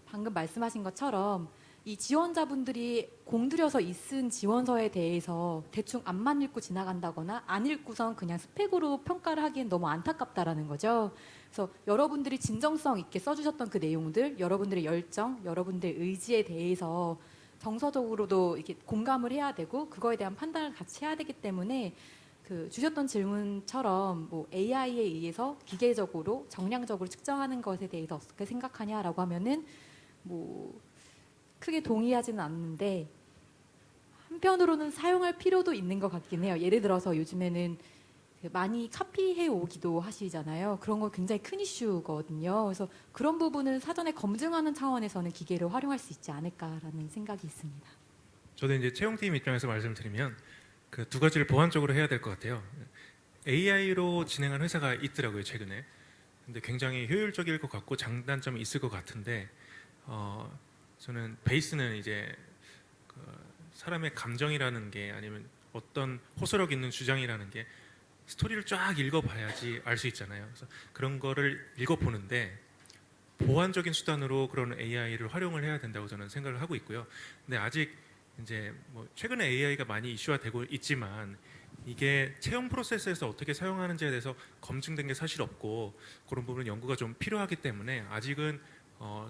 방금 말씀하신 것처럼 이 지원자분들이 공들여서 쓴 지원서에 대해서 대충 앞만 읽고 지나간다거나 안 읽고선 그냥 스펙으로 평가를 하기엔 너무 안타깝다라는 거죠. 그래서 여러분들이 진정성 있게 써주셨던 그 내용들, 여러분들의 열정, 여러분들의 의지에 대해서 정서적으로도 이렇게 공감을 해야 되고 그거에 대한 판단을 같이 해야 되기 때문에 그 주셨던 질문처럼 뭐 AI에 의해서 기계적으로 정량적으로 측정하는 것에 대해서 어떻게 생각하냐라고 하면은 뭐 크게 동의하지는 않는데 한편으로는 사용할 필요도 있는 것 같긴 해요. 예를 들어서 요즘에는 많이 카피해 오기도 하시잖아요. 그런 거 굉장히 큰 이슈거든요. 그래서 그런 부분을 사전에 검증하는 차원에서는 기계를 활용할 수 있지 않을까라는 생각이 있습니다. 저도 이제 채용팀 입장에서 말씀드리면 그 두 가지를 보완적으로 해야 될 것 같아요. AI로 진행한 회사가 있더라고요, 최근에. 근데 굉장히 효율적일 것 같고 장단점이 있을 것 같은데 저는 베이스는 이제 그 사람의 감정이라는 게 아니면 어떤 호소력 있는 주장이라는 게 스토리를 쫙 읽어봐야지 알 수 있잖아요. 그래서 그런 거를 읽어보는데 보완적인 수단으로 그런 AI를 활용을 해야 된다고 저는 생각을 하고 있고요. 근데 아직 이제 뭐 최근에 AI가 많이 이슈화되고 있지만 이게 채용 프로세스에서 어떻게 사용하는지에 대해서 검증된 게 사실 없고 그런 부분은 연구가 좀 필요하기 때문에 아직은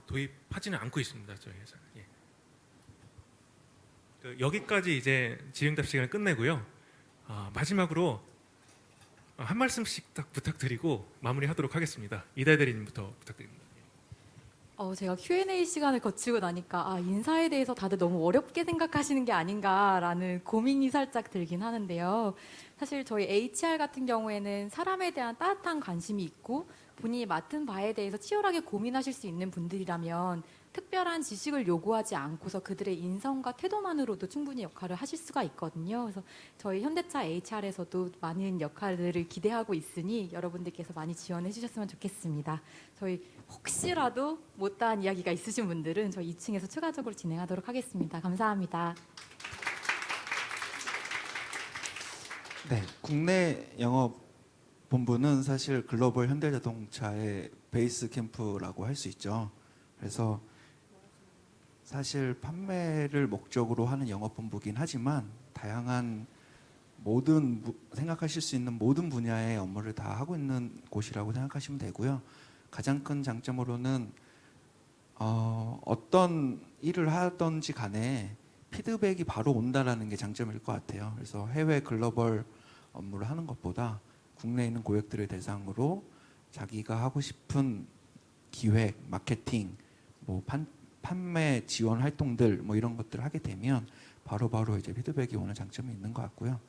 도입하지는 않고 있습니다. 저희 회사는. 예. 여기까지 이제 질의응답 시간을 끝내고요. 마지막으로 한 말씀씩 딱 부탁드리고 마무리하도록 하겠습니다. 이다혜 대리님부터 부탁드립니다. 제가 Q&A 시간을 거치고 나니까 인사에 대해서 다들 너무 어렵게 생각하시는 게 아닌가라는 고민이 살짝 들긴 하는데요. 사실 저희 HR 같은 경우에는 사람에 대한 따뜻한 관심이 있고 본인이 맡은 바에 대해서 치열하게 고민하실 수 있는 분들이라면 특별한 지식을 요구하지 않고서 그들의 인성과 태도만으로도 충분히 역할을 하실 수가 있거든요. 그래서 저희 현대차 HR에서도 많은 역할들을 기대하고 있으니 여러분들께서 많이 지원해 주셨으면 좋겠습니다. 저희 혹시라도 못다한 이야기가 있으신 분들은 저희 2층에서 추가적으로 진행하도록 하겠습니다. 감사합니다. 네, 국내 영업 본부는 사실 글로벌 현대자동차의 베이스 캠프라고 할 수 있죠. 그래서 사실 판매를 목적으로 하는 영업 본부긴 하지만 다양한 모든 생각하실 수 있는 모든 분야의 업무를 다 하고 있는 곳이라고 생각하시면 되고요. 가장 큰 장점으로는 어떤 일을 하든지 간에 피드백이 바로 온다라는 게 장점일 것 같아요. 그래서 해외 글로벌 업무를 하는 것보다 국내에 있는 고객들을 대상으로 자기가 하고 싶은 기획, 마케팅, 뭐 판매 지원 활동들 뭐 이런 것들을 하게 되면 바로바로 이제 피드백이 오는 장점이 있는 것 같고요.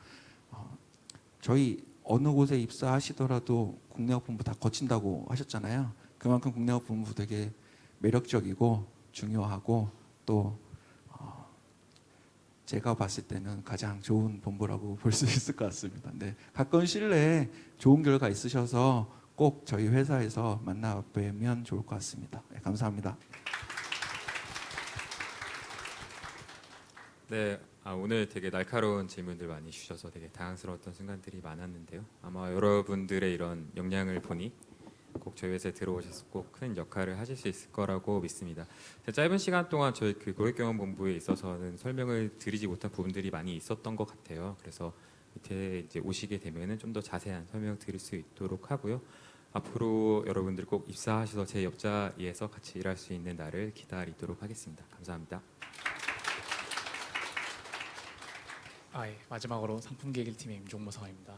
저희 어느 곳에 입사하시더라도 국내업 본부 다 거친다고 하셨잖아요. 그만큼 국내업 본부 되게 매력적이고 중요하고 또 제가 봤을 때는 가장 좋은 본부라고 볼 수 있을 것 같습니다. 네, 가까운 시일내에 좋은 결과 있으셔서 꼭 저희 회사에서 만나 뵈면 좋을 것 같습니다. 네, 감사합니다. 네, 오늘 되게 날카로운 질문들 많이 주셔서 되게 당황스러웠던 순간들이 많았는데요. 아마 여러분들의 이런 역량을 보니 꼭 저희 회사에 들어오셔서 꼭 큰 역할을 하실 수 있을 거라고 믿습니다. 짧은 시간 동안 저희 그 고객경험본부에 있어서는 설명을 드리지 못한 부분들이 많이 있었던 것 같아요. 그래서 밑에 이제 오시게 되면은 좀 더 자세한 설명 드릴 수 있도록 하고요. 앞으로 여러분들 꼭 입사하셔서 제 옆자리에서 같이 일할 수 있는 날을 기다리도록 하겠습니다. 감사합니다. 예. 마지막으로 상품기획 1팀의 임종모 사원입니다.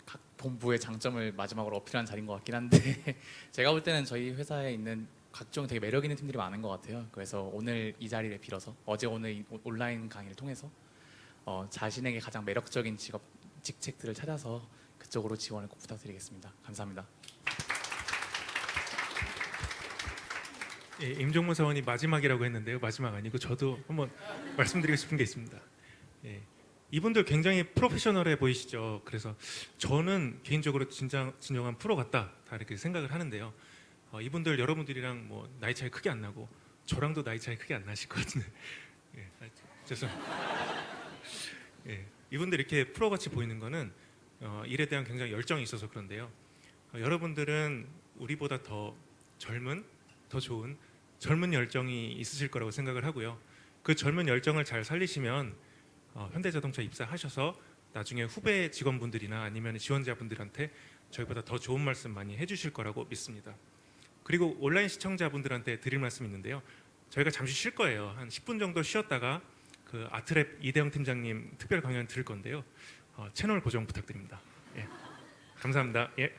각 본부의 장점을 마지막으로 어필한 자리인 것 같긴 한데 제가 볼 때는 저희 회사에 있는 각종 되게 매력 있는 팀들이 많은 것 같아요. 그래서 오늘 이 자리를 빌어서 오늘 이 온라인 강의를 통해서 자신에게 가장 매력적인 직책들을 찾아서 그쪽으로 지원을 꼭 부탁드리겠습니다. 감사합니다. 예, 임종무 사원이 마지막이라고 했는데요. 마지막 아니고 저도 한번 말씀드리고 싶은 게 있습니다. 예, 이분들 굉장히 프로페셔널해 보이시죠. 그래서 저는 개인적으로 진정한 프로 같다 다 이렇게 생각을 하는데요. 이분들 여러분들이랑 뭐 나이 차이 크게 안 나고 저랑도 나이 차이 크게 안 나실 것 같은데 예, 예, 이분들 이렇게 프로같이 보이는 거는 일에 대한 굉장히 열정이 있어서 그런데요. 여러분들은 우리보다 더 젊은, 더 좋은 젊은 열정이 있으실 거라고 생각을 하고요. 그 젊은 열정을 잘 살리시면 현대자동차 입사하셔서 나중에 후배 직원분들이나 아니면 지원자분들한테 저희보다 더 좋은 말씀 많이 해주실 거라고 믿습니다. 그리고 온라인 시청자분들한테 드릴 말씀이 있는데요. 저희가 잠시 쉴 거예요. 한 10분 정도 쉬었다가 그 아트랩 이대영 팀장님 특별 강연 들을 건데요. 채널 고정 부탁드립니다. 예. 감사합니다. 예.